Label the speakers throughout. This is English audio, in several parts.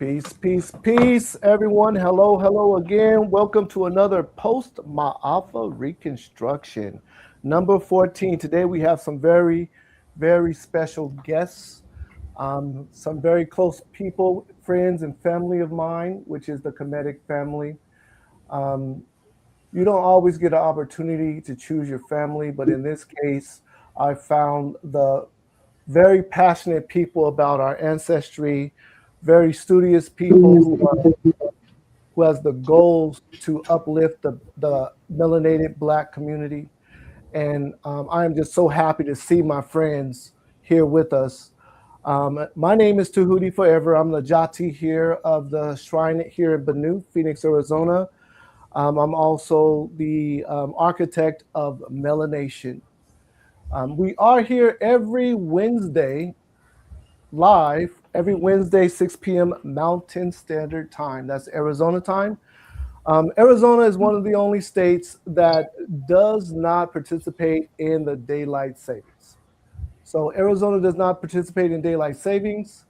Speaker 1: Peace, peace, peace, everyone. Hello, hello again. Welcome to another Post-Maafa Reconstruction, number 14. Today we have some very, very special guests, some very close people, friends, and family of mine, which is the Kemetic family. You don't always get an opportunity to choose your family, but in this case, I found the very passionate people about our ancestry, very studious people who has the goals to uplift the melanated Black community. And I am just so happy to see my friends here with us. My name is Tahuti Forever. I'm the Jati here of the shrine here in Banu, Phoenix, Arizona. I'm also the architect of MelaNation. We are here every Wednesday, live, every Wednesday, 6 p.m. Mountain Standard Time. That's Arizona time. Arizona is one of the only states that does not participate in the daylight savings. So Arizona does not participate in daylight savings.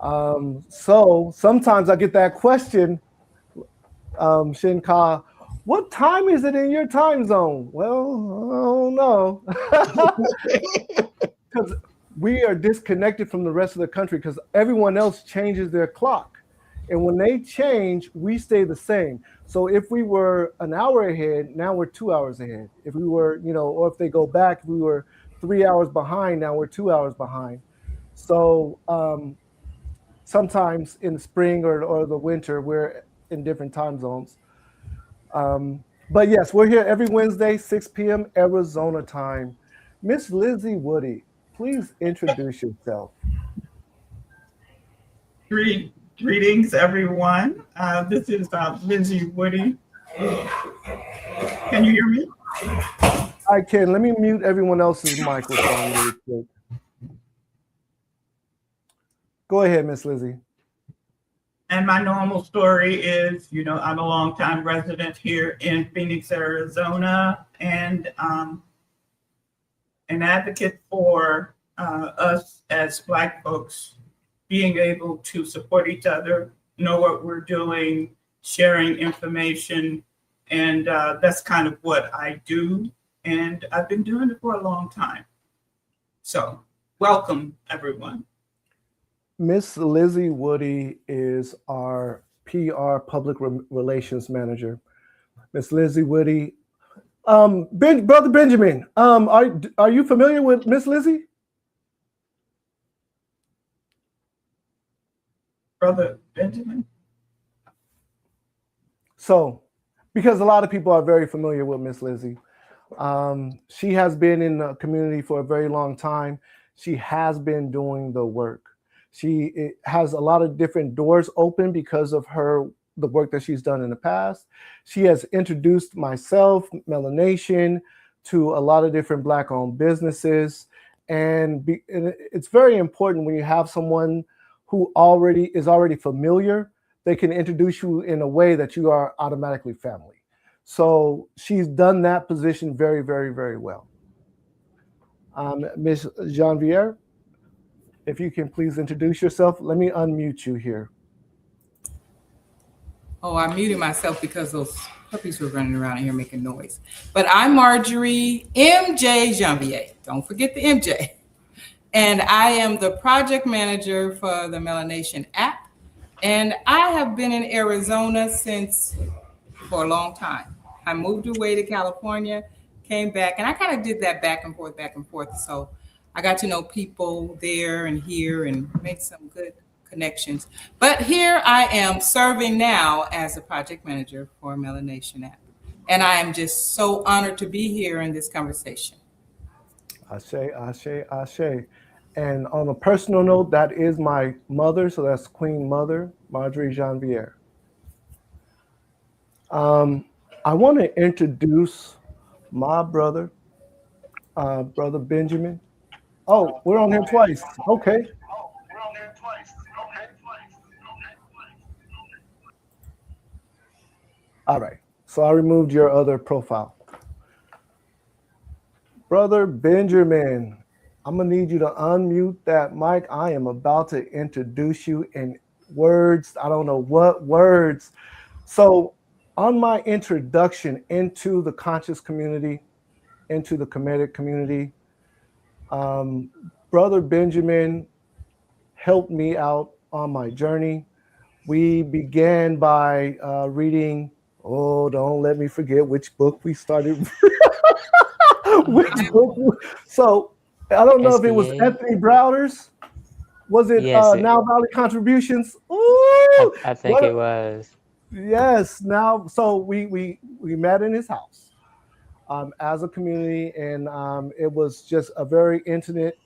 Speaker 1: So sometimes I get that question, Shinka, what time is it in your time zone? Well, I don't know. Because we are disconnected from the rest of the country because everyone else changes their clock. And when they change, we stay the same. So if we were an hour ahead, now we're 2 hours ahead. If we were, or if they go back, if we were 3 hours behind, now we're 2 hours behind. So sometimes in the spring or the winter, we're in different time zones. But yes, we're here every Wednesday, 6 p.m. Arizona time. Miss Lizzie Woody, please introduce yourself.
Speaker 2: Greetings, everyone. This is Lizzie Woody. Can you hear me?
Speaker 1: I can. Let me mute everyone else's microphone really quick. Go ahead, Miss Lizzie.
Speaker 2: And my normal story is, I'm a longtime resident here in Phoenix, Arizona, and an advocate for us as Black folks being able to support each other, know what we're doing, sharing information, and that's kind of what I do, and I've been doing it for a long time. So, welcome, everyone.
Speaker 1: Miss Lizzie Woody is our PR public relations manager. Miss Lizzie Woody, Brother Benjamin, are you familiar with Miss Lizzie?
Speaker 2: Brother Benjamin?
Speaker 1: So, because a lot of people are very familiar with Miss Lizzie. She has been in the community for a very long time. She has been doing the work. She has a lot of different doors open because of the work that she's done in the past. She has introduced myself, MelaNation, to a lot of different Black-owned businesses. And it's very important when you have someone who is already familiar, they can introduce you in a way that you are automatically family. So she's done that position very, very, very well. Ms. Janvier, if you can please introduce yourself. Let me unmute you here.
Speaker 3: Oh, I muted myself because those puppies were running around here making noise. But I'm Marjorie MJ Janvier. Don't forget the MJ. And I am the project manager for the MelaNation App. And I have been in Arizona for a long time. I moved away to California, came back, and I kind of did that back and forth. So I got to know people there and here and make some good connections. But here I am serving now as a project manager for MelaNation App. And I am just so honored to be here in this conversation.
Speaker 1: Ashe, ashe, ashe. And on a personal note, that is my mother. So that's Queen Mother, Marjorie Janvier. I want to introduce my brother, Brother Benjamin. Oh, we're on here twice. Okay. All right. So I removed your other profile. Brother Benjamin, I'm going to need you to unmute that mic. I am about to introduce you, and words. I don't know what words. So, on my introduction into the conscious community, into the Kemetic community, um, Brother Benjamin helped me out on my journey. We began by reading, oh, don't let me forget which book we started. Which book? So, I don't know if it was
Speaker 4: SBA.
Speaker 1: Anthony Browder's. Was it
Speaker 4: Yes,
Speaker 1: Now Valley Contributions?
Speaker 4: I,
Speaker 1: Ooh,
Speaker 4: I think
Speaker 1: what?
Speaker 4: it was.
Speaker 1: Yes. Now, so we met in his house as a community, and it was just a very intimate.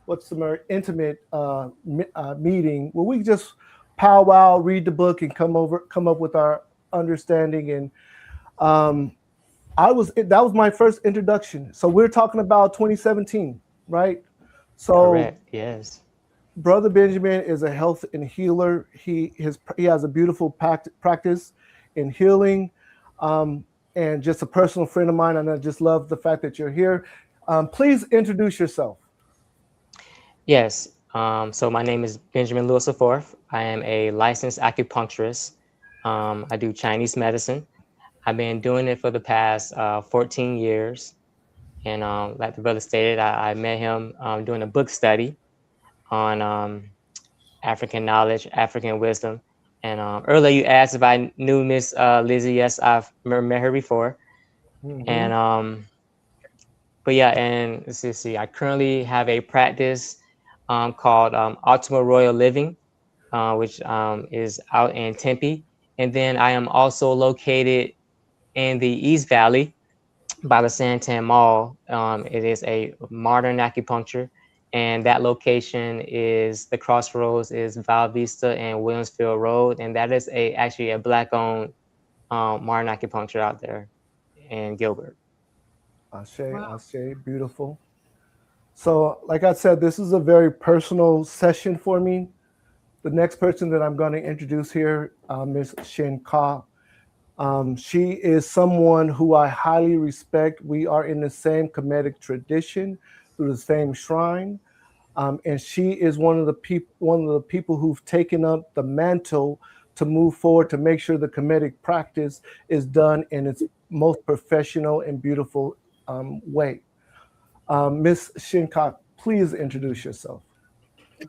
Speaker 1: What's the more intimate meeting where we just powwow, read the book, and come up with our understanding. And um, that was my first introduction. So we're talking about 2017, right? So
Speaker 4: Correct. Yes.
Speaker 1: Brother Benjamin is a health and healer. He has a beautiful practice in healing, um, and just a personal friend of mine. And I just love the fact that you're here. Please introduce yourself.
Speaker 4: Yes. So my name is Benjamin Lewis IV. I am a licensed acupuncturist. I do Chinese medicine. I've been doing it for the past 14 years. And like the brother stated, I met him doing a book study on African knowledge, African wisdom. And earlier you asked if I knew Miss Lizzie. Yes, I've met her before.
Speaker 1: Mm-hmm.
Speaker 4: And but yeah, and let's see. I currently have a practice called Optimal Royal Living, which is out in Tempe. And then I am also located in the East Valley by the Santan Mall. It is a modern acupuncture, and that location is the crossroads is Val Vista and Williamsfield Road, and that is actually a Black-owned modern acupuncture out there in Gilbert.
Speaker 3: Wow.
Speaker 1: Ashe, beautiful. So, like I said, this is a very personal session for me. The next person that I'm going to introduce here, Miss Shin Ka. She is someone who I highly respect. We are in the same Kemetic tradition through the same shrine. And she is one of the people who've taken up the mantle to move forward to make sure the Kemetic practice is done in its most professional and beautiful way. Miss Shinka, please introduce yourself.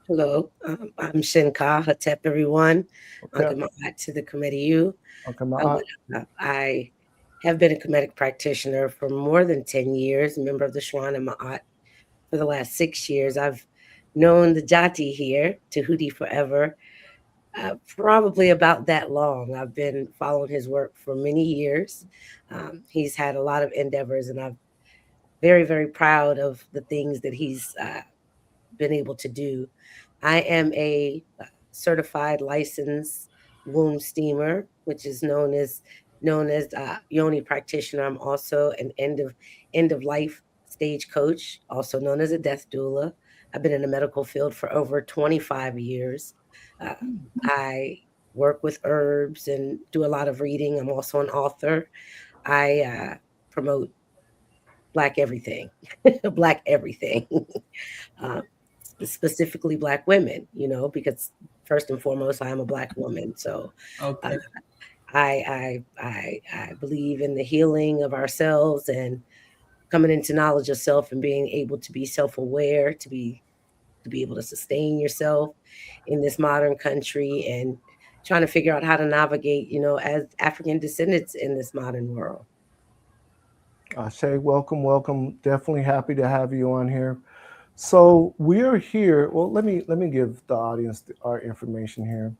Speaker 5: Hello, I'm Shinka Hatep, everyone.
Speaker 1: Okay.
Speaker 5: Welcome back to the committee. You,
Speaker 1: Okay.
Speaker 5: I have been a Kemetic practitioner for more than 10 years, a member of the Shrine and Ma'at for the last 6 years. I've known the Jati here, Tahuti forever, probably about that long. I've been following his work for many years. He's had a lot of endeavors, and I'm very, very proud of the things that he's been able to do. I am a certified licensed womb steamer, which is known as yoni practitioner. I'm also an end of life stage coach, also known as a death doula. I've been in the medical field for over 25 years. Uh, I work with herbs and do a lot of reading. I'm also an author. I promote Black everything, Black everything. uh, Specifically Black women, because first and foremost, I am a Black woman. So
Speaker 3: Okay.
Speaker 5: I believe in the healing of ourselves and coming into knowledge of self and being able to be self-aware, to be able to sustain yourself in this modern country and trying to figure out how to navigate, as African descendants in this modern world.
Speaker 1: Shay, welcome, welcome. Definitely happy to have you on here. So we are here. Well, let me give the audience our information here.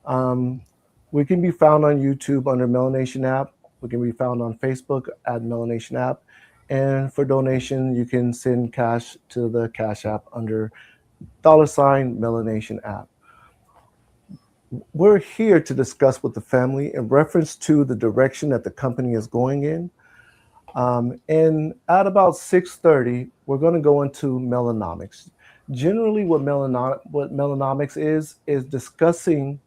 Speaker 1: Um, we can be found on YouTube under MelaNation App. We can be found on Facebook at MelaNation App. And for donation, you can send cash to the Cash App under $ MelaNation App. We're here to discuss with the family in reference to the direction that the company is going in. And at about 6:30, we're going to go into MelaNomics. Generally, what MelaNomics is discussing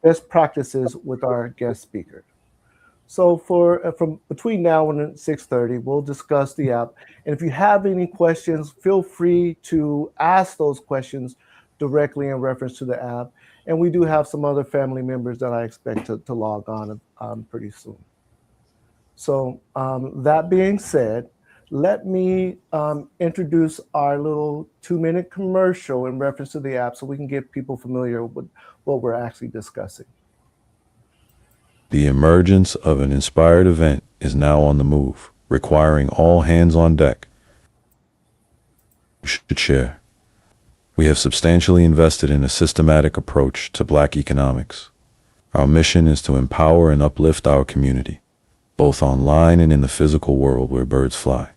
Speaker 1: best practices with our guest speaker. So from between now and 6:30, we'll discuss the app. And if you have any questions, feel free to ask those questions directly in reference to the app. And we do have some other family members that I expect to log on pretty soon. So that being said, let me introduce our little 2-minute commercial in reference to the app so we can get people familiar with what we're actually discussing.
Speaker 6: The emergence of an inspired event is now on the move, requiring all hands on deck. You should share. We have substantially invested in a systematic approach to Black economics. Our mission is to empower and uplift our community, both online and in the physical world where birds fly.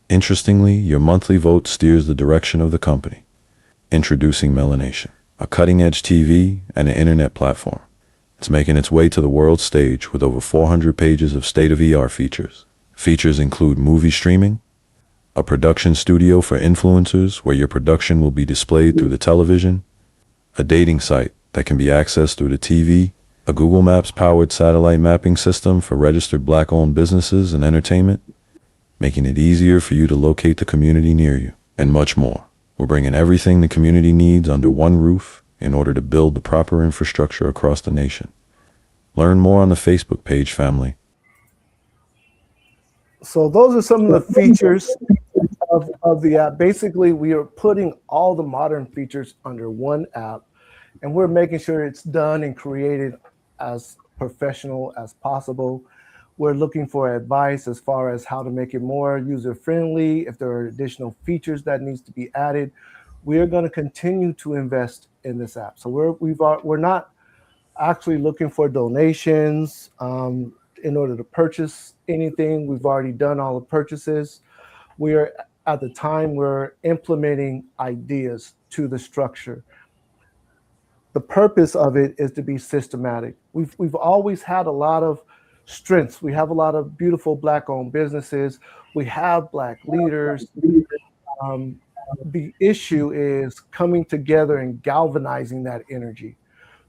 Speaker 6: Interestingly, your monthly vote steers the direction of the company. Introducing MelaNation, a cutting-edge TV and an internet platform. It's making its way to the world stage with over 400 pages of state-of-the-art features. Features include movie streaming, a production studio for influencers where your production will be displayed through the television, a dating site that can be accessed through the TV, a Google Maps-powered satellite mapping system for registered Black-owned businesses and entertainment, making it easier for you to locate the community near you, and much more. We're bringing everything the community needs under one roof in order to build the proper infrastructure across the nation. Learn more on the Facebook page, family.
Speaker 1: So those are some of the features of the app. Basically, we are putting all the modern features under one app, and we're making sure it's done and created as professional as possible. We're looking for advice as far as how to make it more user-friendly, if there are additional features that needs to be added. We are going to continue to invest in this app. So we're not actually looking for donations in order to purchase anything. We've already done all the purchases. We are at the time we're implementing ideas to the structure. The purpose of it is to be systematic. We've always had a lot of strengths. We have a lot of beautiful Black-owned businesses. We have Black leaders. The issue is coming together and galvanizing that energy.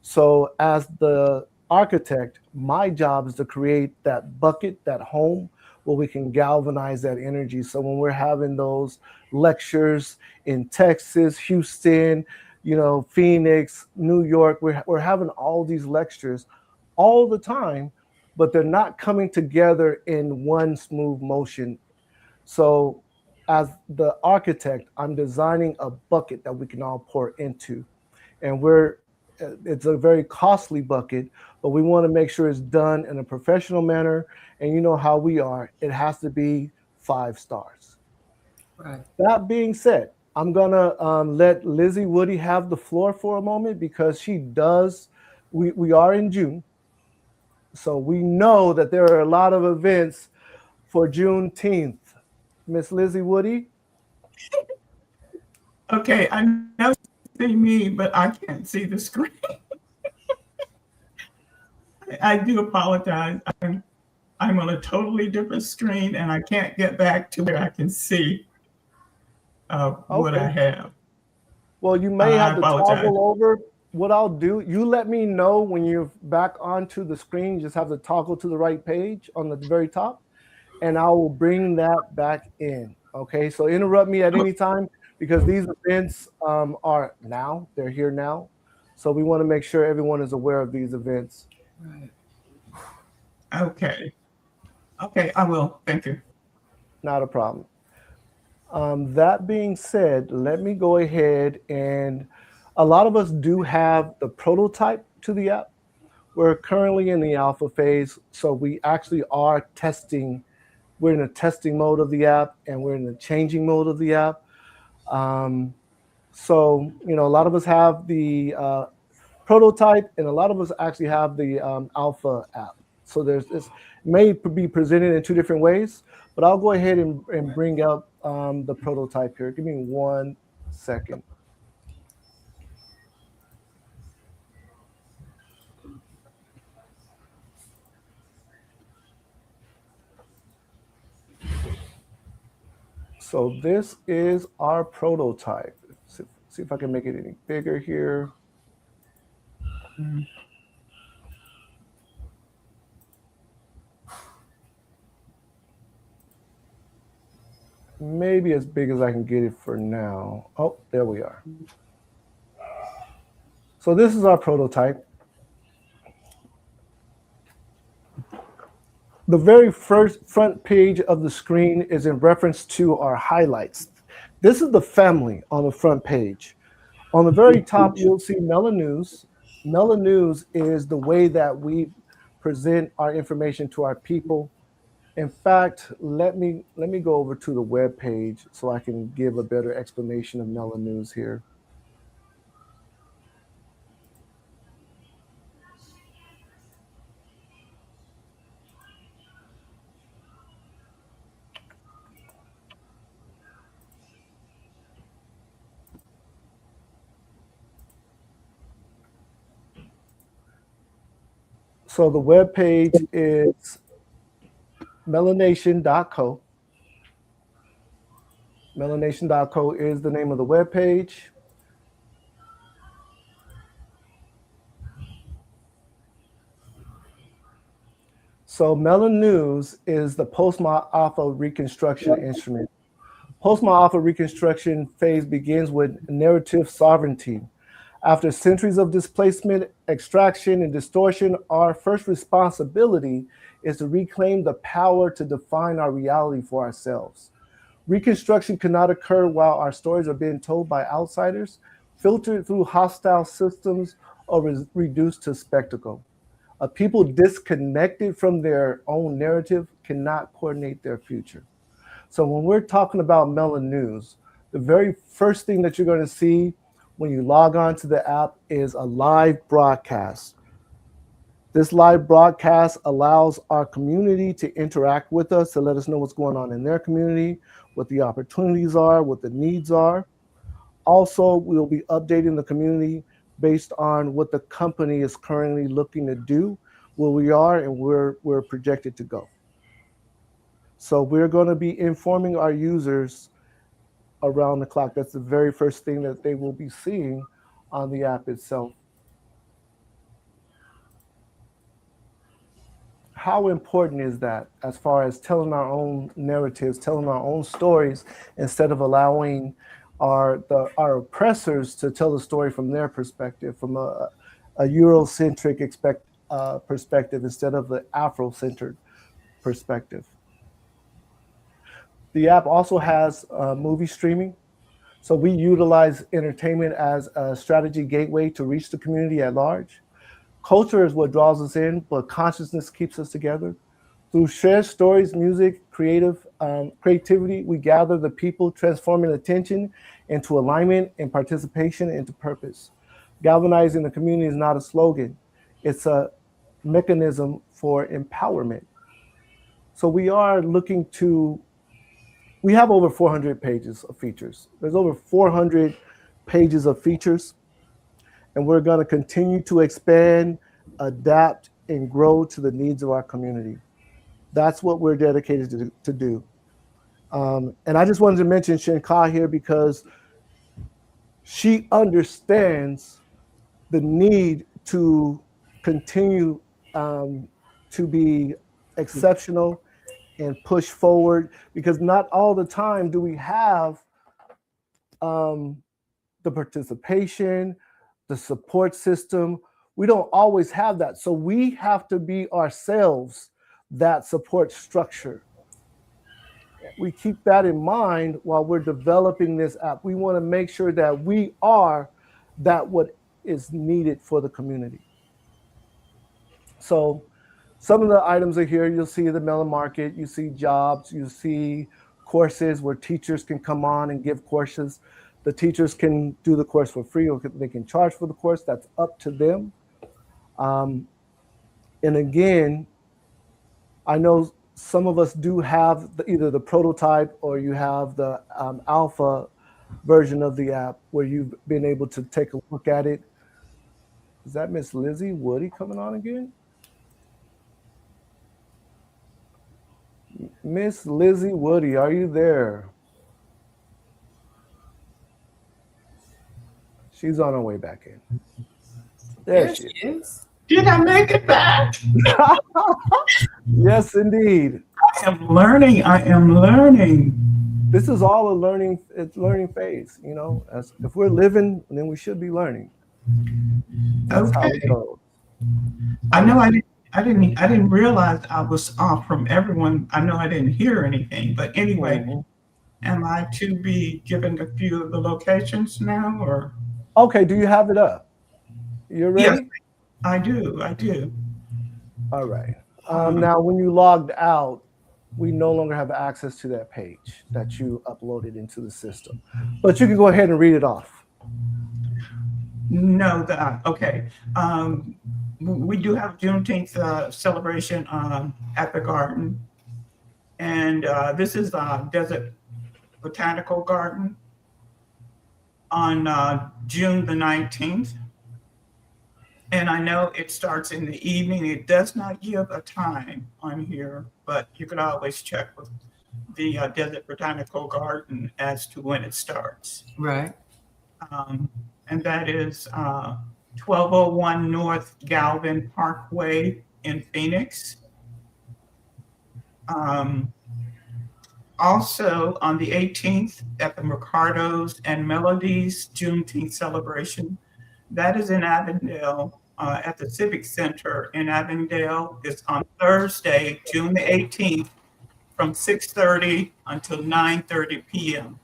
Speaker 1: So as the architect, my job is to create that bucket, that home, where we can galvanize that energy. So when we're having those lectures in Texas, Houston, Phoenix, New York, we're having all these lectures all the time, but they're not coming together in one smooth motion. So as the architect, I'm designing a bucket that we can all pour into. And it's a very costly bucket, but we want to make sure it's done in a professional manner. And you know how we are. It has to be 5 stars.
Speaker 3: Right.
Speaker 1: That being said, I'm going to let Lizzie Woody have the floor for a moment because we are in June. So we know that there are a lot of events for Juneteenth. Miss Lizzie Woody?
Speaker 2: Okay, I know you see me, but I can't see the screen. I do apologize. I'm on a totally different screen and I can't get back to where I can see what I have.
Speaker 1: Well, you may have to toggle over. What I'll do, you let me know when you're back onto the screen. You just have to toggle to the right page on the very top, and I will bring that back in. Okay, so interrupt me at any time because these events are now. They're here now. So we want to make sure everyone is aware of these events.
Speaker 3: Right.
Speaker 2: Okay, I will. Thank you.
Speaker 1: Not a problem. That being said, let me go ahead and a lot of us do have the prototype to the app. We're currently in the alpha phase, so we actually are testing. We're in a testing mode of the app and we're in the changing mode of the app. So, a lot of us have the prototype and a lot of us actually have the alpha app. So this may be presented in 2 different ways, but I'll go ahead and bring up the prototype here. Give me 1 second. So this is our prototype. See if I can make it any bigger here. Maybe as big as I can get it for now. Oh, there we are. So this is our prototype. The very first front page of the screen is in reference to our highlights. This is the family on the front page. On the very top, you'll see MelaNews. MelaNews is the way that we present our information to our people. In fact, let me go over to the web page so I can give a better explanation of MelaNews here. So the web page is melanation.co. Melanation.co is the name of the web page. So MelaNews is the Post-Maafa Reconstruction instrument. Post-Maafa Reconstruction phase begins with narrative sovereignty. After centuries of displacement, extraction, and distortion, our first responsibility is to reclaim the power to define our reality for ourselves. Reconstruction cannot occur while our stories are being told by outsiders, filtered through hostile systems, or reduced to spectacle. A people disconnected from their own narrative cannot coordinate their future. So when we're talking about MelaNews, the very first thing that you're going to see when you log on to the app is a live broadcast. This live broadcast allows our community to interact with us, to let us know what's going on in their community, what the opportunities are, what the needs are. Also, we'll be updating the community based on what the company is currently looking to do, where we are, and where we're projected to go. So we're going to be informing our users around the clock. That's the very first thing that they will be seeing on the app itself. How important is that as far as telling our own narratives, telling our own stories, instead of allowing our oppressors to tell the story from their perspective, from a Eurocentric perspective instead of the Afro-centered perspective. The app also has movie streaming. So we utilize entertainment as a strategy gateway to reach the community at large. Culture is what draws us in, but consciousness keeps us together. Through shared stories, music, creativity, we gather the people, transforming attention into alignment and participation into purpose. Galvanizing the community is not a slogan. It's a mechanism for empowerment. So we are looking to, we have over 400 pages of features. There's over 400 pages of features, and we're going to continue to expand, adapt, and grow to the needs of our community. That's what we're dedicated to do. And I just wanted to mention Shinka here because she understands the need to continue to be exceptional and push forward, because not all the time do we have the participation, the support system. We don't always have that. So we have to be ourselves that support structure. We keep that in mind while we're developing this app. We want to make sure that we are that what is needed for the community. So some of the items are here. You'll see the Mela Market, you see jobs, you see courses where teachers can come on and give courses. The teachers can do the course for free, or they can charge for the course. That's up to them. And again, I know some of us do have either the prototype or you have the alpha version of the app where you've been able to take a look at it. Is that Miss Lizzie Woody coming on again? Miss Lizzie Woody, are you there? She's on her way back in. There she is.
Speaker 2: Did I make it back?
Speaker 1: Yes, indeed.
Speaker 2: I am learning. I am learning.
Speaker 1: This is all a learning phase. You know, if we're living, then we should be learning. That's how
Speaker 2: Okay.
Speaker 1: it goes.
Speaker 2: I know I didn't realize I was off from everyone. I know I didn't hear anything, but anyway,
Speaker 1: Mhm.
Speaker 2: am I to be given a few of the locations now, or?
Speaker 1: Okay, do you have it up? You
Speaker 2: Yes,
Speaker 1: ready?
Speaker 2: I do. I do.
Speaker 1: All right.
Speaker 2: Um,
Speaker 1: Now, when you logged out, we no longer have access to that page that you uploaded into the system. But you can go ahead and read it off.
Speaker 2: no, that okay. We do have Juneteenth celebration at the garden, and this is Desert Botanical Garden on June the 19th. And I know it starts in the evening. It does not give a time on here, but you can always check with the Desert Botanical Garden as to when it starts.
Speaker 3: Right.
Speaker 2: And that is 1201 North Galvin Parkway in Phoenix. Also on the 18th at the Mercados and Melodies Juneteenth celebration. That is in Avondale at the Civic Center in Avondale. It's on Thursday, June the 18th from 6:30 until 9:30 p.m.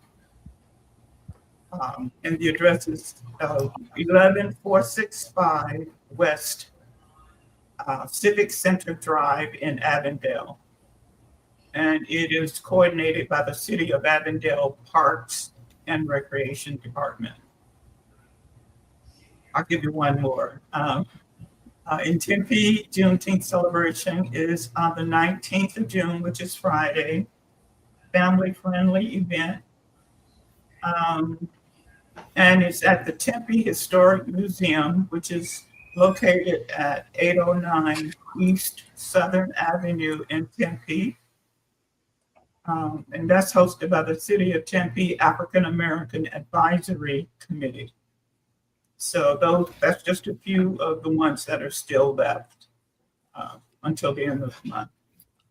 Speaker 2: And the address is 11465 West Civic Center Drive in Avondale. And it is coordinated by the City of Avondale Parks and Recreation Department. I'll give you one more. In Tempe, Juneteenth celebration is on the 19th of June, which is Friday. Family-friendly event. And it's at the Tempe Historic Museum, which is located at 809 East Southern Avenue in Tempe. And that's hosted by the City of Tempe African American Advisory Committee. So that's just a few of the ones that are still left until the end of the month.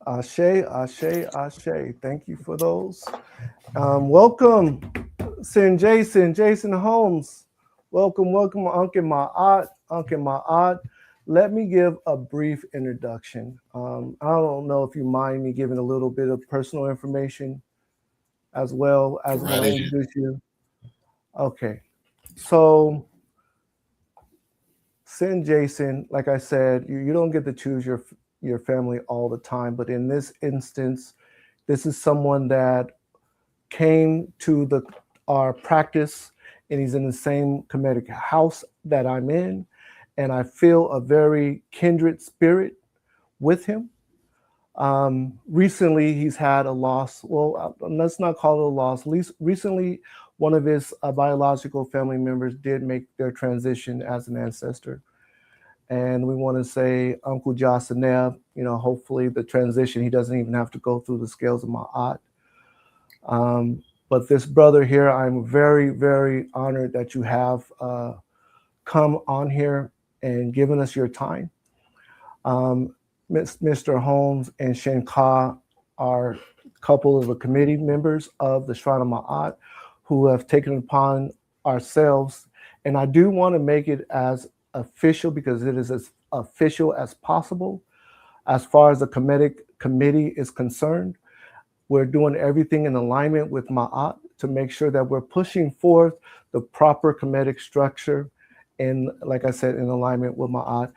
Speaker 1: Ashe, Ashe, Ashe. Thank you for those. Welcome, Jason Holmes. Welcome, Uncle Ma'at. Let me give a brief introduction. I don't know if you mind me giving a little bit of personal information as well as when I introduce you. Okay, so Jason, like I said, you don't get to choose your family all the time, but in this instance, this is someone that came to our practice, and he's in the same Kemetic house that I'm in, and I feel a very kindred spirit with him. Recently, he's had a loss. Well, let's not call it a loss. At least recently, one of his biological family members did make their transition as an ancestor. And we want to say, Uncle Jasaneb, hopefully the transition, he doesn't even have to go through the scales of Ma'at. But this brother here, I'm very, very honored that you have come on here and given us your time. Mr. Holmes and Shenka are a couple of the committee members of the Shrine of Ma'at who have taken upon ourselves. And I do want to make it as official because it is as official as possible. As far as the Kemetic committee is concerned, we're doing everything in alignment with Ma'at to make sure that we're pushing forth the proper Kemetic structure and, like I said, in alignment with Ma'at.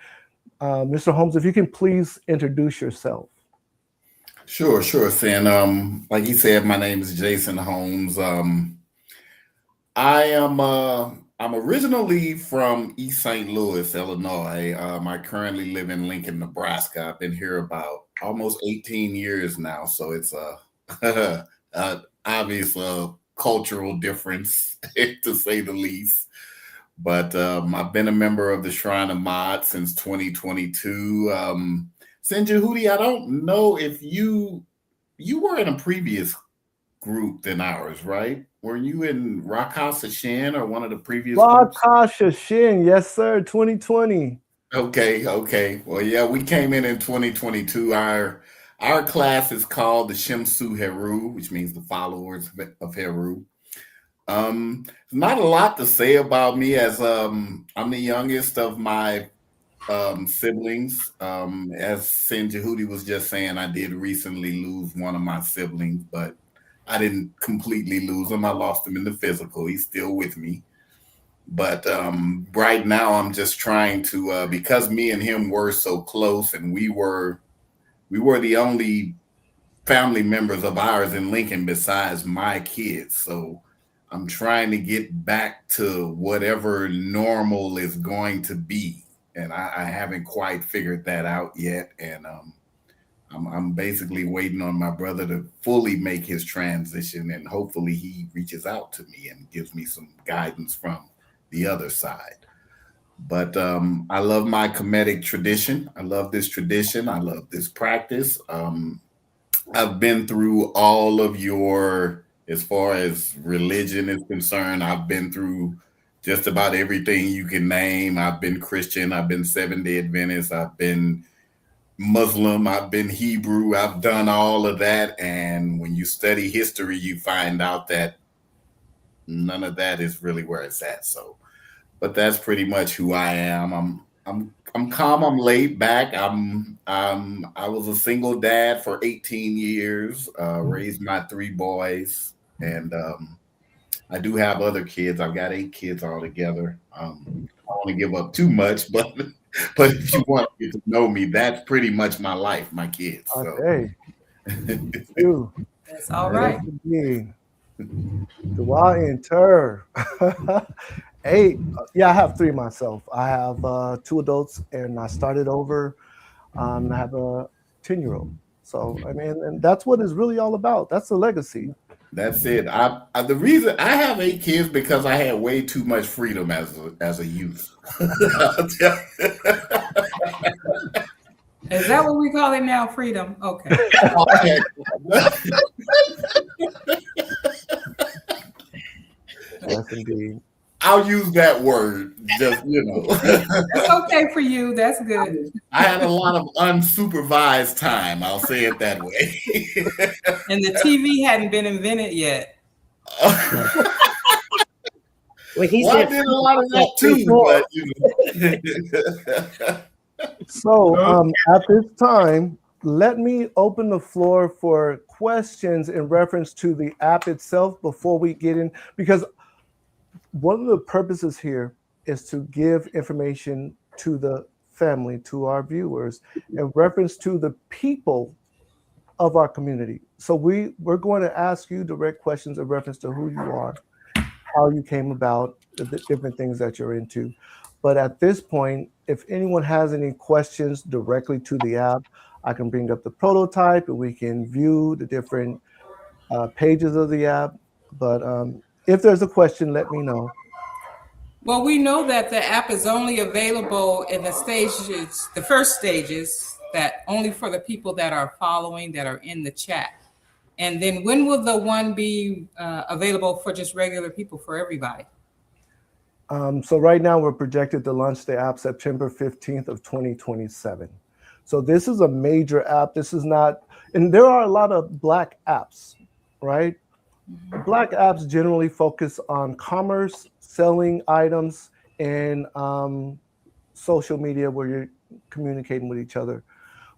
Speaker 1: Mr. Holmes, if you can please introduce yourself.
Speaker 7: Sure, Sin. Like you said, my name is Jason Holmes. I'm originally from East St. Louis, Illinois. I currently live in Lincoln, Nebraska. I've been here about almost 18 years now, so it's a obvious cultural difference, to say the least. But I've been a member of the Shrine of Ma'at since 2022. Sinjahudi, I don't know if you were in a previous group than ours, right? Were you in Rakas Hashin or one of the previous groups?
Speaker 1: Rakas Hashin, yes, sir, 2020.
Speaker 7: Okay. Well, yeah, we came in 2022. Our class is called the Shemsu Heru, which means the followers of Heru. Not a lot to say about me, as I'm the youngest of my siblings. As Sin Jehudi was just saying, I did recently lose one of my siblings, but I didn't completely lose him. I lost him in the physical. He's still with me. But right now, I'm just trying to because me and him were so close, and we were the only family members of ours in Lincoln besides my kids. So I'm trying to get back to whatever normal is going to be, and I haven't quite figured that out yet. And I'm basically waiting on my brother to fully make his transition, and hopefully he reaches out to me and gives me some guidance from the other side. But I love my Kemetic tradition. I love this tradition. I love this practice. I've been through all of your, as far as religion is concerned, I've been through just about everything you can name. I've been Christian, I've been Seventh-day Adventist, I've been Muslim, I've been Hebrew, I've done all of that. And when you study history, you find out that none of that is really where it's at. So, but that's pretty much who I am. I'm calm. I'm laid back. I was a single dad for 18 years. Raised my 3 boys, and I do have other kids. I've got 8 kids altogether. I don't want to give up too much, but if you want to get to know me, that's pretty much my life, my kids. So.
Speaker 1: Okay.
Speaker 3: That's all right.
Speaker 1: Dua Inter. 8. Yeah, I have 3 myself. I have 2 adults, and I started over. I have a 10-year-old. So I mean, and that's what it's really all about. That's the legacy.
Speaker 7: That's it. The reason I have 8 kids because I had way too much freedom as a youth.
Speaker 3: Is that what we call it now? Freedom? Okay.
Speaker 1: Yes, indeed.
Speaker 7: I'll use that word. Just
Speaker 3: That's okay for you. That's good.
Speaker 7: I had a lot of unsupervised time. I'll say it that way.
Speaker 3: And the TV hadn't been invented yet.
Speaker 5: Well, he
Speaker 7: I
Speaker 5: said
Speaker 7: did a lot of that too. But,
Speaker 1: So at this time, let me open the floor for questions in reference to the app itself before we get in, because one of the purposes here is to give information to the family, to our viewers, in reference to the people of our community. So we're going to ask you direct questions in reference to who you are, how you came about, the different things that you're into. But at this point, if anyone has any questions directly to the app, I can bring up the prototype and we can view the different pages of the app. But if there's a question, let me know.
Speaker 3: Well, we know that the app is only available in the stages, the first stages, that only for the people that are following, that are in the chat. And then when will the one be available for just regular people, for everybody?
Speaker 1: So right now we're projected to launch the app September 15th of 2027. So this is a major app. This is not, and there are a lot of Black apps, right? Mm-hmm. Black apps generally focus on commerce, selling items, and social media where you're communicating with each other.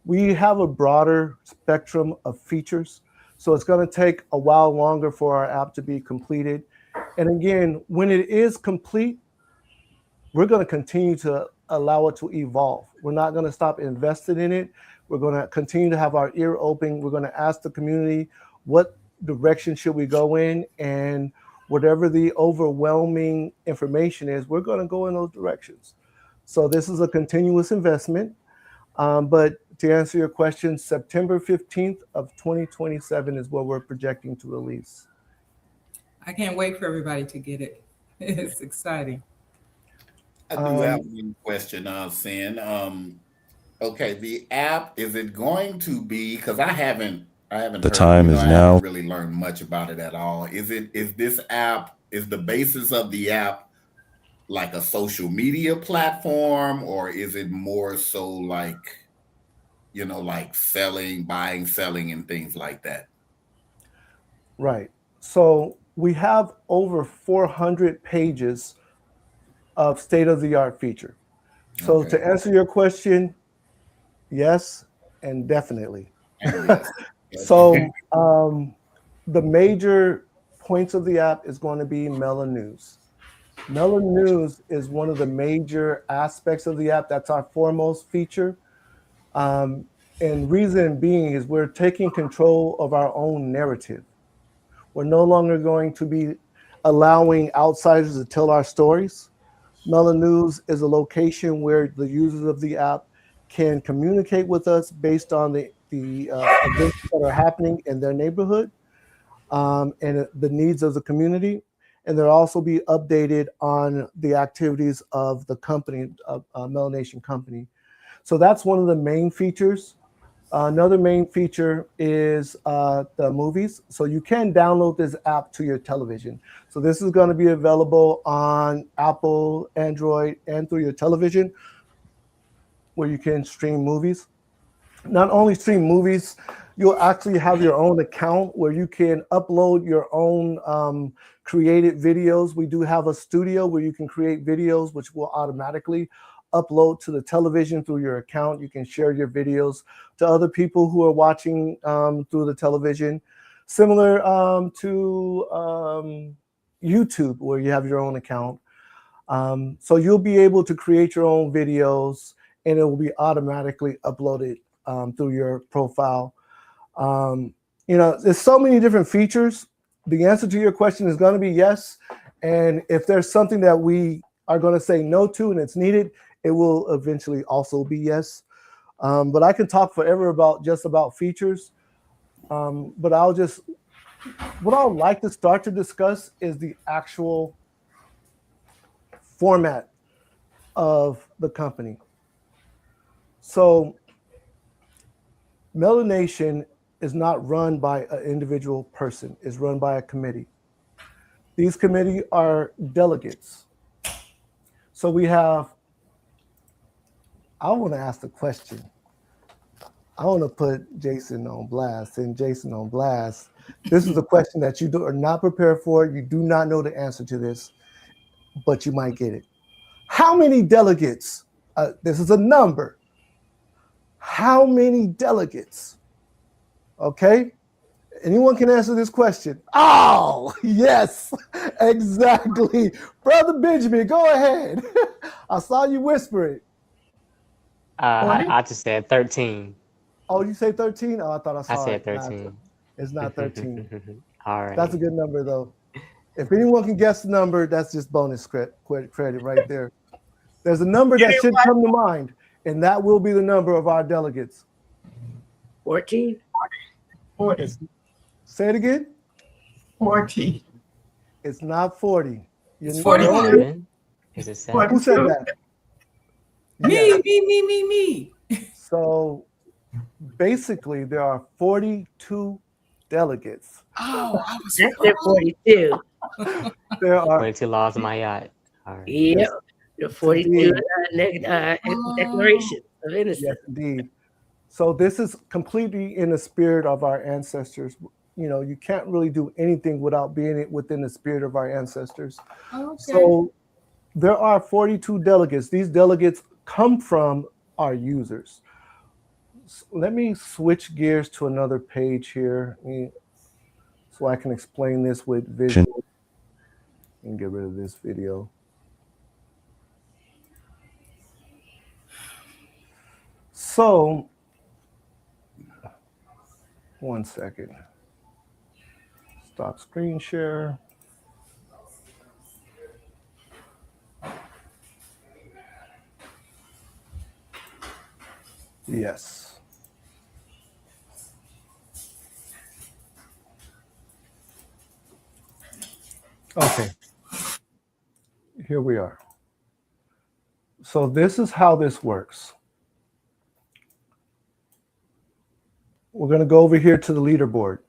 Speaker 1: We have a broader spectrum of features. So it's going to take a while longer for our app to be completed. And again, when it is complete, we're going to continue to allow it to evolve. We're not going to stop investing in it. We're going to continue to have our ear open. We're going to ask the community, what direction should we go in? And whatever the overwhelming information is, we're going to go in those directions. So this is a continuous investment. But to answer your question, September 15th of 2027 is what we're projecting to release.
Speaker 3: I can't wait for everybody to get it. It's exciting.
Speaker 7: I do have one question, Sin. Okay, the app, is it going to be, because I haven't
Speaker 6: the time is now,
Speaker 7: really learned much about it at all. Is this app, is the basis of the app like a social media platform, or is it more so like, like selling, buying, selling, and things like that?
Speaker 1: Right. So we have over 400 pages of state-of-the-art feature. So
Speaker 7: Okay.
Speaker 1: to answer your question, yes, and definitely.
Speaker 7: Yes.
Speaker 1: So the major points of the app is going to be MelaNews. MelaNews is one of the major aspects of the app. That's our foremost feature. And reason being is we're taking control of our own narrative. We're no longer going to be allowing outsiders to tell our stories. MelaNews is a location where the users of the app can communicate with us based on the events that are happening in their neighborhood and the needs of the community. And they'll also be updated on the activities of the company, MelaNation company. So that's one of the main features. Another main feature is the movies. So you can download this app to your television. So this is going to be available on Apple, Android, and through your television, where you can stream movies. Not only stream movies, you'll actually have your own account where you can upload your own created videos. We do have a studio where you can create videos, which will automatically upload to the television through your account. You can share your videos to other people who are watching through the television, similar to YouTube, where you have your own account. So you'll be able to create your own videos, and it will be automatically uploaded through your profile. There's so many different features. The answer to your question is going to be yes. And if there's something that we are going to say no to and it's needed, it will eventually also be yes. But I can talk forever about features. But what I would like to start to discuss is the actual format of the company. So MelaNation is not run by an individual person. It's run by a committee. These committee are delegates. So we have, I want to ask the question. I want to put Jason on blast, and Jason on blast. This is a question that you are not prepared for. You do not know the answer to this, but you might get it. How many delegates? This is a number. How many delegates? Okay. Anyone can answer this question. Oh, yes, exactly. Brother Benjamin, go ahead. I saw you whisper it.
Speaker 4: I just said 13.
Speaker 1: Oh, you say 13? Oh, I thought I saw
Speaker 4: said
Speaker 1: it.
Speaker 4: 13.
Speaker 1: It's not 13.
Speaker 4: All right.
Speaker 1: That's a good number, though. If anyone can guess the number, that's just bonus credit right there. There's a number that should come to mind, and that will be the number of our delegates.
Speaker 5: 14?
Speaker 2: 40.
Speaker 1: Say it again.
Speaker 2: 40.
Speaker 1: It's not 40.
Speaker 3: It's 41.
Speaker 4: Is it 7?
Speaker 1: Who said that?
Speaker 3: Me.
Speaker 1: So basically, there are 42 delegates.
Speaker 3: Oh, I was
Speaker 5: That's their 42.
Speaker 1: There are
Speaker 4: 42 laws of my yacht. All right.
Speaker 5: Yep. The 42 Declaration of Innocence.
Speaker 1: Yes, indeed. So this is completely in the spirit of our ancestors. You can't really do anything without being within the spirit of our ancestors.
Speaker 3: okay.
Speaker 1: So there are 42 delegates. These delegates come from our users. So let me switch gears to another page here so I can explain this with visual. And get rid of this video. So, one second. Stop screen share. Yes. Okay. Here we are. So this is how this works. We're going to go over here to the leaderboard.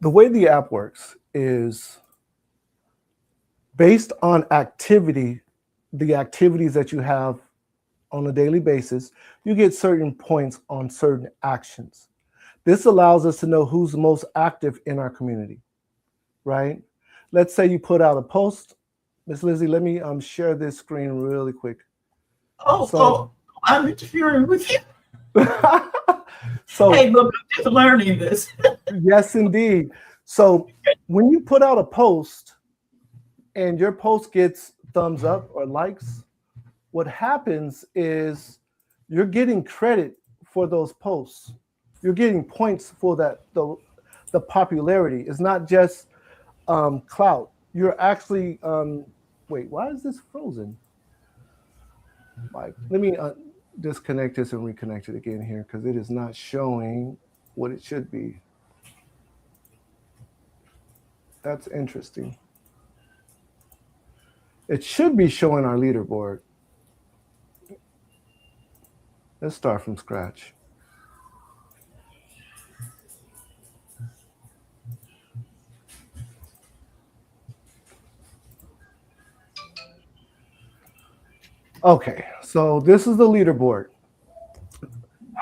Speaker 1: The way the app works is based on activity, the activities that you have on a daily basis, you get certain points on certain actions. This allows us to know who's most active in our community, right? Let's say you put out a post. Miss Lizzie, let me share this screen really quick.
Speaker 2: Oh, I'm interfering with you.
Speaker 1: So,
Speaker 2: hey, look, I'm just learning this.
Speaker 1: Yes, indeed. So when you put out a post and your post gets thumbs up or likes, what happens is you're getting credit for those posts. You're getting points for that, the popularity. It's not just clout. You're actually, wait, why is this frozen? Like, let me disconnect this and reconnect it again here because it is not showing what it should be. That's interesting. It should be showing our leaderboard. Let's start from scratch. Okay, so this is the leaderboard.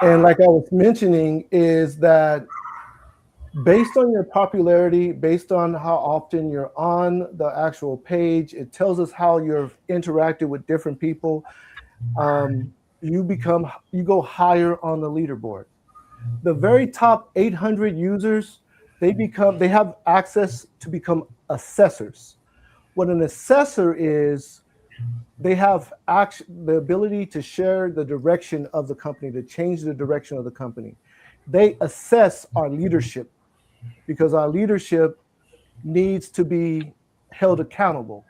Speaker 1: And like I was mentioning, is that based on your popularity, based on how often you're on the actual page, it tells us how you've interacted with different people. You go higher on the leaderboard. The very top 800 users, they have access to become assessors. What an assessor is, they have the ability to share the direction of the company, to change the direction of the company. They assess our leadership because our leadership needs to be held accountable.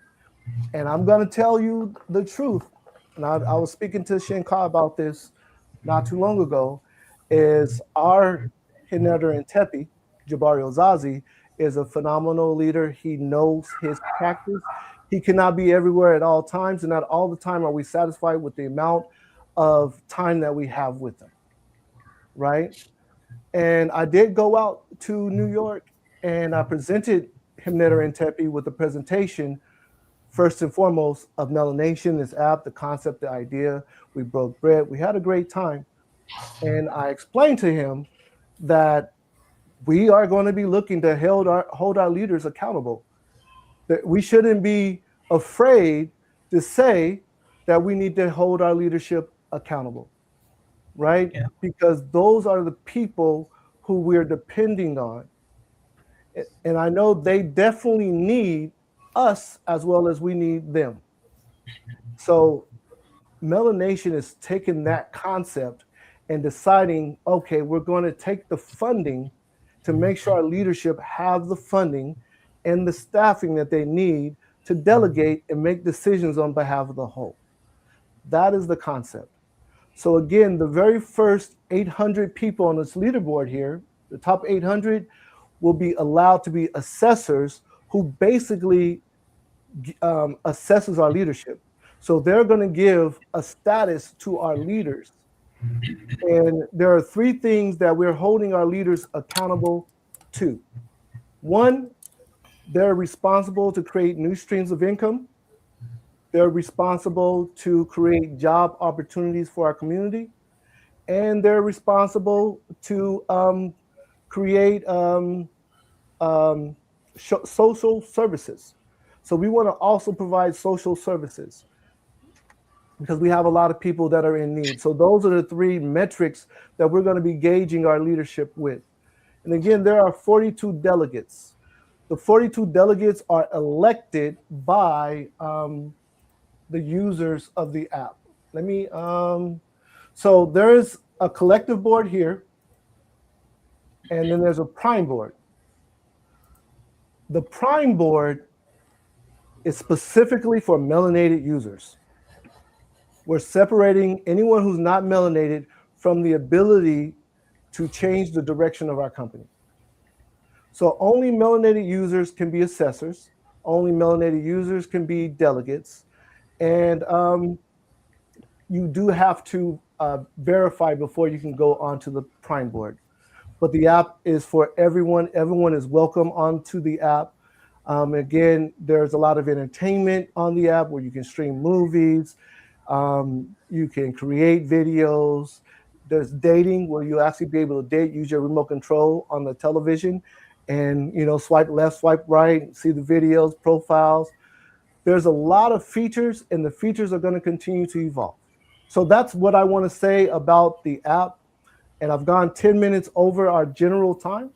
Speaker 1: And I'm going to tell you the truth. And I was speaking to Shinka about this not too long ago, is our Hinetter and Tepi, Jabari Ozazi, is a phenomenal leader. He knows his practice. He cannot be everywhere at all times, and not all the time are we satisfied with the amount of time that we have with them, right? And I did go out to New York, and I presented Hinetter and Tepi with a presentation, first and foremost, of MelaNation, this app, the concept, the idea. We broke bread. We had a great time. And I explained to him that we are going to be looking to hold our leaders accountable. That we shouldn't be afraid to say that we need to hold our leadership accountable, right? Yeah. Because those are the people who we're depending on. And I know they definitely need us as well as we need them. So MelaNation is taking that concept and deciding, okay, we're going to take the funding to make sure our leadership have the funding and the staffing that they need to delegate and make decisions on behalf of the whole. That is the concept. So again, the very first 800 people on this leaderboard here, the top 800 will be allowed to be assessors who basically assesses our leadership. So they're going to give a status to our leaders. And there are three things that we're holding our leaders accountable to. One, they're responsible to create new streams of income. They're responsible to create job opportunities for our community. And they're responsible to create social services. So we want to also provide social services because we have a lot of people that are in need. So those are the three metrics that we're going to be gauging our leadership with. And again, there are 42 delegates. The 42 delegates are elected by the users of the app. So there's a collective board here, and then there's a prime board. The prime board is specifically for melanated users. We're separating anyone who's not melanated from the ability to change the direction of our company. So only melanated users can be assessors. Only melanated users can be delegates. And you do have to verify before you can go onto the prime board. But the app is for everyone. Everyone is welcome onto the app. Again, there's a lot of entertainment on the app where you can stream movies. You can create videos. There's dating, where you actually be able to date, use your remote control on the television, and swipe left, swipe right, see the videos, profiles. There's a lot of features, and the features are going to continue to evolve. So that's what I want to say about the app. And I've gone 10 minutes over our general time.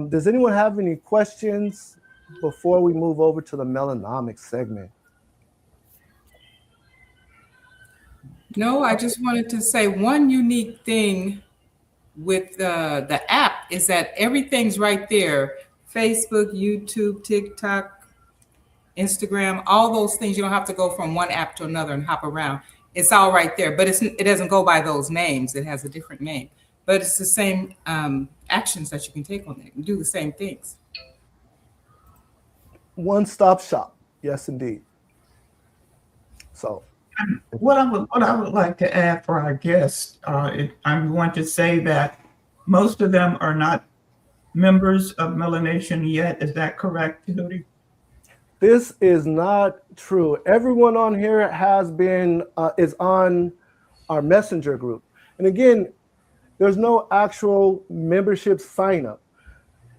Speaker 1: Does anyone have any questions before we move over to the MelaNomics segment?
Speaker 3: No, I just wanted to say one unique thing with the app is that everything's right there. Facebook, YouTube, TikTok, Instagram, all those things. You don't have to go from one app to another and hop around. It's all right there, but it doesn't go by those names. It has a different name, but it's the same actions that you can take on it and do the same things.
Speaker 1: One-stop shop. Yes, indeed. So
Speaker 2: what I would like to add for our guests, I'm going to say that most of them are not members of MelaNation yet. Is that correct, Hootie?
Speaker 1: this is not true. Everyone on here is on our messenger group. And again, there's no actual membership sign up,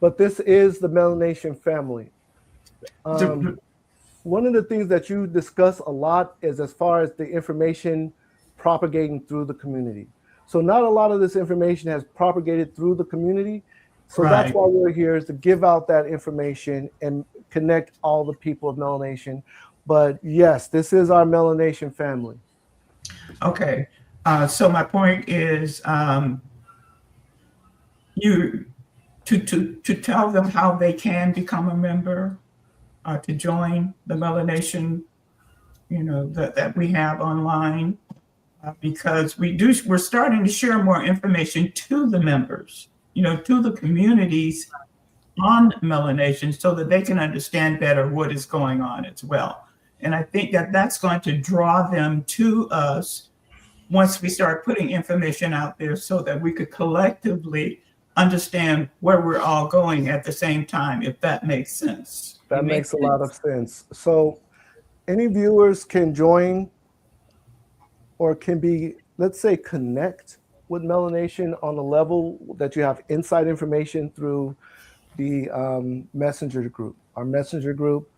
Speaker 1: but this is the MelaNation family. One of the things that you discuss a lot is as far as the information propagating through the community. So not a lot of this information has propagated through the community. So That's why we're here, is to give out that information and connect all the people of MelaNation. But yes, this is our MelaNation family.
Speaker 2: Okay. So my point is you to tell them how they can become a member, to join the MelaNation, that we have online, because we're starting to share more information to the members, to the communities on MelaNation, so that they can understand better what is going on as well. And I think that that's going to draw them to us once we start putting information out there, so that we could collectively understand where we're all going at the same time, if that makes sense.
Speaker 1: That makes a lot of sense. So any viewers can join or can be, let's say, connect with MelaNation on a level that you have inside information through the messenger group. Our messenger group,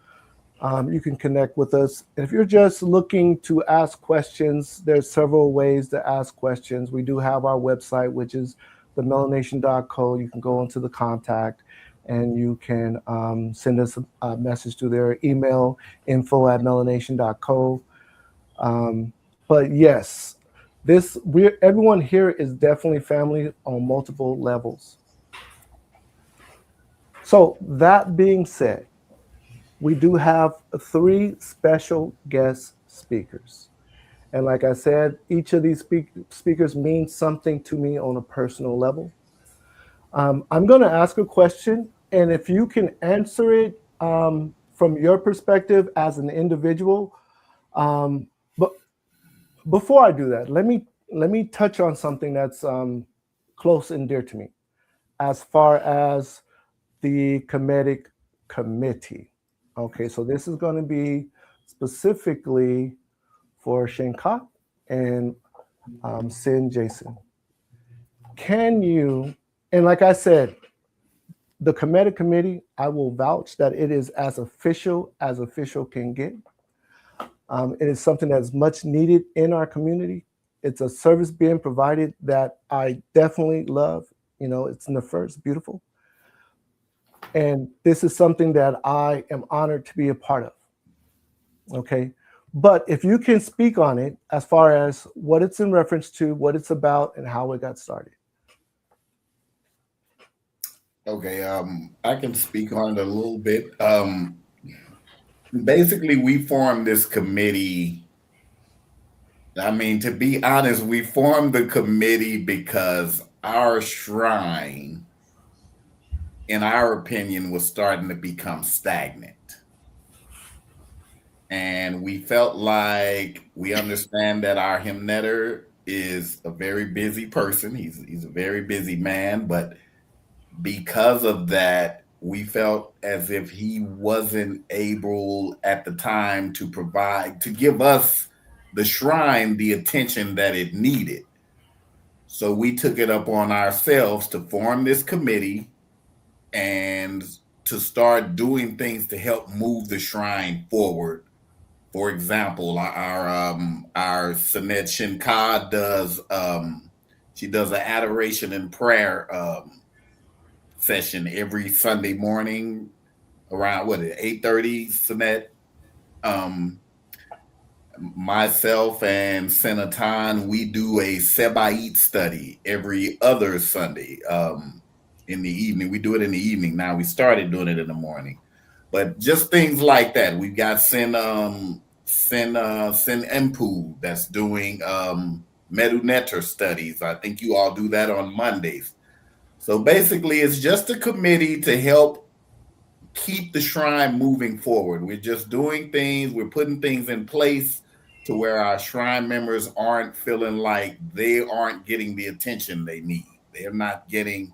Speaker 1: you can connect with us. If you're just looking to ask questions, there's several ways to ask questions. We do have our website, which is themelanation.co. You can go into the contact and you can send us a message to their email, info@melanation.co. But yes, everyone here is definitely family on multiple levels. So that being said, we do have 3 special guest speakers. And like I said, each of these speakers means something to me on a personal level. I'm going to ask a question, and if you can answer it from your perspective as an individual. But before I do that, let me touch on something that's close and dear to me, as far as the Kemetic committee. Okay, so this is going to be specifically for Shenka and Sin Jason. Can you, and like I said, the Kemetic committee, I will vouch that it is as official can get. It is something that is much needed in our community. It's a service being provided that I definitely love. It's in the first, beautiful. And this is something that I am honored to be a part of. Okay. But if you can speak on it as far as what it's in reference to, what it's about, and how it got started.
Speaker 7: Okay, I can speak on it a little bit. Basically, we formed this committee. I mean, to be honest, we formed the committee because our shrine, in our opinion, was starting to become stagnant. And we felt like we understand that our hymnetter is a very busy person. He's a very busy man, but because of that, we felt as if he wasn't able at the time to give us the shrine the attention that it needed. So we took it up on ourselves to form this committee and to start doing things to help move the shrine forward. For example, our Sanet Shinka does she does an adoration and prayer session every Sunday morning around 8:30, Sanet. Myself and Senatan, we do a Sebait study every other Sunday in the evening. We do it in the evening now. We started doing it in the morning, but just things like that. We've got Sen Empu that's doing Medunetter studies. I think you all do that on Mondays. So basically, it's just a committee to help keep the shrine moving forward. We're just doing things. We're putting things in place to where our shrine members aren't feeling like they aren't getting the attention they need. They're not getting,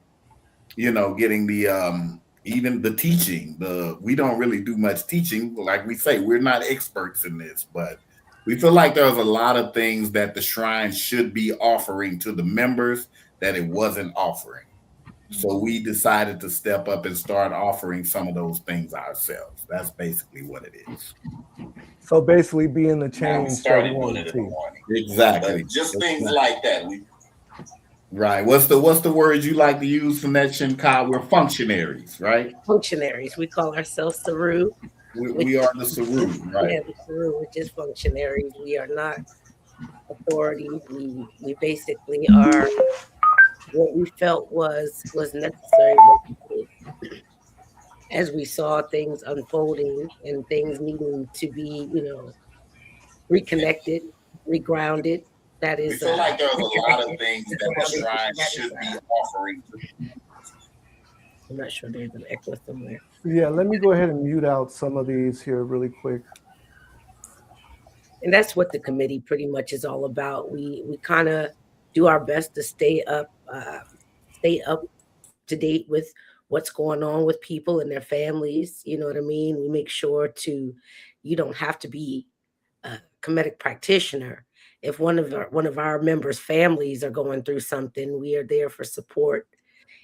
Speaker 7: getting the even the teaching. We don't really do much teaching. Like we say, we're not experts in this, but we feel like there's a lot of things that the shrine should be offering to the members that it wasn't offering. So we decided to step up and start offering some of those things ourselves. That's basically what it is.
Speaker 1: So basically being the change.
Speaker 7: We started doing it in the morning. Exactly. But just things like that. Right. What's the word you like to use from that, Shinka? We're functionaries, right?
Speaker 5: Functionaries. We call ourselves Saru.
Speaker 7: We are the Saru, right?
Speaker 5: Yeah, the Saru, which is functionaries. We are not authority. We basically are what we felt was necessary as we saw things unfolding and things needing to be, reconnected, regrounded. That is,
Speaker 7: we feel like there's a lot of things that the shrine should be offering.
Speaker 5: I'm not sure, there's an echo somewhere.
Speaker 1: Yeah, let me go ahead and mute out some of these here really quick.
Speaker 5: And that's what the committee pretty much is all about. We kind of do our best to stay up to date with what's going on with people and their families. You know what I mean? We make sure you don't have to be a Kemetic practitioner. If one of our members' families are going through something, we are there for support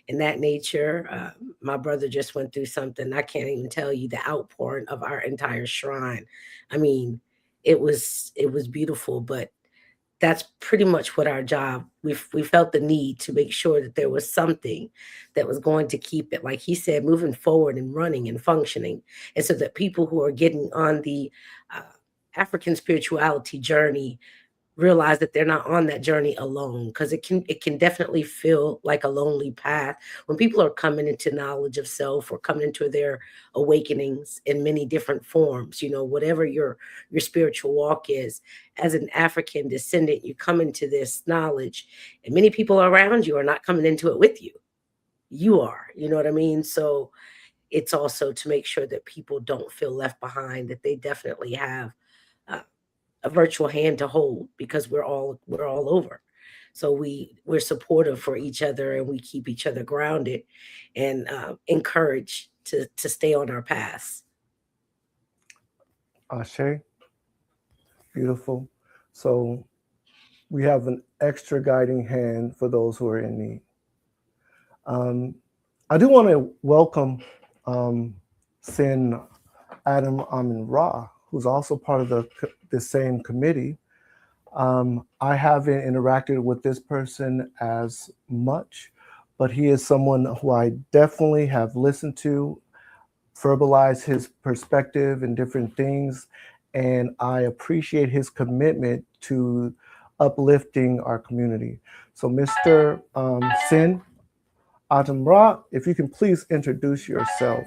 Speaker 5: in that nature. My brother just went through something. I can't even tell you the outpouring of our entire shrine. I mean, it was beautiful, but that's pretty much what our job. We felt the need to make sure that there was something that was going to keep it, like he said, moving forward and running and functioning, and so that people who are getting on the African spirituality journey realize that they're not on that journey alone, because it can definitely feel like a lonely path when people are coming into knowledge of self or coming into their awakenings in many different forms. Whatever your spiritual walk is, as an African descendant, you come into this knowledge, and many people around you are not coming into it with you. You are, you know what I mean? So it's also to make sure that people don't feel left behind, that they definitely have a virtual hand to hold, because we're all over. So we're supportive for each other, and we keep each other grounded and encouraged to stay on our paths.
Speaker 1: Ashe, beautiful. So we have an extra guiding hand for those who are in need. I do want to welcome Sin Adam Amin Ra, who's also part of the same committee. I haven't interacted with this person as much, but he is someone who I definitely have listened to, verbalize his perspective and different things, and I appreciate his commitment to uplifting our community. So Mr. Sin Adam Ra, if you can please introduce yourself.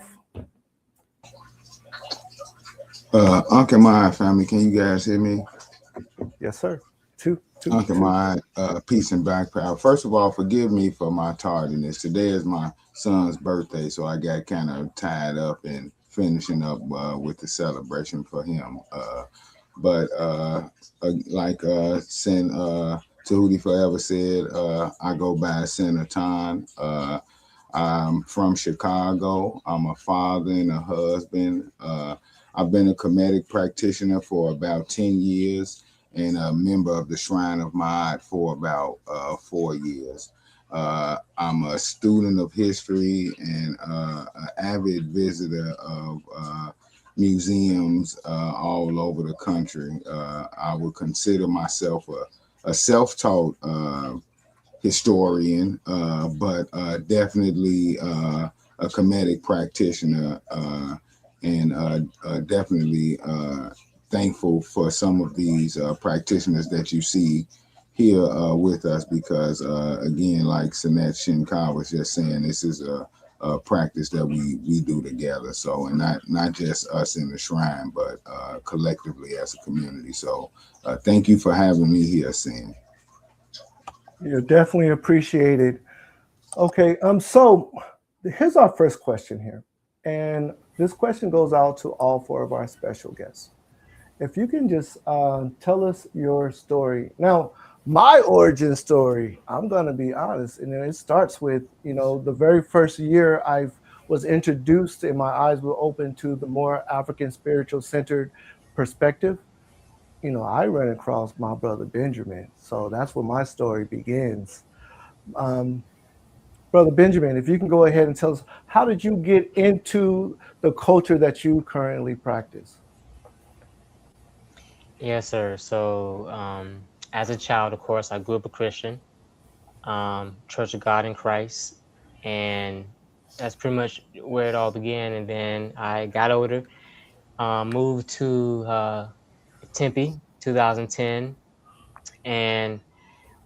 Speaker 8: Uncle Mai family, can you guys hear me?
Speaker 1: Yes, sir. Two.
Speaker 8: Uncle Mai, peace and backpack. First of all, forgive me for my tardiness. Today is my son's birthday, so I got kind of tied up in finishing up with the celebration for him. But like Sin Tahuti Forever said, I go by Senatan. I'm from Chicago. I'm a father and a husband. I've been a Kemetic practitioner for about 10 years. and a member of the Shrine of Ma'at for about 4 years. I'm a student of history and an avid visitor of museums all over the country. I would consider myself a self-taught historian, but definitely a Kemetic practitioner, and definitely thankful for some of these practitioners that you see here with us, because again, like Sanat Shinkar was just saying, this is a practice that we do together. So, and not just us in the shrine, but collectively as a community. So thank you for having me here, Sam.
Speaker 1: You're definitely appreciated. Okay, so here's our first question here. And this question goes out to all four of our special guests. If you can just tell us your story. Now, my origin story, I'm going to be honest, and it starts with, the very first year I was introduced and my eyes were open to the more African spiritual centered perspective. I ran across my brother Benjamin. So that's where my story begins. Um, Brother Benjamin, if you can go ahead and tell us, how did you get into the culture that you currently practice?
Speaker 4: Yes, sir. So, as a child, of course, I grew up a Christian, Church of God in Christ, and that's pretty much where it all began. And then I got older, moved to Tempe, 2010, and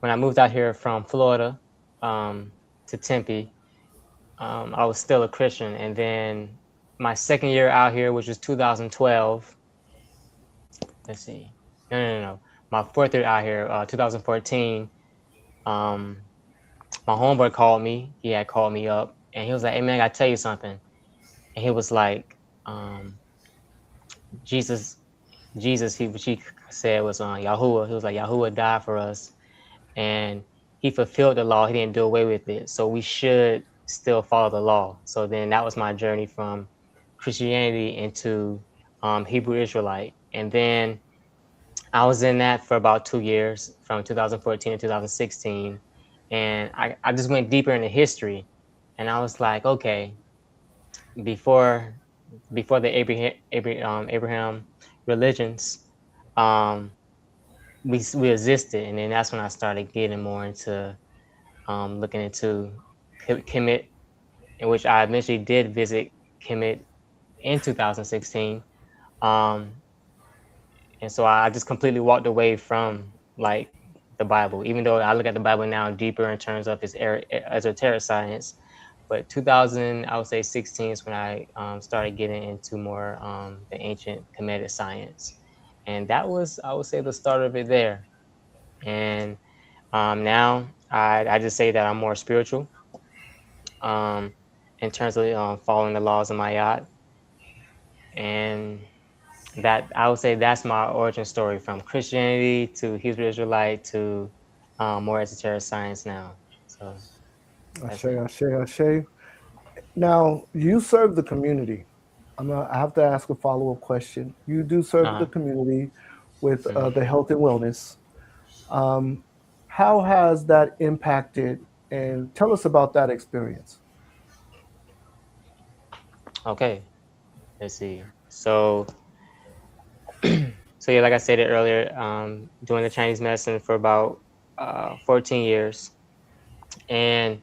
Speaker 4: when I moved out here from Florida to Tempe, I was still a Christian. And then my second year out here, which was 2012, let's see, no. My fourth year out here, 2014, my homeboy called me. He had called me up, and he was like, "Hey man, I gotta tell you something." And he was like, "Jesus, which he said was Yahuwah. He was like, Yahuwah died for us, and he fulfilled the law. He didn't do away with it. So we should still follow the law." So then that was my journey from Christianity into Hebrew Israelite, and then I was in that for about 2 years, from 2014 to 2016. And I just went deeper into history. And I was like, okay, before the Abraham religions, um, we existed. And then that's when I started getting more into looking into Kemet, in which I eventually did visit Kemet in 2016. Um, And so I just completely walked away from like the Bible, even though I look at the Bible now deeper in terms of its esoteric science. But 2000, I would say 16 is when I started getting into more the ancient Kemetic science. And that was, I would say, the start of it there. And now I just say that I'm more spiritual um, in terms of following the laws of my yacht. And that I would say that's my origin story, from Christianity to Hebrew Israelite to more esoteric science now. So that's
Speaker 1: Ashe,
Speaker 4: it.
Speaker 1: ashe, ashe. Now, you serve the community. I have to ask a follow-up question. You do serve the
Speaker 4: Uh-huh.
Speaker 1: community with
Speaker 4: Mhm.
Speaker 1: the health and wellness. Um, how has that impacted? And tell us about that experience.
Speaker 4: Okay, let's see. So, so yeah, like I said it earlier, doing the Chinese medicine for about 14 years, and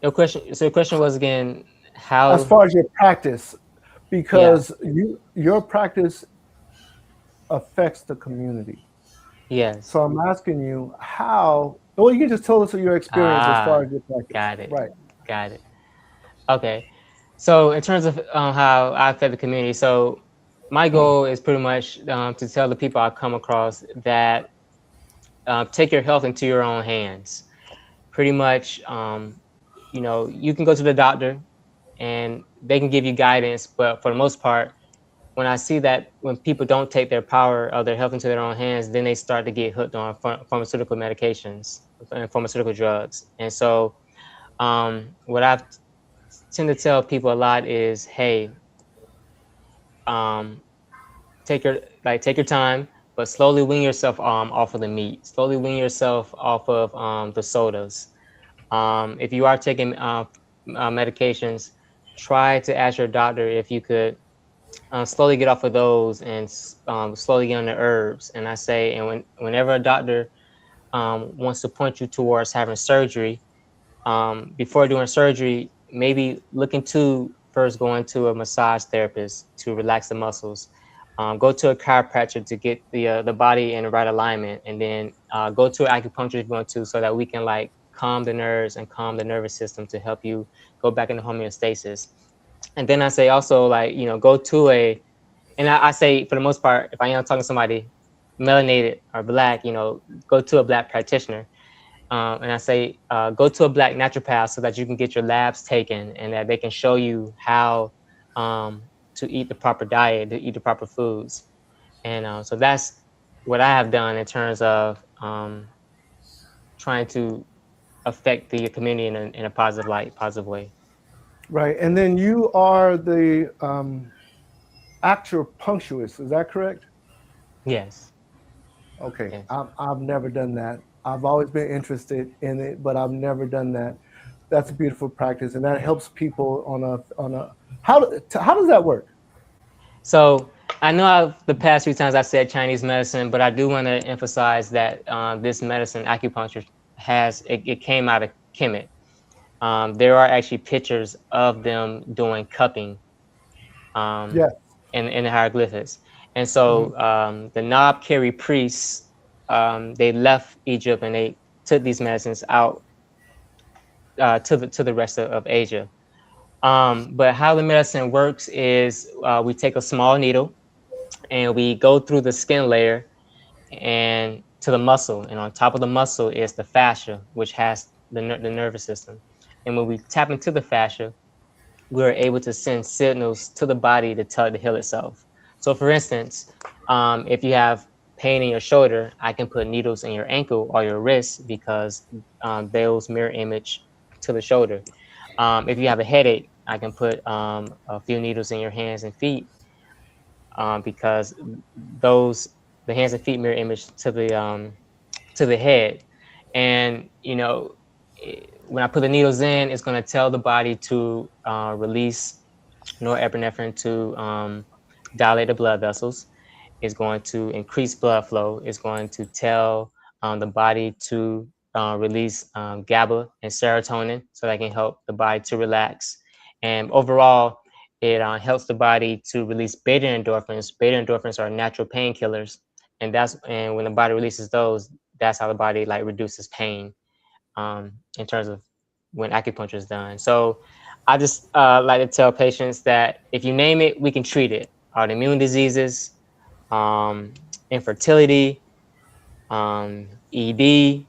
Speaker 4: your question. So your question was again,
Speaker 1: As
Speaker 4: how?
Speaker 1: far as your practice,
Speaker 4: Yeah.
Speaker 1: because your practice affects the community.
Speaker 4: Yes.
Speaker 1: So I'm asking you how. Well, you can just tell us your experience as far
Speaker 4: Ah,
Speaker 1: as your practice.
Speaker 4: got it.
Speaker 1: Right.
Speaker 4: Got it. Okay. So in terms of how I fed the community, so my goal is pretty much to tell the people I come across that take your health into your own hands. Pretty much, you can go to the doctor and they can give you guidance, but for the most part, when I see that when people don't take their power of their health into their own hands, then they start to get hooked on pharmaceutical medications and pharmaceutical drugs. And so, what I've tend to tell people a lot is, hey, um, take your time, but slowly wean yourself off of the meat. Slowly wean yourself off of the sodas. If you are taking medications, try to ask your doctor if you could slowly get off of those and slowly get on the herbs. And I say, and whenever a doctor wants to point you towards having surgery, before doing surgery, maybe look into first going to a massage therapist to relax the muscles. Go to a chiropractor to get the body in the right alignment, and then go to an acupuncturist if you want to, so that we can like calm the nerves and calm the nervous system to help you go back into homeostasis. And then I say also, like, go to and I say for the most part, if I am talking to somebody melanated or black, go to a black practitioner. And I say, go to a black naturopath so that you can get your labs taken and that they can show you how to eat the proper diet, to eat the proper foods. And so that's what I have done in terms of trying to affect the community in a positive light, positive way.
Speaker 1: Right. And then you are the acupuncturist, is that correct?
Speaker 4: Yes.
Speaker 1: Okay.
Speaker 4: Yes.
Speaker 1: I've never done that. I've always been interested in it, but I've never done that. That's a beautiful practice, and that helps people on a how does that work?
Speaker 4: So I know the past few times I said Chinese medicine, but I do want to emphasize that this medicine, acupuncture, it came out of Kemet. There are actually pictures of them doing cupping
Speaker 1: Yeah.
Speaker 4: in the hieroglyphics. And so the Nab Keri priests, they left Egypt and they took these medicines out to the rest of Asia. But how the medicine works is we take a small needle and we go through the skin layer and to the muscle. And on top of the muscle is the fascia, which has the nervous system. And when we tap into the fascia, we're able to send signals to the body to tell it to heal itself. So for instance, if you have pain in your shoulder, I can put needles in your ankle or your wrist because those mirror image to the shoulder. If you have a headache, I can put a few needles in your hands and feet because the hands and feet mirror image to the head. And when I put the needles in, it's going to tell the body to release norepinephrine to dilate the blood vessels. It's going to increase blood flow. It's going to tell the body to release GABA and serotonin so that can help the body to relax. And overall, it helps the body to release beta endorphins. Beta endorphins are natural painkillers, and when the body releases those, that's how the body like reduces pain in terms of when acupuncture is done. So I just like to tell patients that if you name it, we can treat it. Autoimmune diseases, infertility, ED,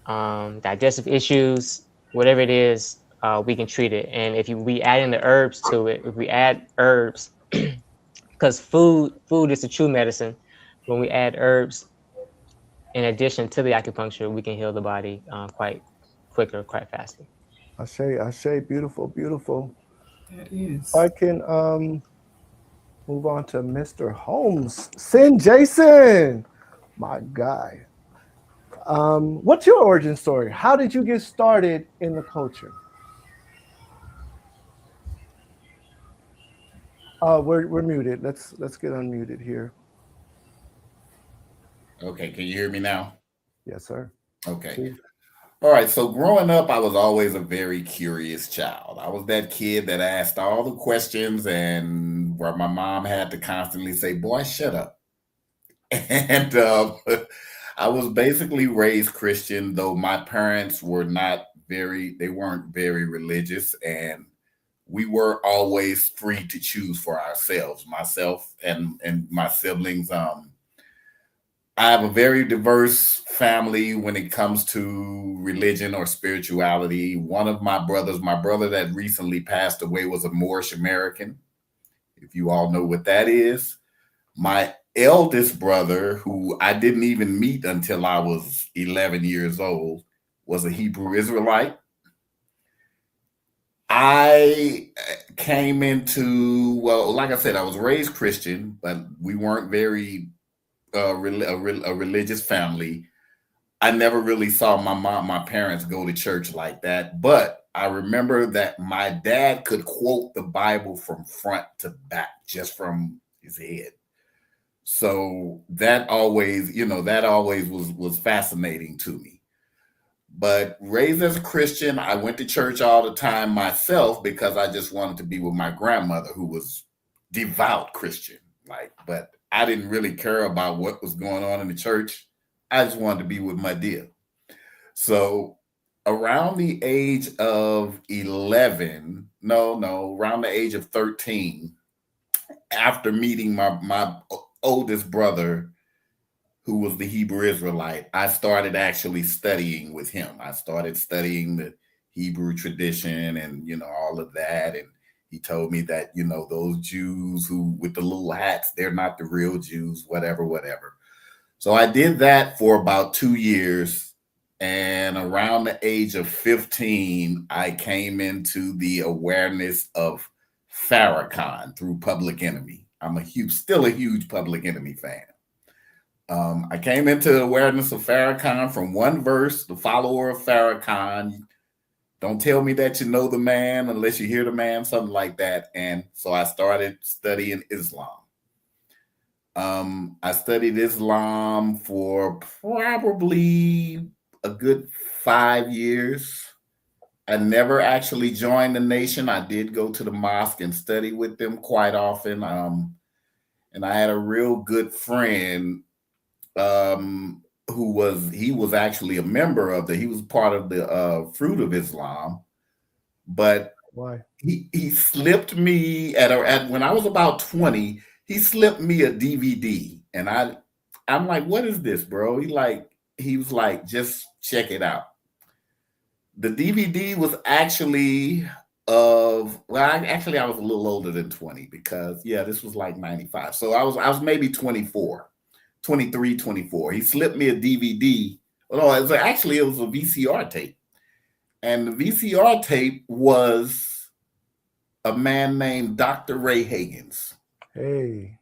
Speaker 4: digestive issues, whatever it is, we can treat it. And if we add in the herbs to it, if we add herbs, because food is the true medicine. When we add herbs in addition to the acupuncture, we can heal the body quite quicker, quite faster.
Speaker 1: Ashe, beautiful, beautiful.
Speaker 3: That is.
Speaker 1: I can move on to Mr. Holmes. Sin Jason, my guy. What's your origin story? How did you get started in the culture? We're muted. Let's get unmuted here.
Speaker 7: Okay, can you hear me now?
Speaker 1: Yes, sir.
Speaker 7: Okay. All right, so growing up, I was always a very curious child. I was that kid that asked all the questions and where my mom had to constantly say, boy, shut up. And I was basically raised Christian, though my parents weren't very religious, and we were always free to choose for ourselves, myself and my siblings. I have a very diverse family when it comes to religion or spirituality. One of my brother that recently passed away, was a Moorish American, if you all know what that is. My eldest brother, who I didn't even meet until I was 11 years old, was a Hebrew Israelite. I came into, well, like I said, I was raised Christian, but we weren't very a religious family. I never really saw my parents go to church like that, but I remember that my dad could quote the Bible from front to back, just from his head. So that always, was fascinating to me. But raised as a Christian, I went to church all the time myself because I just wanted to be with my grandmother, who was devout Christian. But I didn't really care about what was going on in the church. I just wanted to be with my dear. So around the age of 11, around the age of 13, after meeting my oldest brother, who was the Hebrew Israelite, I started actually studying with him. I started studying the Hebrew tradition and, all of that. And he told me that, those Jews who with the little hats, they're not the real Jews, whatever. So I did that for about 2 years. And around the age of 15, I came into the awareness of Farrakhan through Public Enemy. I'm still a huge Public Enemy fan. I came into the awareness of Farrakhan from one verse, the follower of Farrakhan. Don't tell me that you know the man unless you hear the man, something like that. And so I started studying Islam. I studied Islam for probably a good 5 years. I never actually joined the nation. I did go to the mosque and study with them quite often. And I had a real good friend who was actually a member of he was part of the Fruit of Islam, but
Speaker 1: why
Speaker 7: he slipped me at when I was about 20. He slipped me a DVD, and I'm like, what is this, bro? He was like, just check it out. The DVD was actually I was a little older than 20 because this was like 95. So I was maybe 24. 23, 24. He slipped me a DVD. Well, no, it was a VCR tape. And the VCR tape was a man named Dr. Ray Higgins.
Speaker 1: Hey,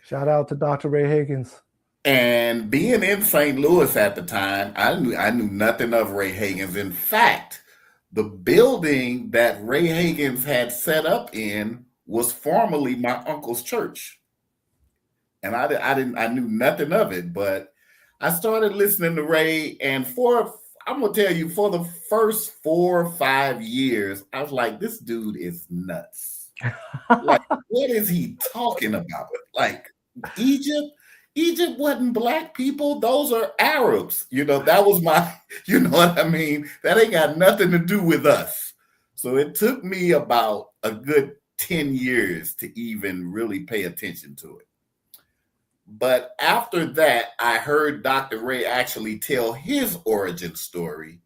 Speaker 1: shout out to Dr. Ray Higgins.
Speaker 7: And being in St. Louis at the time, I knew nothing of Ray Higgins. In fact, the building that Ray Higgins had set up in was formerly my uncle's church. And I knew nothing of it, but I started listening to Ray. And I'm going to tell you, for the first 4 or 5 years, I was like, this dude is nuts. Like, what is he talking about? Like, Egypt wasn't black people. Those are Arabs. That was my, you know what I mean? That ain't got nothing to do with us. So it took me about a good 10 years to even really pay attention to it. But after that, I heard Dr. Ray actually tell his origin story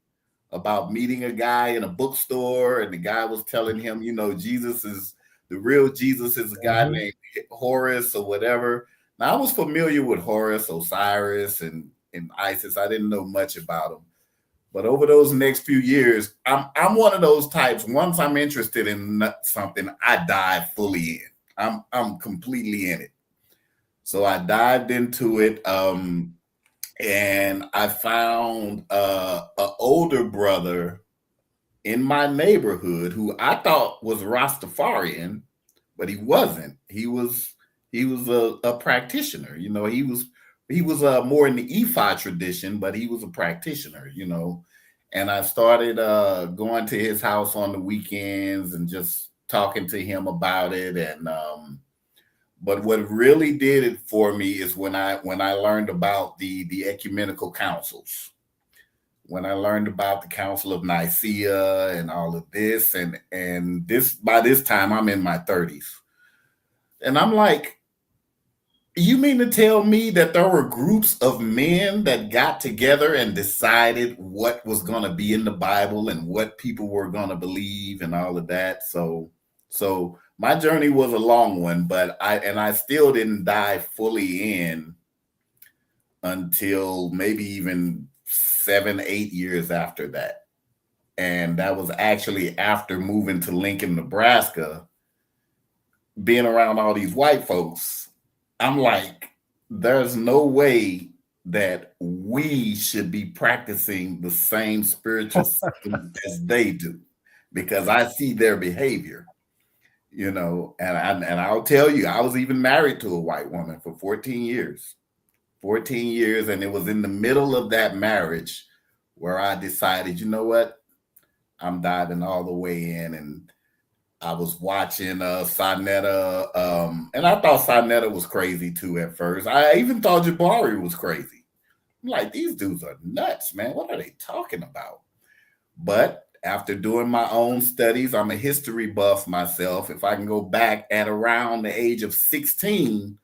Speaker 7: about meeting a guy in a bookstore, and the guy was telling him, the real Jesus is a guy named Horus or whatever. Now, I was familiar with Horus, Osiris, and Isis. I didn't know much about them. But over those next few years, I'm one of those types. Once I'm interested in something, I dive fully in. I'm completely in it. So I dived into it, and I found an older brother in my neighborhood who I thought was Rastafarian, but he wasn't. He was a practitioner. He was more in the Ifa tradition, but he was a practitioner. And I started going to his house on the weekends and just talking to him about it. And but what really did it for me is when I learned about the ecumenical councils, when I learned about the Council of Nicaea and all of this, and this by this time I'm in my 30s, and I'm like, you mean to tell me that there were groups of men that got together and decided what was going to be in the Bible and what people were going to believe and all of that? So my journey was a long one, but I still didn't dive fully in until maybe even 7-8 years after that. And that was actually after moving to Lincoln, Nebraska, being around all these white folks. I'm like, there's no way that we should be practicing the same spiritual system as they do, because I see their behavior, and I'll tell you, I was even married to a white woman for 14 years. 14 years, and it was in the middle of that marriage where I decided, you know what? I'm diving all the way in, and I was watching Sonetta, and I thought Sonetta was crazy too at first. I even thought Jabari was crazy. I'm like, these dudes are nuts, man. What are they talking about? But after doing my own studies, I'm a history buff myself. If I can go back at around the age of 16,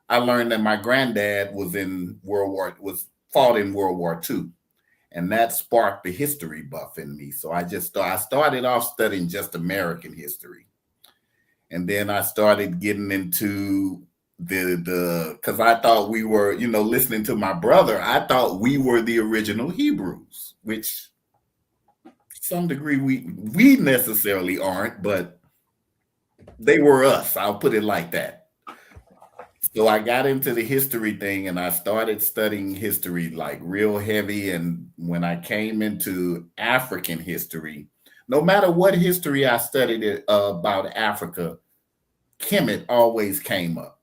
Speaker 7: I learned that my granddad was fought in World War II. And that sparked the history buff in me. So I started off studying just American history. And then I started getting into because I thought we were, listening to my brother, I thought we were the original Hebrews, which to some degree we necessarily aren't, but they were us. I'll put it like that. So I got into the history thing, and I started studying history like real heavy. And when I came into African history, no matter what history I studied about Africa, Kemet always came up.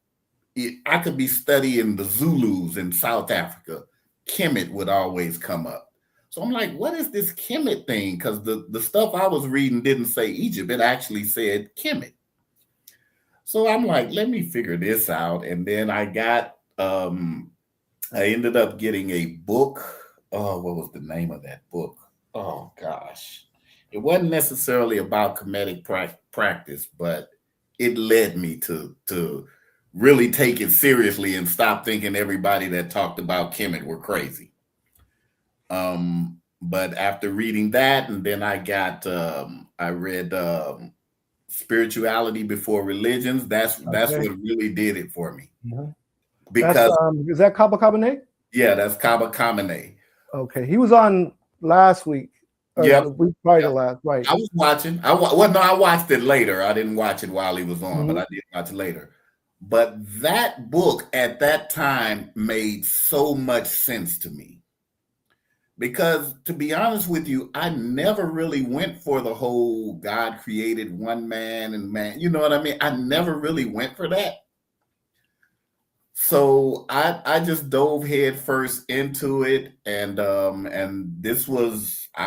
Speaker 7: I could be studying the Zulus in South Africa. Kemet would always come up. So I'm like, what is this Kemet thing? Because the stuff I was reading didn't say Egypt. It actually said Kemet. So I'm like, let me figure this out. And then I ended up getting a book. Oh, what was the name of that book? Oh, gosh. It wasn't necessarily about Kemetic practice, but it led me to really take it seriously and stop thinking everybody that talked about Kemet were crazy. But after reading that, and then I read Spirituality Before Religions. That's what really did it for me.
Speaker 1: Mm-hmm.
Speaker 7: Because
Speaker 1: is that Kaba Kamene?
Speaker 7: Yeah, that's Kaba Kamene.
Speaker 1: Okay, he was on last week.
Speaker 7: Yeah,
Speaker 1: we probably the last, right?
Speaker 7: I was watching. I watched it later. I didn't watch it while he was on, but I did watch it later. But that book at that time made so much sense to me. Because to be honest with you, I never really went for the whole God created one man and man. You know what I mean? I never really went for that. So I just dove head first into it, and I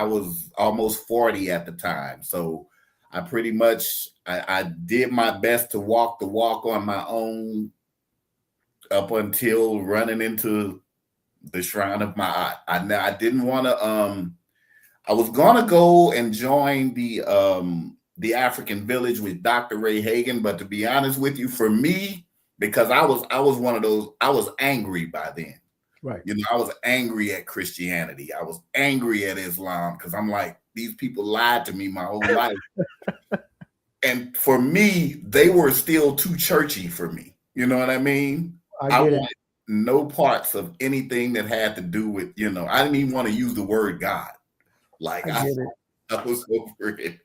Speaker 7: was almost 40 at the time. So I pretty much I did my best to walk the walk on my own up until running into the Shrine of Ma'at. I didn't want to. I was gonna go and join the African village with Dr. Ray Hagan, but to be honest with you, for me, because I was one of those, I was angry by then.
Speaker 1: Right.
Speaker 7: I was angry at Christianity. I was angry at Islam because I'm like, these people lied to me my whole life. And for me, they were still too churchy for me. You know what I mean?
Speaker 1: I wanted
Speaker 7: no parts of anything that had to do with, I didn't even want to use the word God. Like I was over it.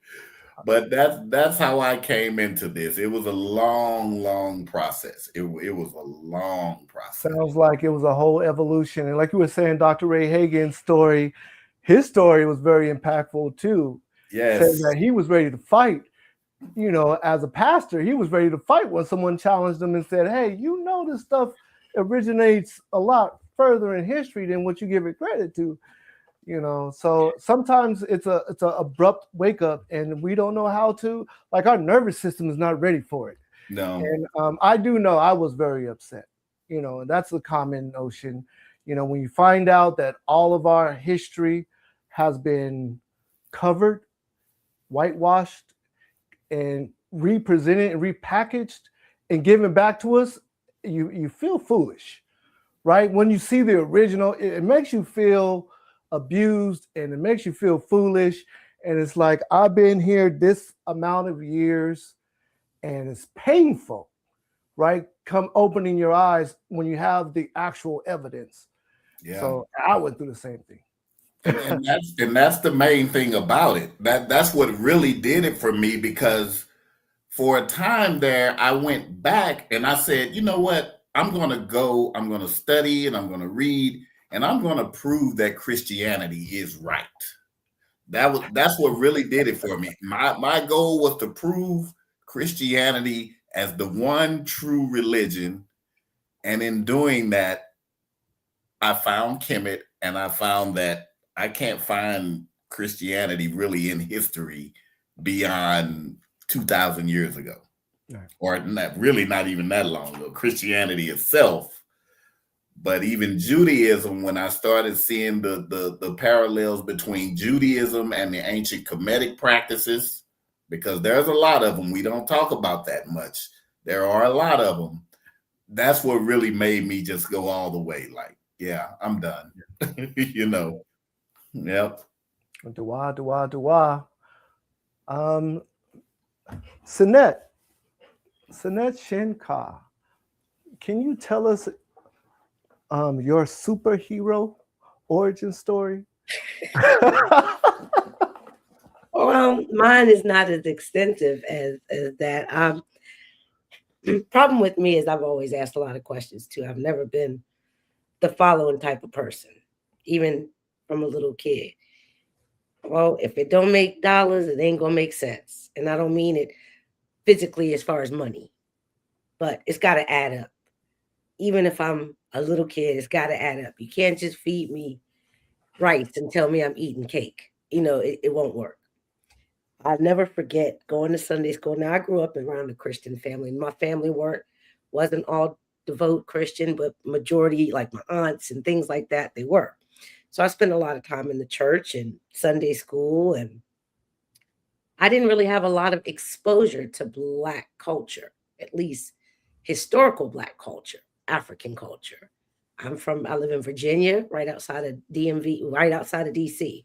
Speaker 7: But that's how I came into this. It was a long process. It was a long process.
Speaker 1: Sounds like it was a whole evolution. And like you were saying, Dr. Ray Hagan's story, his story was very impactful too.
Speaker 7: Yes.
Speaker 1: Saying that he was ready to fight. As a pastor, he was ready to fight when someone challenged him and said, hey, this stuff originates a lot further in history than what you give it credit to. So sometimes it's a abrupt wake up, and we don't know how to. Like, our nervous system is not ready for it.
Speaker 7: No.
Speaker 1: And I do know I was very upset. And that's a common notion. When you find out that all of our history has been covered, whitewashed, and represented and repackaged and given back to us, you feel foolish, right? When you see the original, it makes you feel abused, and it makes you feel foolish. And it's like, I've been here this amount of years, and it's painful, right? Come opening your eyes when you have the actual evidence.
Speaker 7: Yeah.
Speaker 1: So I went through the same thing.
Speaker 7: And that's the main thing about it. That's what really did it for me, because for a time there, I went back and I said, you know what? I'm going to go, I'm going to study, and I'm going to read, and I'm going to prove that Christianity is right. That's what really did it for me. My goal was to prove Christianity as the one true religion, and in doing that, I found Kemet, and I found that I can't find Christianity really in history beyond 2,000 years ago, or not even that long ago. Christianity itself, but even Judaism. When I started seeing the parallels between Judaism and the ancient Kemetic practices, because there's a lot of them, we don't talk about that much. There are a lot of them. That's what really made me just go all the way. Like, yeah, I'm done. You know. Yep.
Speaker 1: Dua. Sinet Shenka, can you tell us your superhero origin story?
Speaker 5: Well, mine is not as extensive as that. The problem with me is I've always asked a lot of questions too. I've never been the following type of person, even from a little kid. Well, if it don't make dollars, it ain't gonna make sense. And I don't mean it physically as far as money, but it's got to add up. Even if I'm a little kid, it's got to add up. You can't just feed me rice and tell me I'm eating cake. You know, it won't work. I'll never forget going to Sunday school. Now, I grew up around a Christian family. My family wasn't all devout Christian, but majority, like my aunts and things like that, they were. So I spent a lot of time in the church and Sunday school, and I didn't really have a lot of exposure to Black culture, at least historical Black culture, African culture. I live in Virginia, right outside of DMV, right outside of DC.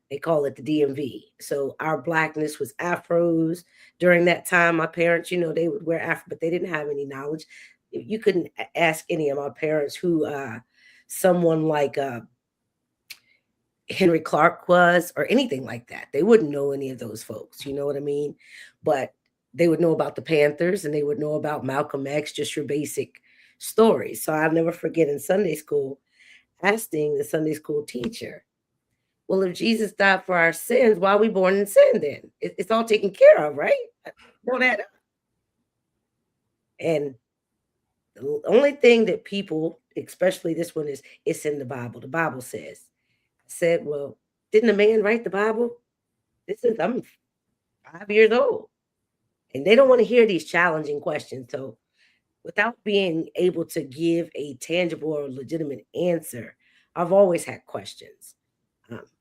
Speaker 5: They call it the DMV. So our Blackness was afros. During that time, my parents, they would wear afro, but they didn't have any knowledge. You couldn't ask any of my parents who someone like Henry Clark was or anything like that. They wouldn't know any of those folks, you know what I mean? But they would know about the Panthers and they would know about Malcolm X, just your basic stories. So I'll never forget in Sunday school asking the Sunday school teacher, well, if Jesus died for our sins, why are we born in sin then? It's all taken care of, right? Don't add up. And the only thing that people, especially this one, is it's in the Bible. The Bible says, said, well, didn't a man write the Bible? I'm 5 years old. And they don't want to hear these challenging questions. So without being able to give a tangible or legitimate answer, I've always had questions.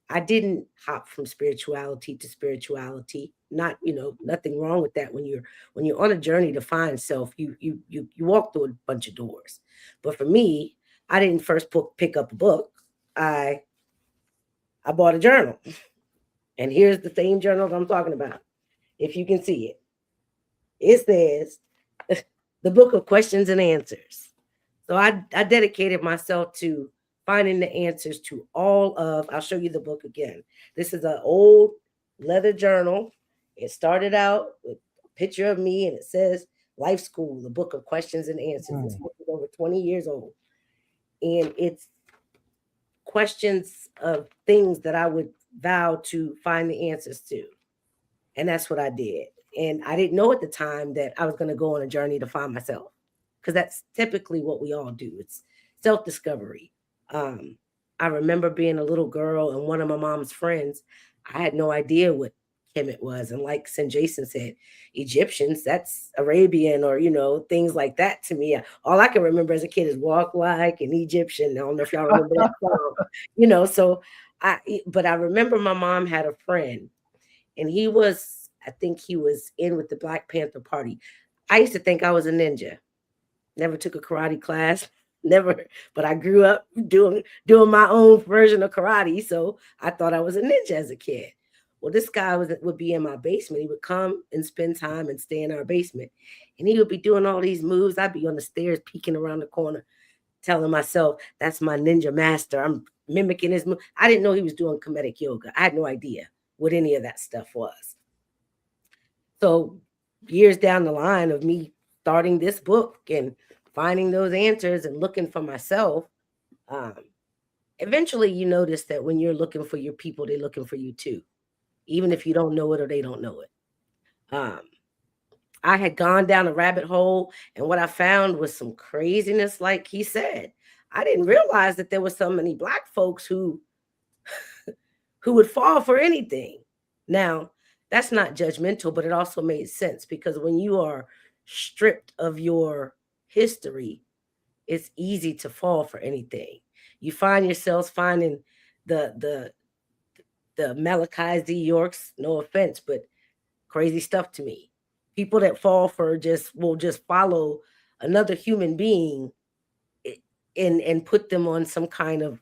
Speaker 5: I didn't hop from spirituality to spirituality. Not, nothing wrong with that. When you're on a journey to find self, you walk through a bunch of doors. But for me, I didn't first pick up a book. I bought a journal. And here's the same journal I'm talking about. If you can see it. It says the Book of Questions and Answers. So I dedicated myself to finding the answers to I'll show you the book again. This is an old leather journal. It started out with a picture of me and it says Life School, the Book of Questions and Answers. This book is over 20 years old. And it's questions of things that I would vow to find the answers to. And that's what I did. And I didn't know at the time that I was going to go on a journey to find myself, because that's typically what we all do. It's self-discovery. I remember being a little girl and one of my mom's friends, I had no idea what Kemet was. And like St. Jason said, Egyptians, that's Arabian or, things like that to me. All I can remember as a kid is walk like an Egyptian. I don't know if y'all remember that song, so but I remember my mom had a friend and I think he was in with the Black Panther Party. I used to think I was a ninja. Never took a karate class. Never, but I grew up doing my own version of karate. So I thought I was a ninja as a kid. Well, this guy would be in my basement. He would come and spend time and stay in our basement. And he would be doing all these moves. I'd be on the stairs peeking around the corner, telling myself, that's my ninja master. I'm mimicking his move. I didn't know he was doing Kemetic yoga. I had no idea what any of that stuff was. So years down the line of me starting this book and finding those answers and looking for myself, eventually you notice that when you're looking for your people, they're looking for you too, even if you don't know it or they don't know it. I had gone down a rabbit hole, and what I found was some craziness, like he said. I didn't realize that there were so many Black folks who would fall for anything. Now, that's not judgmental, but it also made sense, because when you are stripped of your history, it's easy to fall for anything. You find yourselves finding the Malachi Z. Yorks, no offense, but crazy stuff to me. People that fall for will just follow another human being and put them on some kind of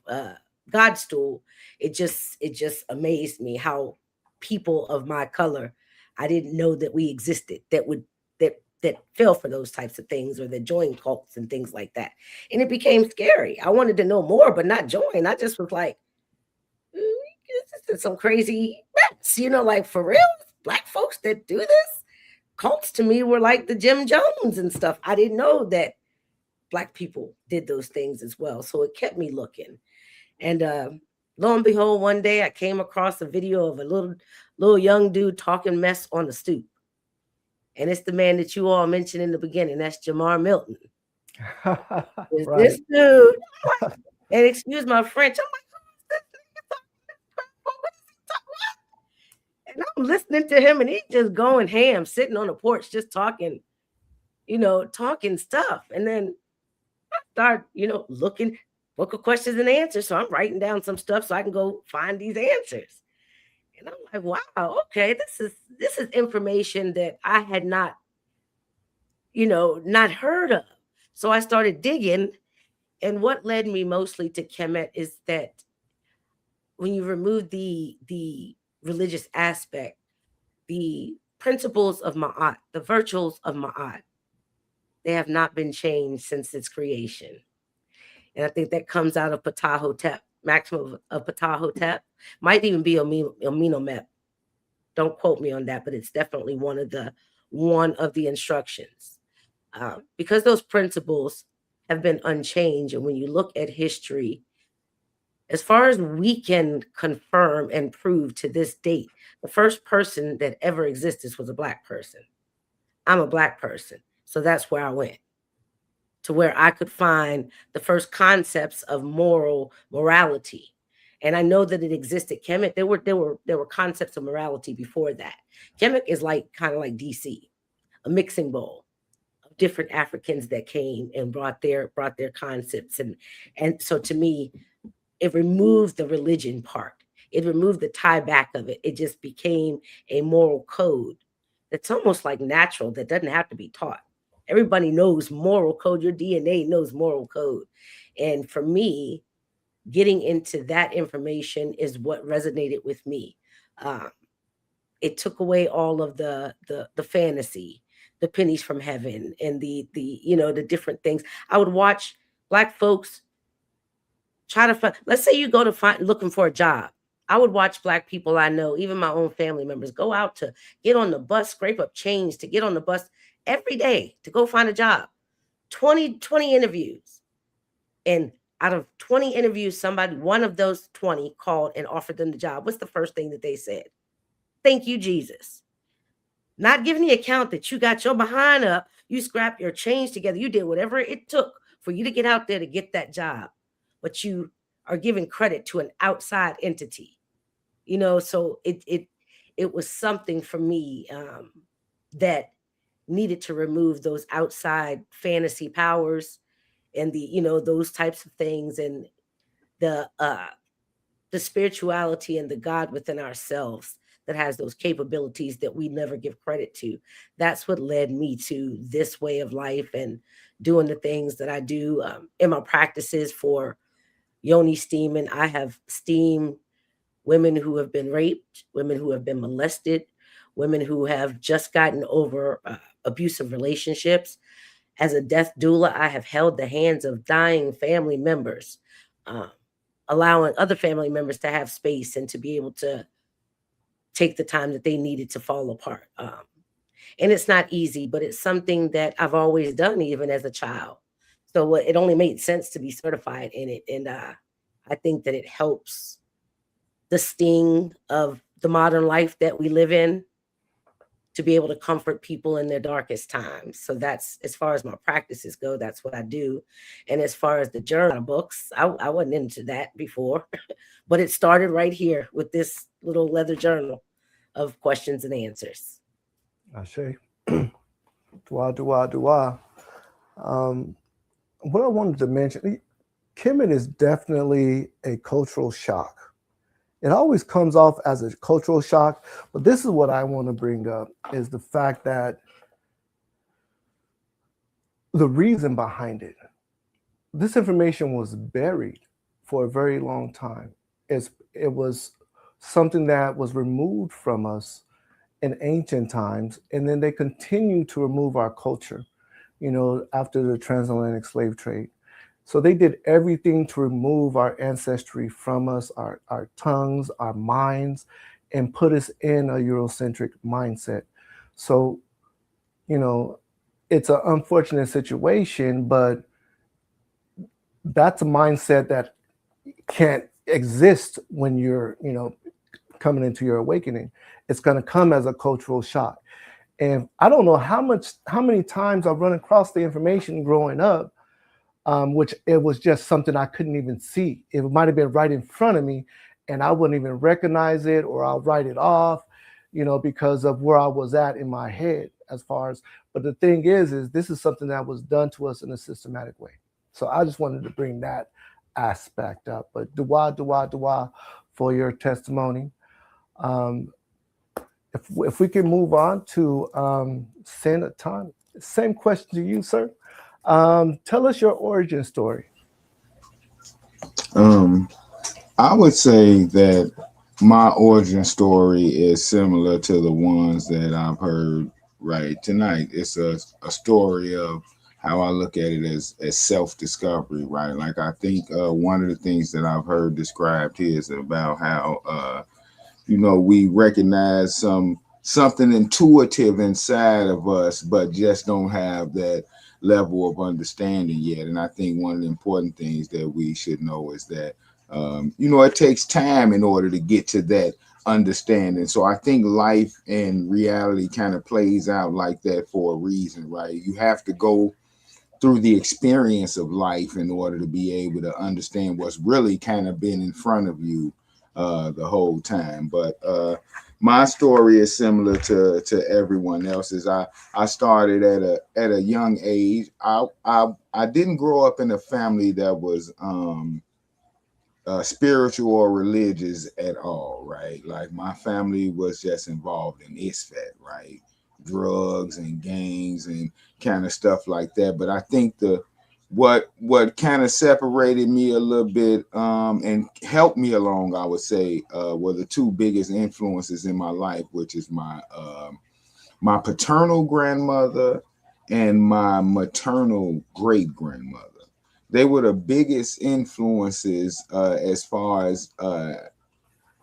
Speaker 5: God stool. It just amazed me how people of my color, I didn't know that we existed, that fell for those types of things, or that joined cults and things like that. And it became scary. I wanted to know more, but not join. I just was like, this is some crazy mess, like, for real? Black folks that do this? Cults to me were like the Jim Jones and stuff. I didn't know that Black people did those things as well. So it kept me looking. And lo and behold, one day I came across a video of a little young dude talking mess on the stoop. And it's the man that you all mentioned in the beginning. That's Jamar Milton.
Speaker 1: Right.
Speaker 5: This dude, and excuse my French, I'm like, what is he talking? And I'm listening to him, and he's just going ham, sitting on the porch, just talking, talking stuff. And then I start, looking, book of questions and answers. So I'm writing down some stuff so I can go find these answers. And I'm like, wow, okay, this is information that I had not heard of. So I started digging. And what led me mostly to Kemet is that when you remove the religious aspect, the principles of Ma'at, the virtues of Ma'at, they have not been changed since its creation. And I think that comes out of Ptah-hotep, maximum of Ptah-hotep. Might even be Amino-Mep. Don't quote me on that, but it's definitely one of the instructions. Because those principles have been unchanged. And when you look at history, as far as we can confirm and prove to this date, the first person that ever existed was a Black person. I'm a Black person. So that's where I went, to where I could find the first concepts of morality. And I know that it existed. Kemet, there were concepts of morality before that. Kemet is kind of like DC, a mixing bowl of different Africans that came and brought their concepts. And so to me, it removed the religion part. It removed the tie back of it. It just became a moral code that's almost like natural, that doesn't have to be taught. Everybody knows moral code. Your DNA knows moral code. And for me, getting into that information is what resonated with me. It took away all of the fantasy, the pennies from heaven, and the different things. I would watch Black folks try to find, let's say you go to find looking for a job. I would watch Black people I know, even my own family members, go out to get on the bus, scrape up change to get on the bus every day to go find a job. 20 interviews. And out of 20 interviews, one of those 20 called and offered them the job. What's the first thing that they said? Thank you, Jesus. Not giving the account that you got your behind up, you scrapped your change together, you did whatever it took for you to get out there to get that job. But you are giving credit to an outside entity. So it was something for me that needed to remove those outside fantasy powers and those types of things, and the spirituality and the God within ourselves that has those capabilities that we never give credit to. That's what led me to this way of life and doing the things that I do in my practices for yoni steaming. I have steamed women who have been raped, women who have been molested, women who have just gotten over abusive relationships. As a death doula, I have held the hands of dying family members. allowing other family members to have space and to be able to take the time that they needed to fall apart. And it's not easy, but it's something that I've always done, even as a child. So it only made sense to be certified in it. And I think that it helps the sting of the modern life that we live in to be able to comfort people in their darkest times. So that's, as far as my practices go, that's what I do. And as far as the journal books, I wasn't into that before, but it started right here with this little leather journal of questions and answers.
Speaker 1: Ashe. Dua. What I wanted to mention, Kemet is definitely a cultural shock. It always comes off as a cultural shock, but this is what I want to bring up, is the fact that the reason behind it, this information was buried for a very long time. It was something that was removed from us in ancient times, and then they continue to remove our culture, after the transatlantic slave trade. So they did everything to remove our ancestry from us, our tongues, our minds, and put us in a Eurocentric mindset. So, it's an unfortunate situation, but that's a mindset that can't exist when you're, coming into your awakening. It's going to come as a cultural shock. And I don't know how many times I've run across the information growing up, which it was just something I couldn't even see. It might have been right in front of me and I wouldn't even recognize it, or I'll write it off, because of where I was at in my head but the thing is this is something that was done to us in a systematic way. So I just wanted to bring that aspect up. But dua for your testimony. If we can move on to Senatan, same question to you, sir. Tell us your origin story.
Speaker 8: I would say that my origin story is similar to the ones that I've heard right tonight. It's a story of how I look at it as self-discovery, right? Like, I think one of the things that I've heard described here is about how we recognize something intuitive inside of us, but just don't have that level of understanding yet. And I think one of the important things that we should know is that, it takes time in order to get to that understanding. So I think life and reality kind of plays out like that for a reason, right? You have to go through the experience of life in order to be able to understand what's really kind of been in front of you the whole time. But my story is similar to everyone else's. I started at a young age. I didn't grow up in a family that was spiritual or religious at all, right? Like, my family was just involved in ISFAT, right? Drugs and gangs and kind of stuff like that. But I think what kind of separated me a little bit and helped me along, I would say, were the two biggest influences in my life, which is my paternal grandmother and my maternal great grandmother. They were the biggest influences as far as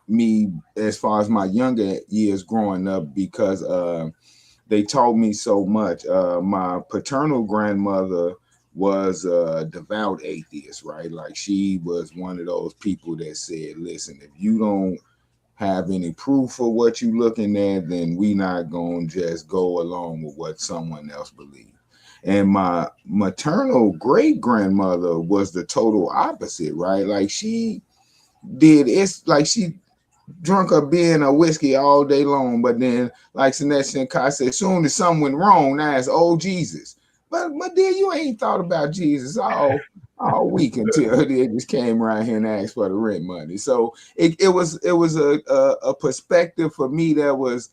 Speaker 8: my younger years growing up, because they taught me so much. My paternal grandmother was a devout atheist, right? Like, she was one of those people that said, listen, if you don't have any proof for what you're looking at, then we not going to just go along with what someone else believes. And my maternal great grandmother was the total opposite, right? Like, she drunk a beer and a whiskey all day long, but then, like Sinead Shinkai said, as soon as something went wrong, now it's, oh, Jesus. But dear, you ain't thought about Jesus all week until they just came around here and asked for the rent money. So it was a perspective for me that was,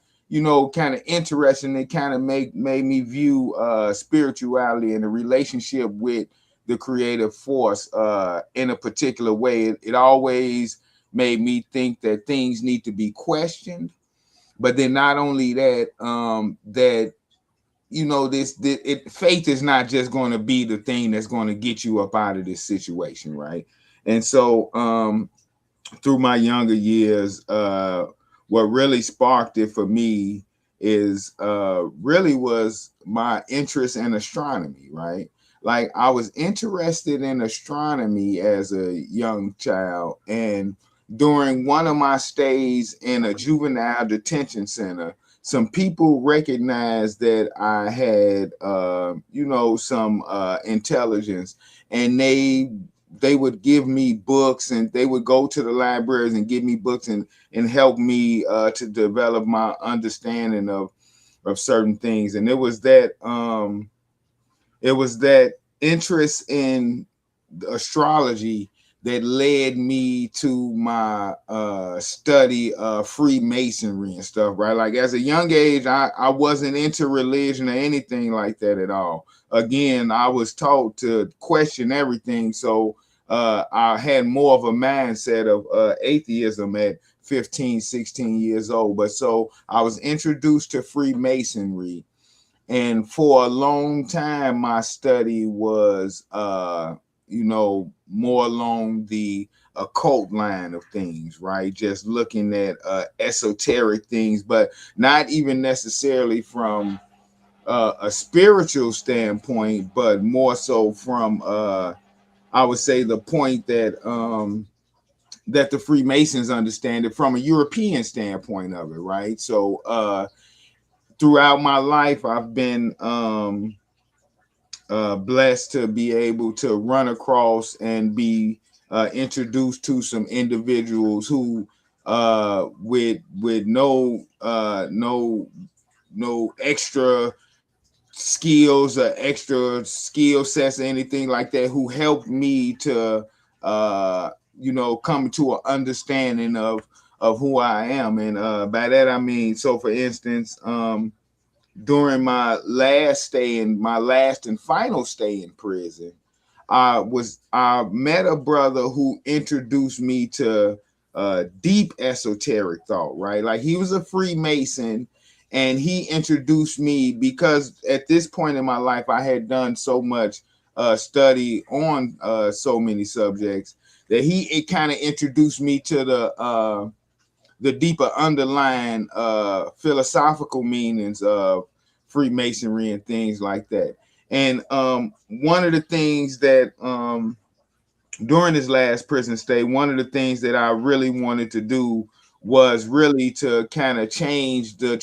Speaker 8: kind of interesting. It kind of made me view spirituality and the relationship with the creative force in a particular way. It always made me think that things need to be questioned, but then not only that, faith is not just going to be the thing that's going to get you up out of this situation, right? And so through my younger years, what really sparked it for me is really was my interest in astronomy, right? Like I was interested in astronomy as a young child, and during one of my stays in a juvenile detention center, some people recognized that I had, some intelligence, and they would give me books, and they would go to the libraries and give me books and help me to develop my understanding of certain things. And it was that interest in astrology that led me to my study of Freemasonry and stuff, right? Like as a young age, I wasn't into religion or anything like that at all. Again, I was taught to question everything. So I had more of a mindset of atheism at 15, 16 years old. But so I was introduced to Freemasonry. And for a long time, my study was, more along the occult line of things, right? Just looking at esoteric things, but not even necessarily from a spiritual standpoint, but more so from, I would say, the point that that the Freemasons understand it from a European standpoint of it, right? So throughout my life, I've been blessed to be able to run across and be introduced to some individuals who, with no extra skills or extra skill sets or anything like that, who helped me to come to an understanding of who I am. And by that I mean, so for instance, during my last and final stay in prison, I met a brother who introduced me to deep esoteric thought, right? Like he was a Freemason, and he introduced me because at this point in my life, I had done so much study on so many subjects that it kind of introduced me to the deeper underlying philosophical meanings of Freemasonry and things like that. And one of the things that during this last prison stay, one of the things that I really wanted to do was really to kind of change the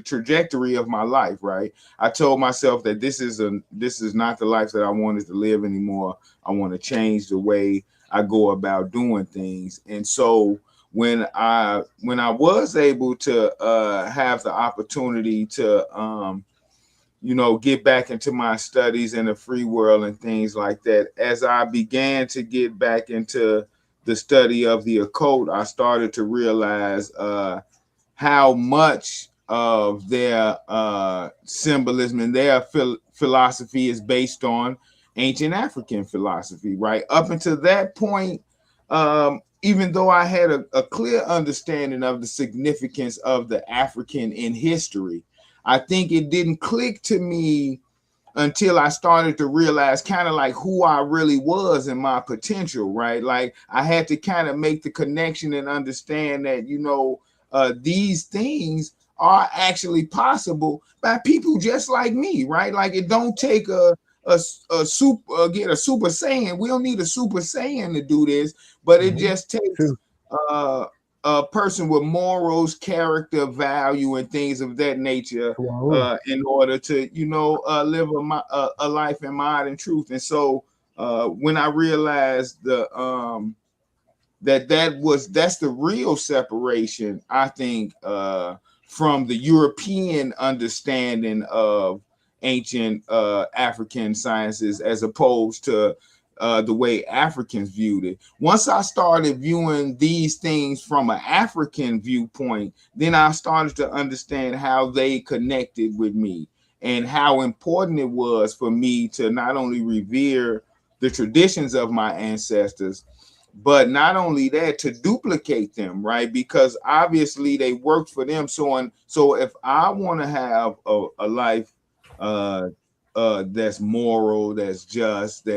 Speaker 8: trajectory of my life, right? I told myself that this is not the life that I wanted to live anymore. I want to change the way I go about doing things. And so when I was able to have the opportunity to get back into my studies in the free world and things like that, as I began to get back into the study of the occult, I started to realize how much of their symbolism and their philosophy is based on ancient African philosophy, right? Up until that point, even though I had a clear understanding of the significance of the African in history, I think it didn't click to me until I started to realize kind of like who I really was and my potential, right? Like I had to kind of make the connection and understand that, these things are actually possible by people just like me, right? Like it don't take a super saiyan. We don't need a super saiyan to do this, but it just takes a person with morals, character, value, and things of that nature in order to, live a life in mind and truth. And so when I realized that's the real separation, I think, from the European understanding of ancient African sciences as opposed to the way Africans viewed it. Once I started viewing these things from an African viewpoint, then I started to understand how they connected with me and how important it was for me to not only revere the traditions of my ancestors, but not only that, to duplicate them, right? Because obviously they worked for them. So if I want to have a life that's moral, that's just,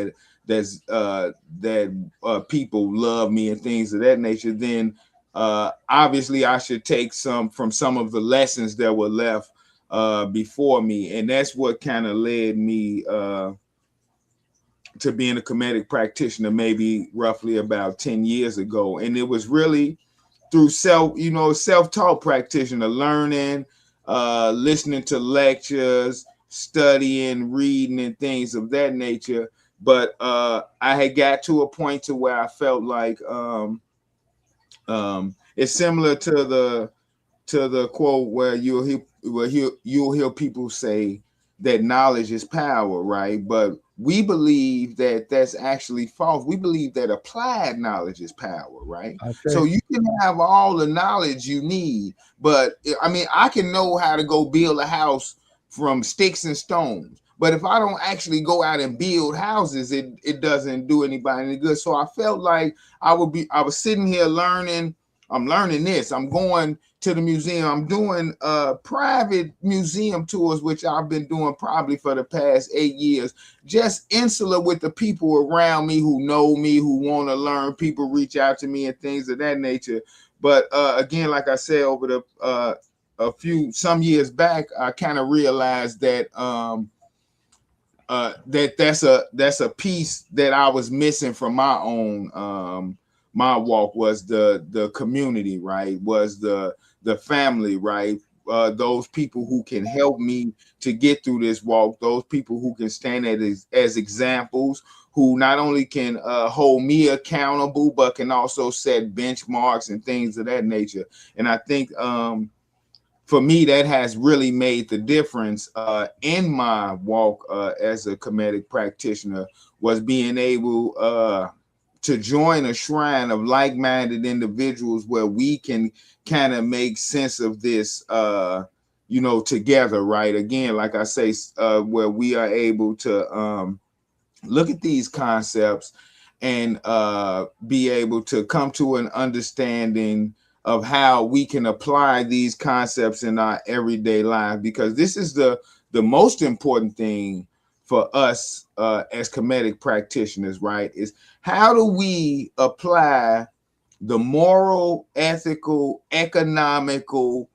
Speaker 8: people love me and things of that nature, then obviously I should take some from some of the lessons that were left before me, and that's what kind of led me to being a Kemetic practitioner maybe roughly about 10 years ago. And it was really through self-taught practitioner, learning, listening to lectures, studying, reading, and things of that nature. But I had got to a point to where I felt like it's similar to the quote where you'll hear people say that knowledge is power, right? But we believe that that's actually false. We believe that applied knowledge is power, right?
Speaker 1: Okay.
Speaker 8: So you can have all the knowledge you need, but I mean, I can know how to go build a house from sticks and stones, but if I don't actually go out and build houses, it doesn't do anybody any good. So I felt like I was sitting here learning. I'm learning this. I'm going to the museum. I'm doing private museum tours, which I've been doing probably for the past 8 years, just insular with the people around me who know me, who want to learn. People reach out to me and things of that nature. But again, like I said, over the some years back, I kind of realized that that's a piece that I was missing from my own my walk, was the community, right? Was the family, right? Those people who can help me to get through this walk, those people who can stand as examples, who not only can hold me accountable, but can also set benchmarks and things of that nature. And I think for me, that has really made the difference in my walk as a Kemetic practitioner, was being able to join a shrine of like-minded individuals where we can kind of make sense of this, together, right? Again, like I say, where we are able to look at these concepts and be able to come to an understanding of how we can apply these concepts in our everyday life, because this is the most important thing for us as Kemetic practitioners, right? Is how do we apply the moral, ethical, economical,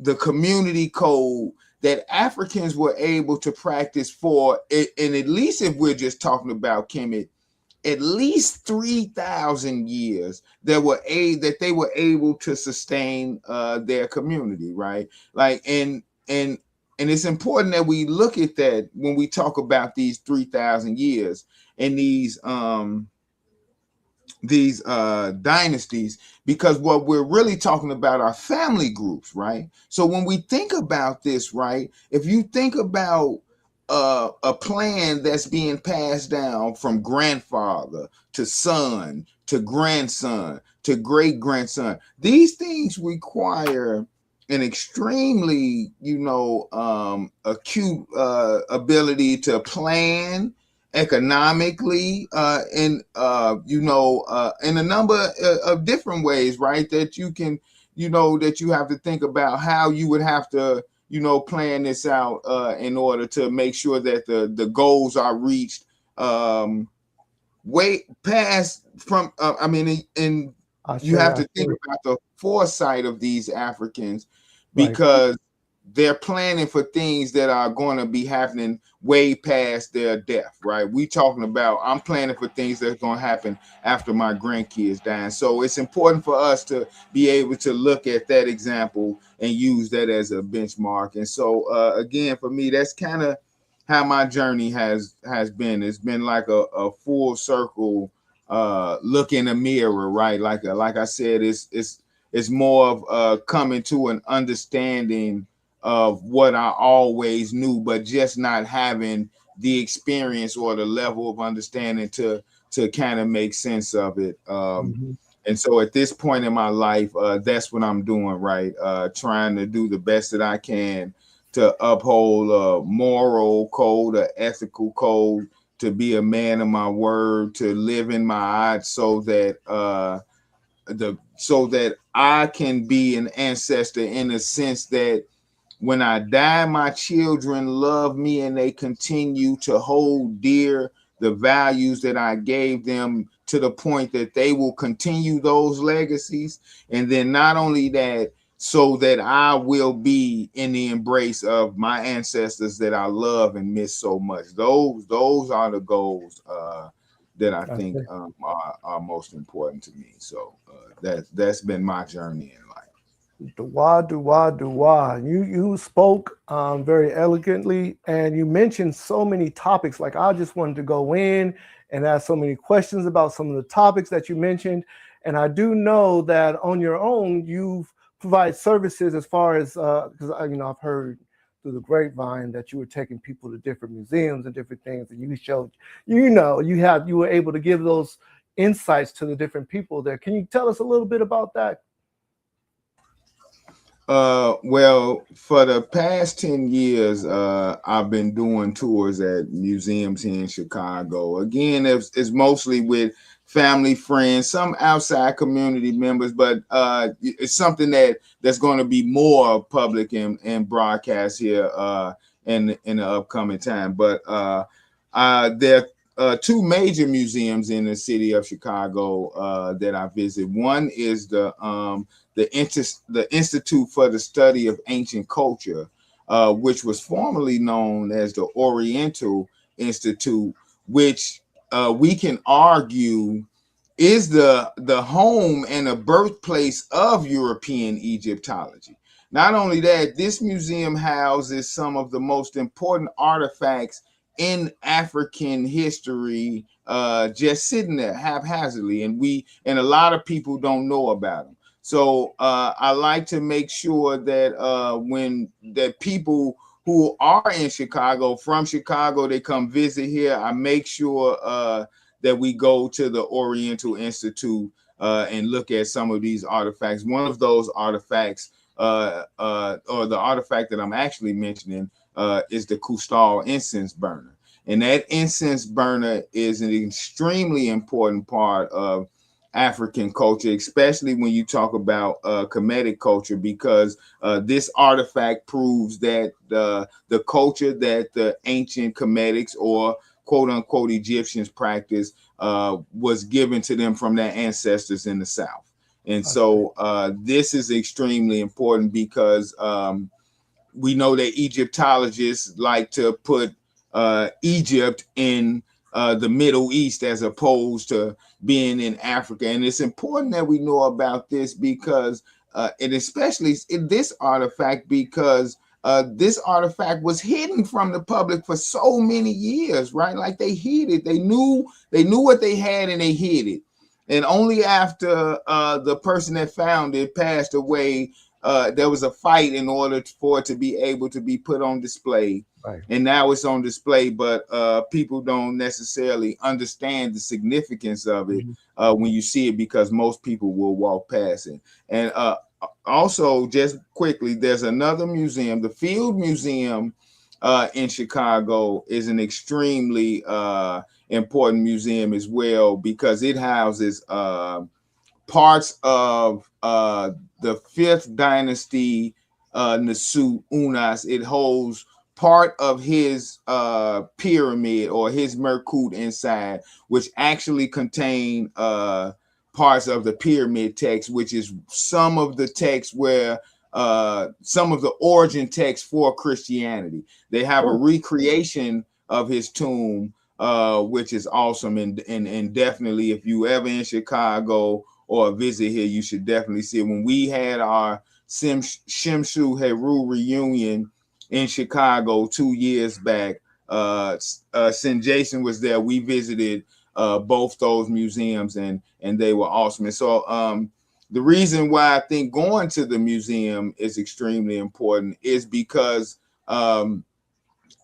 Speaker 8: the community code that Africans were able to practice for, and at least if we're just talking about Kemet, at least 3,000 years that they were able to sustain their community, right? Like, and it's important that we look at that when we talk about these 3,000 years and these dynasties, because what we're really talking about are family groups, right? So when we think about this, right, if you think about a plan that's being passed down from grandfather to son to grandson to great grandson, these things require an extremely, acute ability to plan economically, in a number of different ways, right? That you can, that you have to think about how you would have to, plan this out in order to make sure that the goals are reached way past from, and you have to think about the foresight of these Africans, because they're planning for things that are going to be happening way past their death, right? We talking about, I'm planning for things that's going to happen after my grandkids die. So it's important for us to be able to look at that example and use that as a benchmark. And so, again, for me, that's kind of how my journey has been. It's been like a full circle look in a mirror, right? Like I said, it's more of coming to an understanding of what I always knew, but just not having the experience or the level of understanding to kind of make sense of it. And so at this point in my life, that's what I'm doing, right? Trying to do the best that I can to uphold a moral code, an ethical code, to be a man of my word, to live in my odds, so that I can be an ancestor, in a sense that when I die, my children love me and they continue to hold dear the values that I gave them to the point that they will continue those legacies. And then not only that, so that I will be in the embrace of my ancestors that I love and miss so much. Those are the goals that I think are most important to me. So that's been my journey in life.
Speaker 1: Dua. You spoke very elegantly, and you mentioned so many topics. Like, I just wanted to go in and ask so many questions about some of the topics that you mentioned. And I do know that on your own, you've provided services as far as because I've heard through the grapevine that you were taking people to different museums and different things, and you showed, you were able to give those insights to the different people there. Can you tell us a little bit about that?
Speaker 8: Well, for the past 10 years, I've been doing tours at museums here in Chicago. Again, it's mostly with family, friends, some outside community members, but it's something that's going to be more public and broadcast here in the upcoming time. But there are two major museums in the city of Chicago that I visit. One is the Institute for the Study of Ancient Culture, which was formerly known as the Oriental Institute, which we can argue is the home and a birthplace of European Egyptology. Not only that, this museum houses some of the most important artifacts in African history, just sitting there haphazardly, and a lot of people don't know about them. So I like to make sure that people who are in Chicago, from Chicago, they come visit here. I make sure that we go to the Oriental Institute and look at some of these artifacts. One of those artifacts, or the artifact that I'm actually mentioning, is the Custal incense burner. And that incense burner is an extremely important part of African culture, especially when you talk about Kemetic culture, because this artifact proves that the culture that the ancient Kemetics, or quote unquote Egyptians, practice was given to them from their ancestors in the South. And so this is extremely important because we know that Egyptologists like to put Egypt in the Middle East as opposed to being in Africa. And it's important that we know about this because, and especially in this artifact, because this artifact was hidden from the public for so many years, right? Like they hid it. They knew what they had and they hid it. And only after the person that found it passed away, there was a fight in order for it to be able to be put on display. Right. And now it's on display, but people don't necessarily understand the significance of it when you see it, because most people will walk past it. And also, just quickly, there's another museum, the Field Museum in Chicago is an extremely important museum as well, because it houses parts of the 5th dynasty, Nasut Unas. It holds part of his pyramid, or his Merkut inside, which actually contain parts of the pyramid text, which is some of the text where some of the origin text for Christianity. They have a recreation of his tomb, which is awesome. And definitely, if you ever in Chicago or visit here, you should definitely see it. When we had our Shimshu Heru reunion in Chicago 2 years back, St. Jason was there. We visited both those museums, and they were awesome. And so the reason why I think going to the museum is extremely important is because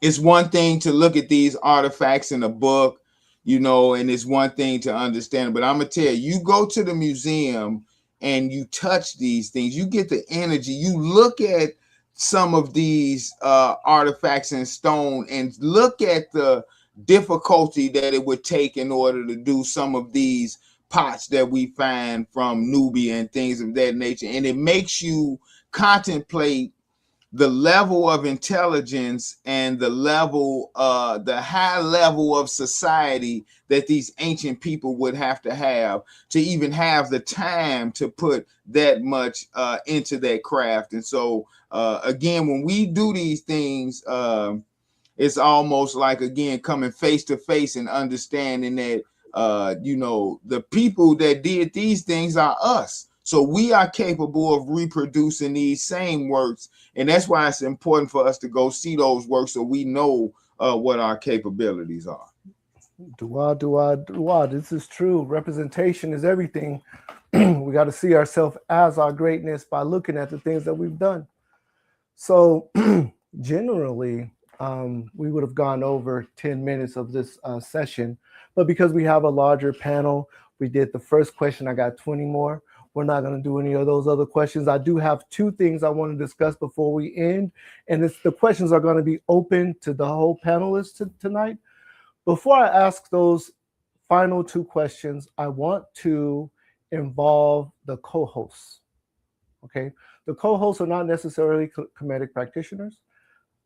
Speaker 8: it's one thing to look at these artifacts in a book, and it's one thing to understand. But I'm gonna tell you, you go to the museum and you touch these things, you get the energy. You look at some of these artifacts in stone and look at the difficulty that it would take in order to do some of these pots that we find from Nubia and things of that nature. And it makes you contemplate the level of intelligence and the high level of society that these ancient people would have to even have the time to put that much into that craft. And so again, when we do these things, it's almost like, again, coming face to face and understanding that the people that did these things are us. So we are capable of reproducing these same works. And that's why it's important for us to go see those works so we know what our capabilities are.
Speaker 1: Dua. This is true. Representation is everything. We got to see ourselves as our greatness by looking at the things that we've done. So generally, we would have gone over 10 minutes of this session. But because we have a larger panel, we did the first question. I got 20 more. We're not going to do any of those other questions. I do have two things I want to discuss before we end. And the questions are going to be open to the whole panelists tonight. Before I ask those final two questions, I want to involve the co-hosts. Okay, the co-hosts are not necessarily Kemetic practitioners.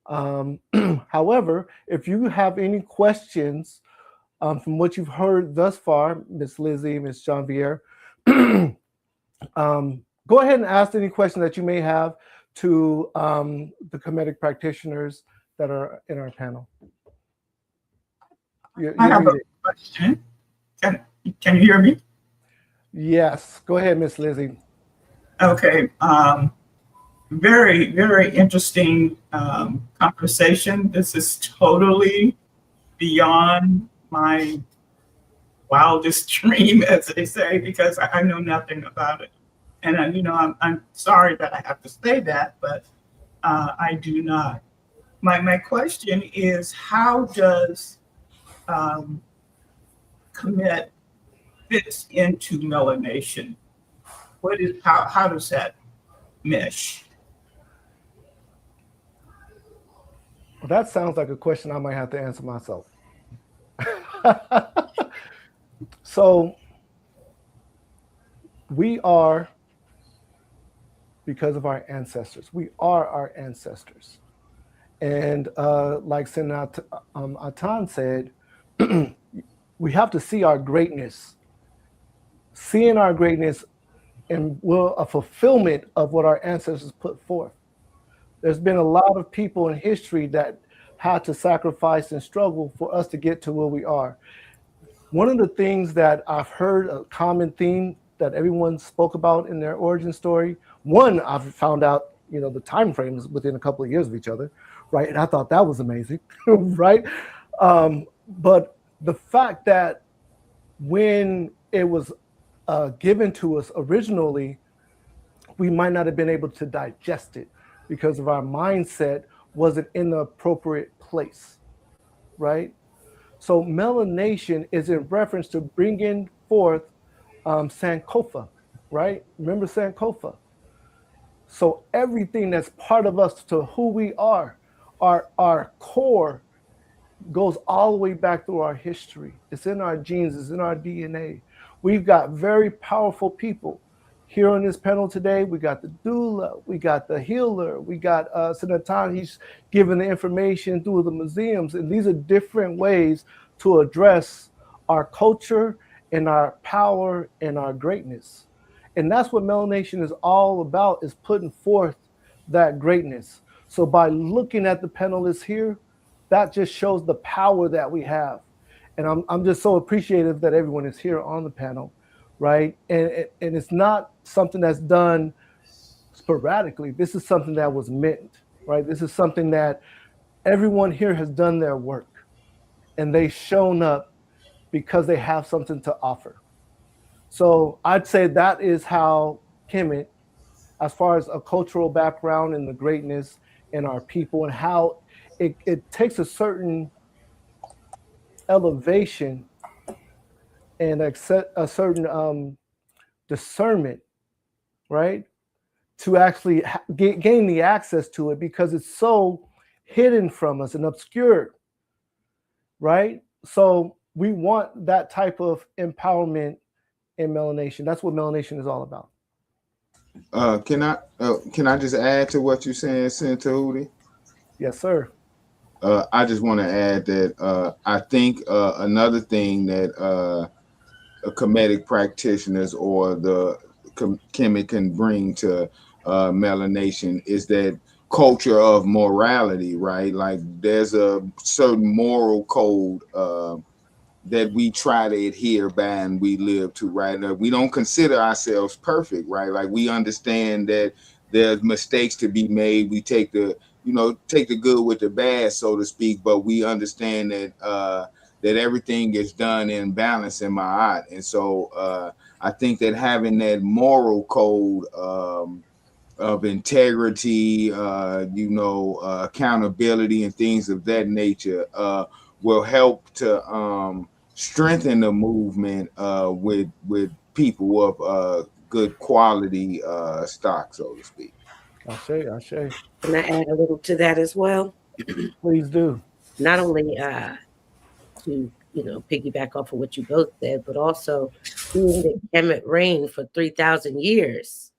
Speaker 1: However, if you have any questions from what you've heard thus far, Ms. Lizzie, Ms. Janvier, go ahead and ask any question that you may have to the Kemetic practitioners that are in our panel.
Speaker 2: I have a question. Can you hear me?
Speaker 1: Yes, go ahead, Ms. Lizzie.
Speaker 2: Okay. Very, very interesting conversation. This is totally beyond my wildest dream, as they say, because I know nothing about it. And I'm sorry that I have to say that, but I do not. My question is, how does Kemet fits into MelaNation? How does that mesh?
Speaker 1: Well, that sounds like a question I might have to answer myself. So we are, because of our ancestors, we are our ancestors. And like Senator Atan said, we have to see our greatness. Seeing our greatness and a fulfillment of what our ancestors put forth. There's been a lot of people in history that had to sacrifice and struggle for us to get to where we are. One of the things that I've heard, a common theme that everyone spoke about in their origin story, one, I've found out, the time frame is within a couple of years of each other, right? And I thought that was amazing, right? But the fact that when it was given to us originally, we might not have been able to digest it because of our mindset wasn't in the appropriate place, right? So MelaNation is in reference to bringing forth Sankofa, right? Remember Sankofa? So everything that's part of us to who we are, our core goes all the way back through our history. It's in our genes, it's in our DNA. We've got very powerful people here on this panel today. We got the doula, we got the healer, we got Senator, he's giving the information through the museums. And these are different ways to address our culture and our power and our greatness. And that's what MelaNation is all about, is putting forth that greatness. So by looking at the panelists here, that just shows the power that we have. And I'm just so appreciative that everyone is here on the panel, right? And it's not something that's done sporadically. This is something that was meant, right? This is something that everyone here has done their work, and they've shown up because they have something to offer. So I'd say that is how Kemet, as far as a cultural background and the greatness in our people, and how it takes a certain elevation and a certain discernment, right, to actually gain the access to it, because it's so hidden from us and obscured, right? So we want that type of empowerment in MelaNation. That's what MelaNation is all about.
Speaker 8: Can I just add to what you're saying, Senator Hootie?
Speaker 1: Yes, sir.
Speaker 8: I just want to add that I think another thing that comedic practitioners or the Kemet can bring to melanation is that culture of morality, right? Like there's a certain moral code that we try to adhere by and we live to, right? We don't consider ourselves perfect, right? Like we understand that there's mistakes to be made. We take the, take the good with the bad, so to speak, but we understand that that everything is done in balance in my art. And so I think that having that moral code of integrity, accountability and things of that nature will help to strengthen the movement with people of good quality stock, so to speak.
Speaker 1: Ashe.
Speaker 5: Can I add a little to that as well?
Speaker 1: Please do.
Speaker 5: Not only to piggyback off of what you both said, but also being that Kemet reigned for 3,000 years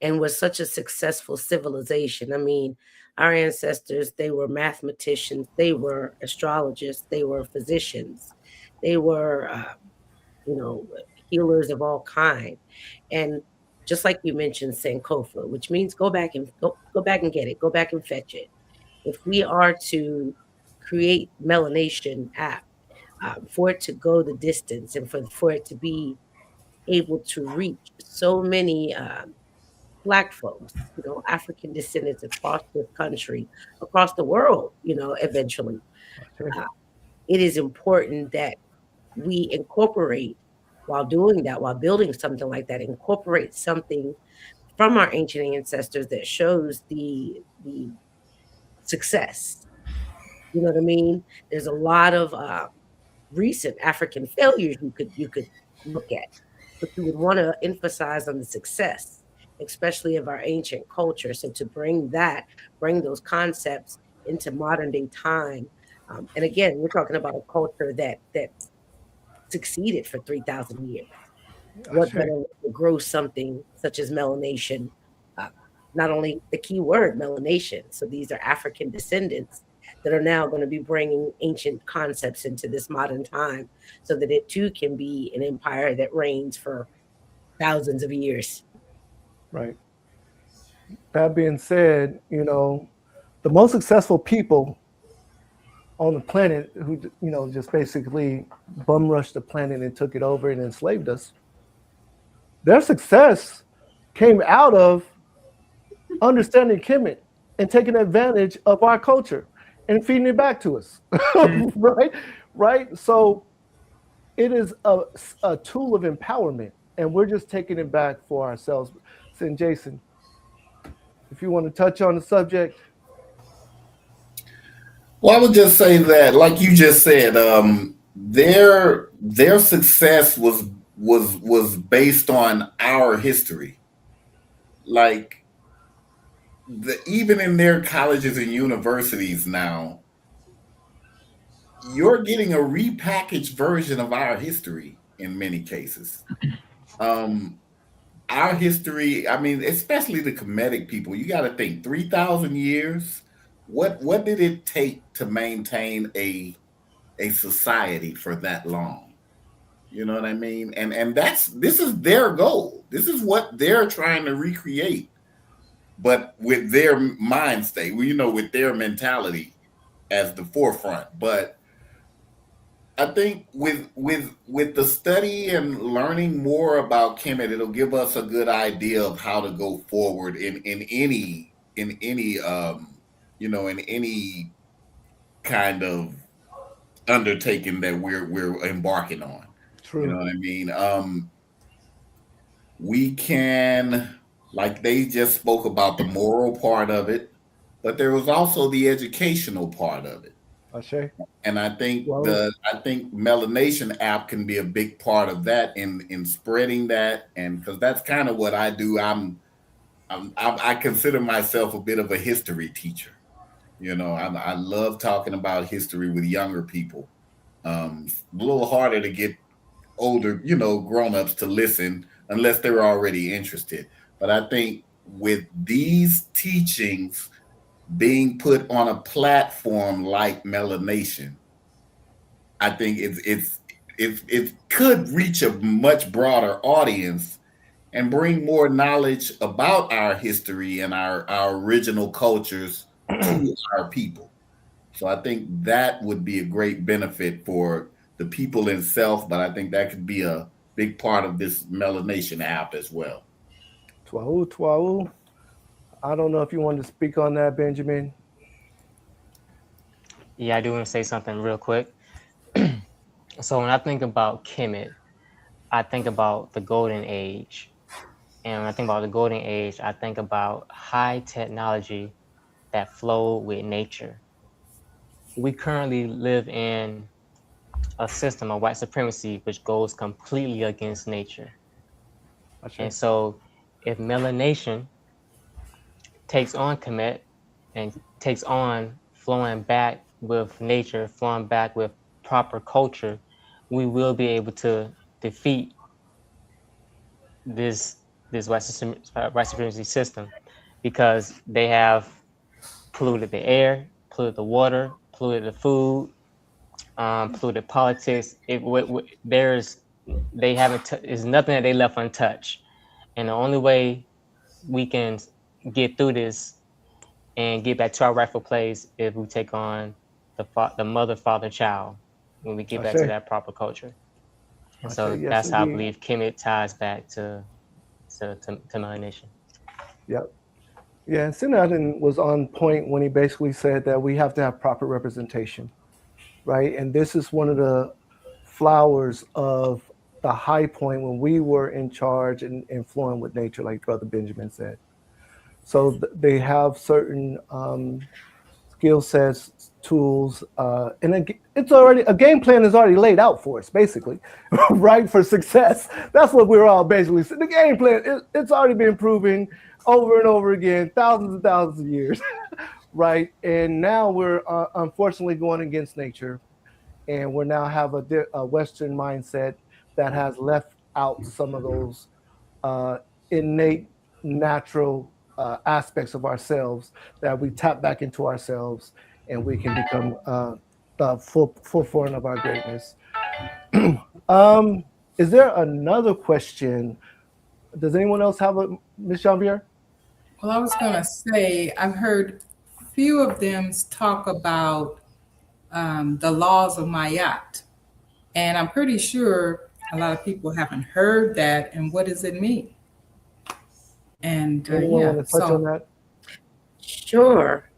Speaker 5: and was such a successful civilization. I mean, our ancestors, they were mathematicians, they were astrologists, they were physicians, they were, healers of all kind. And just like you mentioned, Sankofa, which means go back and get it, go back and fetch it. If we are to create MelaNation app, for it to go the distance and for it to be able to reach so many Black folks, African descendants across this country, across the world, eventually, it is important that we incorporate, while doing that, while building something like that, incorporate something from our ancient ancestors that shows the success. You know what I mean? There's a lot of recent African failures you could look at, but you would want to emphasize on the success, especially of our ancient culture. So to bring those concepts into modern day time, and again, we're talking about a culture that succeeded for 3,000 years. What better way to grow something such as melanation? Not only the key word melanation, so these are African descendants that are now going to be bringing ancient concepts into this modern time so that it too can be an empire that reigns for thousands of years.
Speaker 1: Right. That being said, the most successful people on the planet who, just basically bum rushed the planet and took it over and enslaved us, their success came out of understanding Kemet and taking advantage of our culture and feeding it back to us. Right. So it is a tool of empowerment, and we're just taking it back for ourselves. And Jason, if you want to touch on the subject.
Speaker 7: Well, I would just say that, like you just said, their success was based on our history. Like even in their colleges and universities now, you're getting a repackaged version of our history in many cases. Our history, I mean, especially the Kemetic people, you got to think 3,000 years. What did it take to maintain a society for that long? You know what I mean? And this is their goal. This is what they're trying to recreate, but with their mind state, with their mentality as the forefront. But I think with the study and learning more about Kemet, it'll give us a good idea of how to go forward in any in any kind of undertaking that we're embarking on.
Speaker 1: True.
Speaker 7: You know what I mean? We can, like they just spoke about the moral part of it, but there was also the educational part of it. And I think MelaNation app can be a big part of that in spreading that, and because that's kind of what I do. I consider myself a bit of a history teacher. I love talking about history with younger people. A little harder to get older, grown-ups to listen, unless they're already interested. But I think with these teachings being put on a platform like MelaNation, I think it could reach a much broader audience and bring more knowledge about our history and our original cultures to our people. So I think that would be a great benefit for the people itself, but I think that could be a big part of this MelaNation app as well.
Speaker 1: Twau. I don't know if you wanted to speak on that, Benjamin.
Speaker 4: Yeah, I do want to say something real quick. So when I think about Kemet, I think about the golden age. And when I think about the golden age, I think about high technology that flow with nature. We currently live in a system of white supremacy which goes completely against nature. And so if MelaNation takes on Kemet and takes on flowing back with nature, flowing back with proper culture, we will be able to defeat this white supremacy system, because they have polluted the air, polluted the water, polluted the food, polluted politics. There's nothing that they left untouched, and the only way we can get through this and get back to our rightful place if we take on the mother, father, child, when we get back to that proper culture. And so that's how I believe Kemet ties back to MelaNation.
Speaker 1: Yep. Yeah, and Sinadin was on point when he basically said that we have to have proper representation, right? And this is one of the flowers of the high point when we were in charge and flowing with nature, like Brother Benjamin said. So they have certain skill sets, tools, and it's already, a game plan is already laid out for us, basically, right, for success. That's what we're all basically saying. The game plan, it's already been proven over and over again, thousands and thousands of years, right? And now we're unfortunately going against nature, and we now have a Western mindset that has left out some of those innate, natural aspects of ourselves, that we tap back into ourselves and we can become the full form of our greatness. Is there another question? Does anyone else have a, Ms. Jean-Pierre?
Speaker 3: Well, I was going to say, I've heard a few of them talk about the laws of Mayat. And I'm pretty sure a lot of people haven't heard that. And what does it mean? And
Speaker 1: anyone want to touch on that?
Speaker 5: Sure.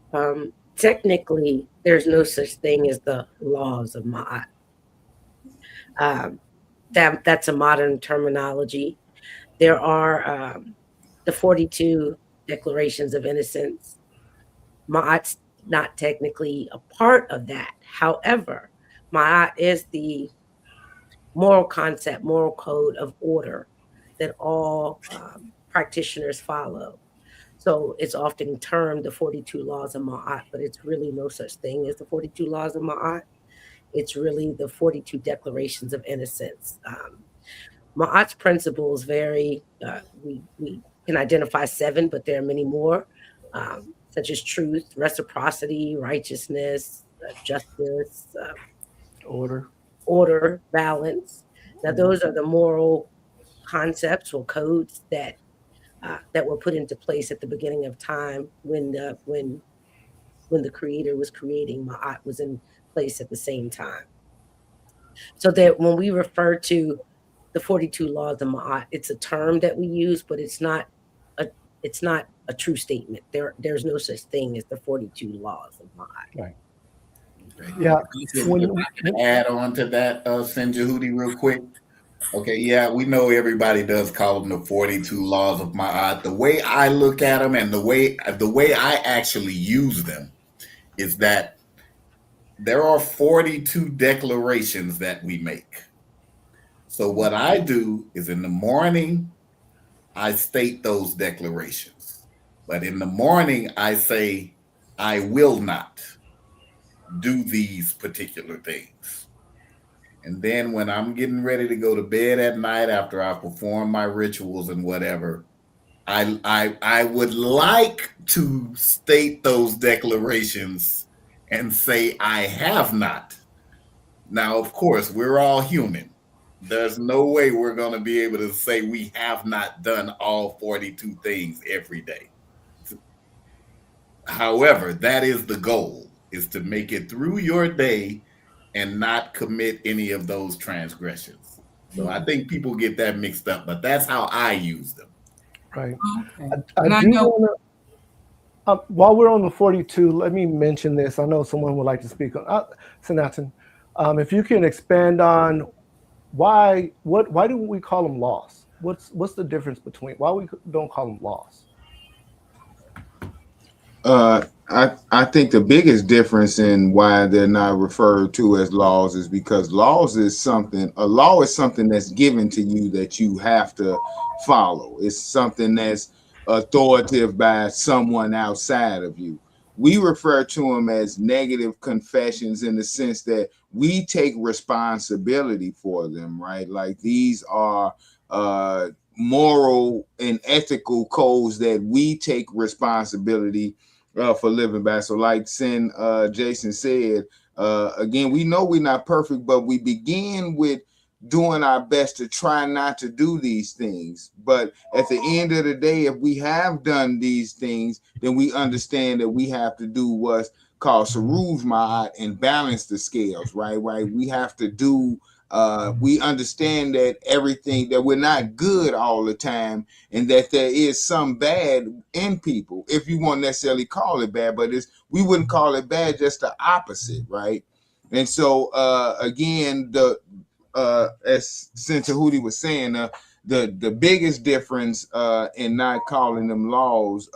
Speaker 5: Technically, there's no such thing as the laws of Ma'at. That's a modern terminology. There are the 42 declarations of innocence. Ma'at's not technically a part of that. However, Ma'at is the moral concept, moral code of order that all practitioners follow. So it's often termed the 42 laws of Ma'at, but it's really no such thing as the 42 laws of Ma'at. It's really the 42 declarations of innocence. Ma'at's principles vary. We can identify 7, but there are many more, such as truth, reciprocity, righteousness, justice, order, balance. Now, those are the moral concepts or codes that were put into place at the beginning of time when the Creator was creating. Ma'at was in place at the same time. So that when we refer to the 42 laws of Ma'at, it's a term that we use, but it's not a true statement. There's no such thing as the 42 laws of Ma'at.
Speaker 1: Right. Yeah.
Speaker 7: Add on to that, Sinjahudi, real quick. Okay, yeah, we know everybody does call them the 42 laws of Ma'at. The way I look at them and the way I actually use them is that there are 42 declarations that we make. So what I do is in the morning, I state those declarations. But in the morning, I say, I will not do these particular things. And then when I'm getting ready to go to bed at night after I perform my rituals and whatever, I would like to state those declarations and say I have not. Now, of course, we're all human. There's no way we're going to be able to say we have not done all 42 things every day. However, that is the goal, is to make it through your day and not commit any of those transgressions. So I think people get that mixed up, but that's how I use them.
Speaker 1: Right.
Speaker 3: Okay.
Speaker 1: I
Speaker 3: And I
Speaker 1: do
Speaker 3: know
Speaker 1: want to. While we're on the 42, let me mention this. I know someone would like to speak on Sanatan. If you can expand on why do we call them laws? What's the difference between why we don't call them laws?
Speaker 8: I think the biggest difference in why they're not referred to as laws is because a law is something that's given to you that you have to follow. It's something that's authoritative by someone outside of you. We refer to them as negative confessions in the sense that we take responsibility for them, right? Like these are moral and ethical codes that we take responsibility for living by. So like Jason said, again, we know we're not perfect, but we begin with doing our best to try not to do these things. But at the end of the day, if we have done these things, then we understand that we have to do what's called Saruj Ma'at and balance the scales, right? We have to do we understand that that we're not good all the time, and that there is some bad in people, if you won't necessarily call it bad, but we wouldn't call it bad, just the opposite, right? And so again, as Senator Hootie was saying, the biggest difference in not calling them laws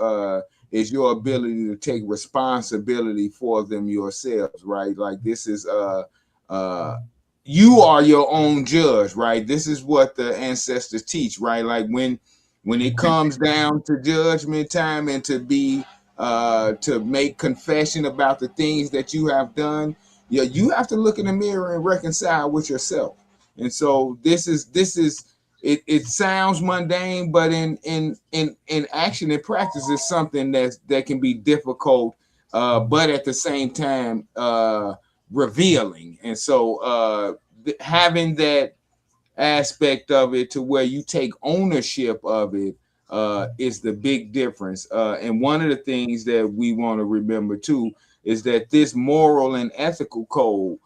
Speaker 8: is your ability to take responsibility for them yourselves, right? Like this is you are your own judge, right? This is what the ancestors teach, right? Like when it comes down to judgment time and to make confession about the things that you have done, you have to look in the mirror and reconcile with yourself. And so this is it sounds mundane, but in action and practice is something that can be difficult, but at the same time revealing. And so having that aspect of it to where you take ownership of it is the big difference. And one of the things that we want to remember too is that this moral and ethical code,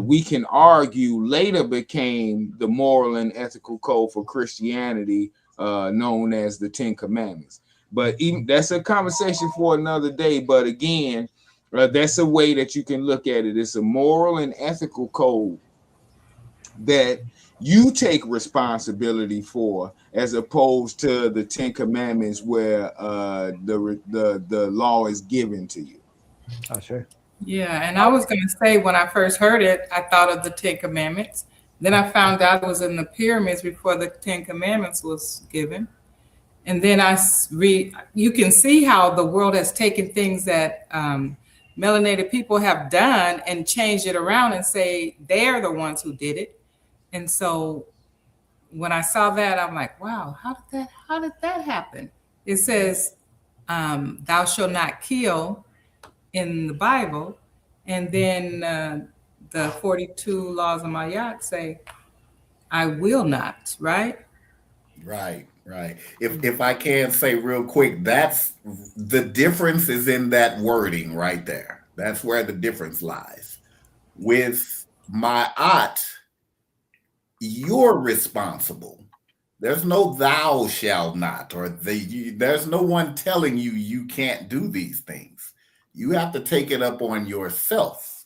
Speaker 8: we can argue, later became the moral and ethical code for Christianity, known as the Ten Commandments. But even that's a conversation for another day. But again, that's a way that you can look at it. It's a moral and ethical code that you take responsibility for, as opposed to the Ten Commandments where the law is given to you.
Speaker 1: Sure.
Speaker 3: Yeah, and I was going to say, when I first heard it, I thought of the Ten Commandments. Then I found out it was in the pyramids before the Ten Commandments was given. And then you can see how the world has taken things that melanated people have done and changed it around and say they're the ones who did it. And so when I saw that, I'm like, wow, how did that happen? It says, thou shalt not kill in the Bible. And then the 42 laws of Mayat say, I will not, right?
Speaker 7: Right. If I can say real quick, that's the difference is in that wording right there. That's where the difference lies. With Ma'at, you're responsible. There's no thou shalt not, or there's no one telling you can't do these things. You have to take it up on yourself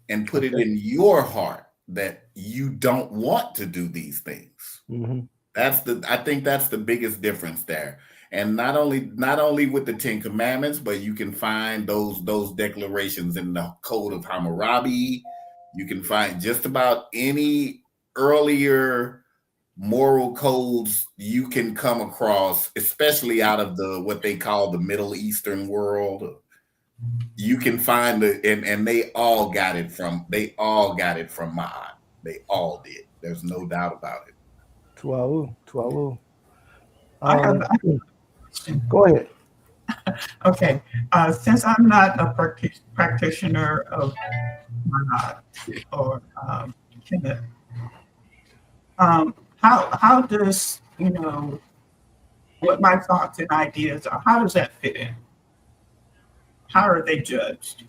Speaker 7: and put it in your heart that you don't want to do these things.
Speaker 1: Mm-hmm.
Speaker 7: I think that's the biggest difference there. And not only with the Ten Commandments, but you can find those declarations in the Code of Hammurabi. You can find just about any earlier moral codes you can come across, especially out of what they call the Middle Eastern world, you can find and they all got it from Ma'at. They all did. There's no doubt about it.
Speaker 1: Tuau.
Speaker 2: I have a question.
Speaker 1: Go ahead.
Speaker 2: Okay, since I'm not a practitioner of Ma'at or Kemet, how does, what my thoughts and ideas are, how does that fit in? How are they judged?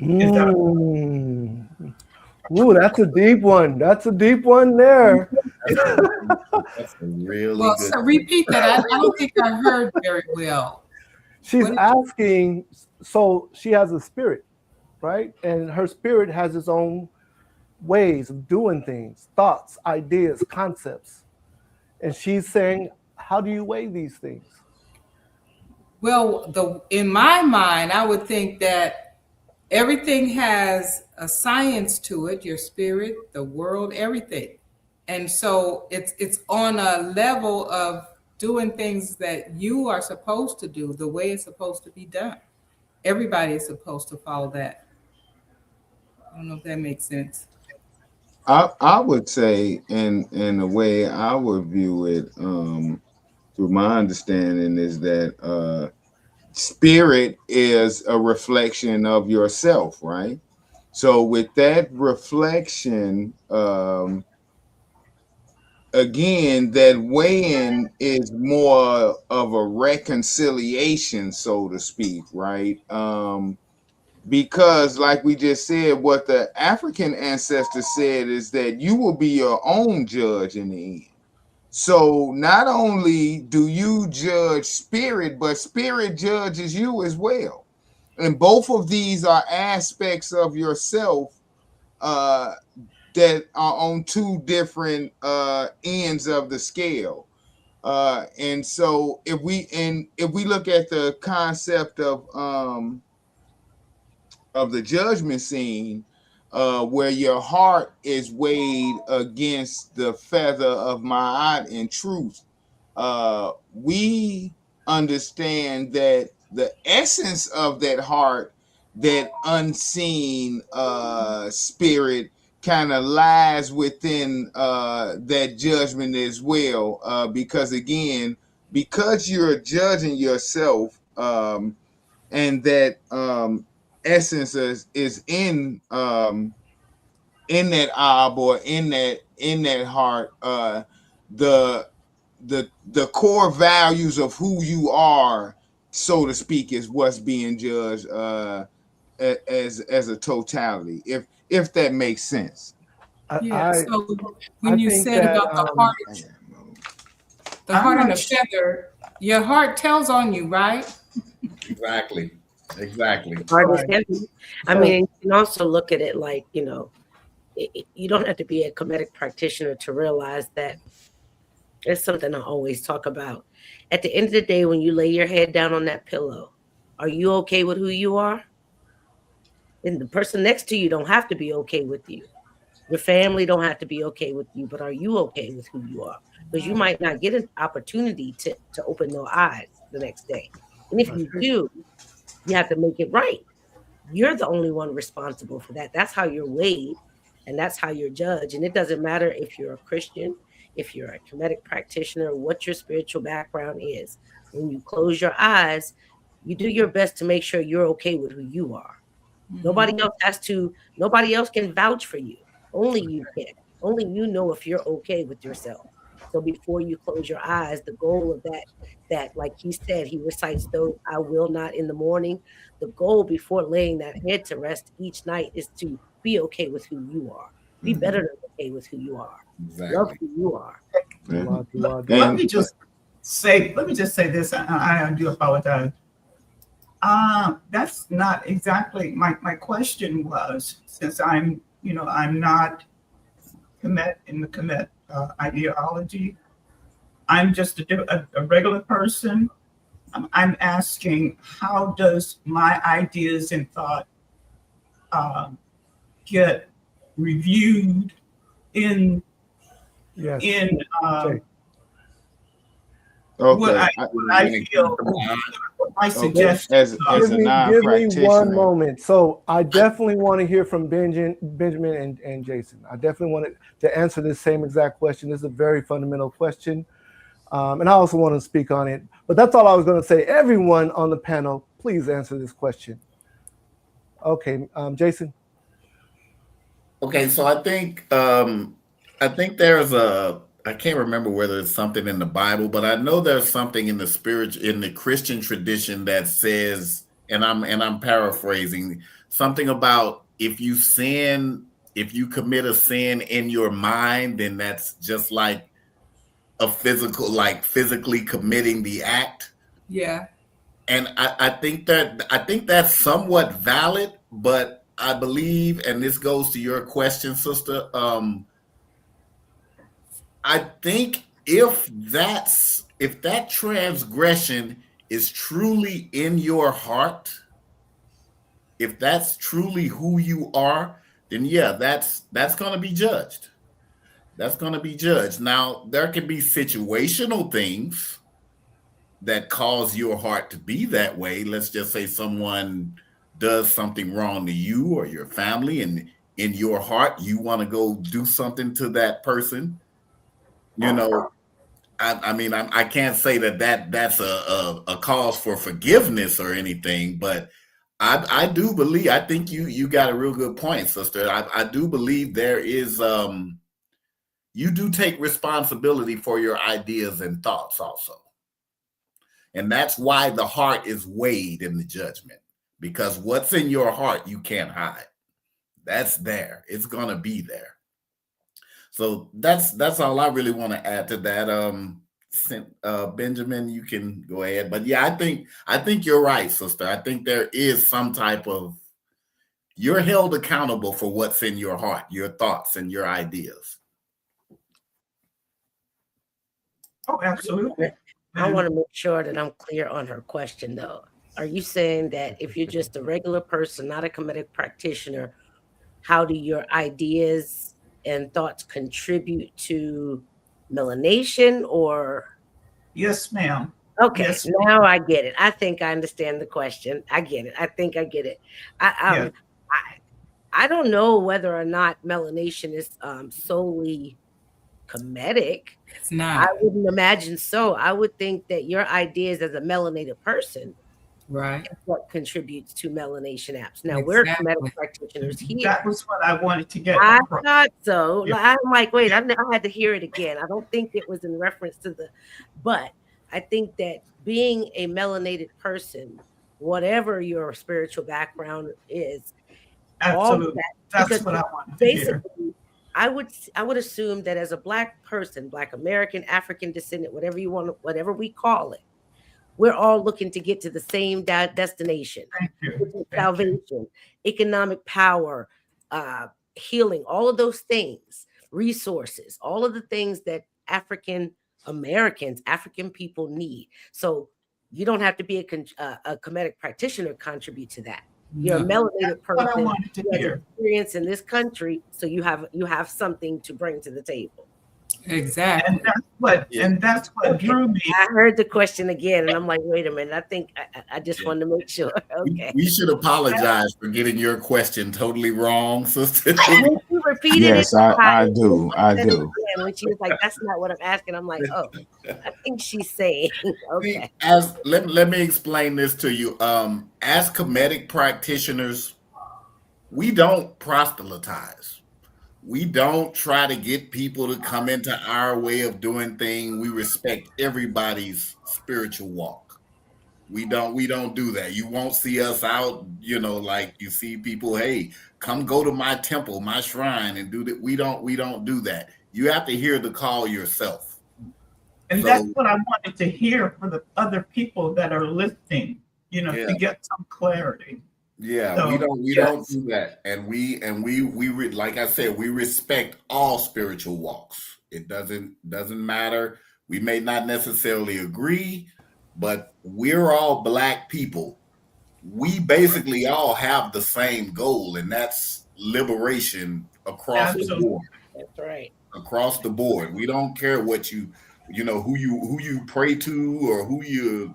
Speaker 1: Ooh, that's a deep one. That's a deep one there.
Speaker 7: That's a really
Speaker 3: Well,
Speaker 7: good.
Speaker 3: so repeat that. I don't think I heard very well.
Speaker 1: She's asking, so she has a spirit, right? And her spirit has its own ways of doing things, thoughts, ideas, concepts. And she's saying, how do you weigh these things?
Speaker 3: Well, in my mind, I would think that everything has a science to it, your spirit, the world, everything. And so it's on a level of doing things that you are supposed to do the way it's supposed to be done. Everybody is supposed to follow that. I don't know if that makes sense.
Speaker 8: I would say, in the way I would view it, through my understanding, is that spirit is a reflection of yourself, right? So with that reflection, again, that weighing is more of a reconciliation, so to speak, right? Because like we just said, what the African ancestor said is that you will be your own judge in the end. So not only do you judge spirit, but spirit judges you as well. And both of these are aspects of yourself that are on two different ends of the scale. And so if we look at the concept of the judgment scene, where your heart is weighed against the feather of Ma'at in truth, we understand that the essence of that heart, that unseen spirit, kind of lies within that judgment as well. Because again, because you're judging yourself, and that essence is in that ob, or in that heart, the core values of who you are, so to speak, is what's being judged as a totality, if that makes sense.
Speaker 3: So when you said
Speaker 1: that,
Speaker 3: about the heart and the feather, your heart tells on you, right?
Speaker 7: Exactly.
Speaker 5: Right. I mean, you can also look at it like, you don't have to be a Kemetic practitioner to realize that it's something I always talk about. At the end of the day, when you lay your head down on that pillow, are you okay with who you are? And the person next to you don't have to be okay with you. Your family don't have to be okay with you, but are you okay with who you are? Because you might not get an opportunity to open your eyes the next day. And if you do, you have to make it right. You're the only one responsible for that. That's how you're weighed, and that's how you're judged. And it doesn't matter if you're a Christian, if you're a Kemetic practitioner, what your spiritual background is. When you close your eyes, you do your best to make sure you're okay with who you are. Mm-hmm. Nobody else can vouch for you. Only you can. Only you know if you're okay with yourself. So before you close your eyes, the goal of that, like he said, he recites those I will not in the morning. The goal before laying that head to rest each night is to be okay with who you are. Be better than okay with who you are. Exactly. Love who you are.
Speaker 2: Let me just say this. I do apologize. That's not exactly my question was, since I'm not Kemet in the Kemet ideology. I'm just a regular person. I'm asking, how does my ideas and thought get reviewed in what I feel my suggestion.
Speaker 8: As a
Speaker 1: Give me one
Speaker 8: non-practitioner,
Speaker 1: moment. So I definitely want to hear from Benjamin and Jason. I definitely want to answer this same exact question. This is a very fundamental question. And I also want to speak on it. But that's all I was going to say. Everyone on the panel, please answer this question. Okay, Jason.
Speaker 7: Okay, so I think there's I can't remember whether it's something in the Bible, but I know there's something in the Christian tradition that says, and I'm paraphrasing, something about if you commit a sin in your mind, then that's just like physically committing the act.
Speaker 3: Yeah.
Speaker 7: And I think that's somewhat valid, but I believe, and this goes to your question, sister, I think if that transgression is truly in your heart, if that's truly who you are, then yeah, that's going to be judged. That's going to be judged. Now, there can be situational things that cause your heart to be that way. Let's just say someone does something wrong to you or your family, and in your heart, you want to go do something to that person. You know, I mean, I can't say that's a cause for forgiveness or anything, but I do believe, I think you got a real good point, sister. I do believe there is, you do take responsibility for your ideas and thoughts also. And that's why the heart is weighed in the judgment, because what's in your heart, you can't hide. That's there. It's going to be there. So that's all I really want to add to that. Benjamin, you can go ahead. But yeah, I think you're right, sister. I think there is some type of, you're held accountable for what's in your heart, your thoughts and your ideas.
Speaker 2: Oh, absolutely.
Speaker 5: I want to make sure that I'm clear on her question, though. Are you saying that if you're just a regular person, not a Kemetic practitioner, how do your ideas and thoughts contribute to MelaNation, or?
Speaker 2: Yes, ma'am.
Speaker 5: Okay,
Speaker 2: yes,
Speaker 5: now I get it. I think I understand the question. I get it. I think I get it. I don't know whether or not MelaNation is solely Kemetic.
Speaker 3: It's not.
Speaker 5: I wouldn't imagine so. I would think that your ideas as a melanated person,
Speaker 3: right,
Speaker 5: is what contributes to MelaNation apps. Now, we're Kemetic practitioners here.
Speaker 2: That was what I wanted to get.
Speaker 5: I thought so. Yeah. I'm like, wait, I had to hear it again. I don't think it was in reference to but I think that being a melanated person, whatever your spiritual background is,
Speaker 2: absolutely, that's what I wanted to hear.
Speaker 5: I would assume that as a Black person, Black American, African descendant, whatever you want, whatever we call it, we're all looking to get to the same destination. Salvation, economic power, healing, all of those things, resources, all of the things that African Americans, African people need. So you don't have to be a Kemetic practitioner to contribute to that. You're a melanated person who has experience in this country, so you have something to bring to the table.
Speaker 3: Exactly.
Speaker 2: And that's what drew me.
Speaker 5: I heard the question again, and I'm like, wait a minute. I think I just wanted to make sure. Okay.
Speaker 7: We should apologize for getting your question totally wrong, sister.
Speaker 5: When you repeated
Speaker 8: yes,
Speaker 5: it,
Speaker 8: I do.
Speaker 5: When she was like, "That's not what I'm asking," I'm like, "Oh, I think she's saying." Okay.
Speaker 7: Let me explain this to you. As Kemetic practitioners, we don't proselytize. We don't try to get people to come into our way of doing things. We respect everybody's spiritual walk. We don't do that. You won't see us out, like you see people, hey, come go to my temple, my shrine, and do that. We don't do that. You have to hear the call yourself.
Speaker 2: And that's what I wanted to hear for the other people that are listening, to get some clarity.
Speaker 7: Yeah, so, we don't do that, and we like I said, we respect all spiritual walks. It doesn't matter. We may not necessarily agree, but we're all Black people. We basically all have the same goal, and that's liberation across the board.
Speaker 5: That's right.
Speaker 7: Across the board, we don't care what who you pray to or who you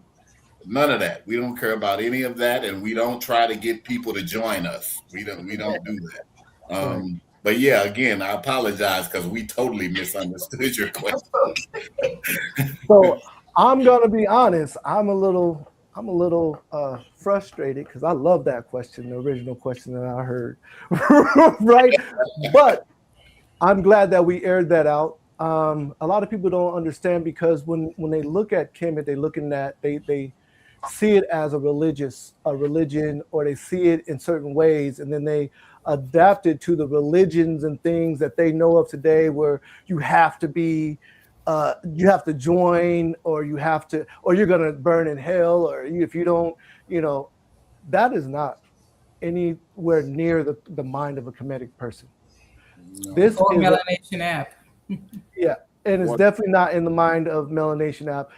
Speaker 7: None of that. We don't care about any of that, and we don't try to get people to join us. We don't do that.
Speaker 1: Right.
Speaker 7: But yeah, again, I apologize because we totally misunderstood your question.
Speaker 1: So I'm gonna be honest. I'm a little frustrated because I love that question, the original question that I heard, right? But I'm glad that we aired that out. A lot of people don't understand because when they look at Kemet, they looking at they see it as a religion, or they see it in certain ways, and then they adapt it to the religions and things that they know of today, where you have to be, you have to join, or you have to, or you're gonna burn in hell, or if you don't, that is not anywhere near the mind of a Kemetic person.
Speaker 7: No.
Speaker 1: This
Speaker 3: Or
Speaker 1: is
Speaker 3: MelaNation App.
Speaker 1: yeah, and it's definitely not in the mind of MelaNation App.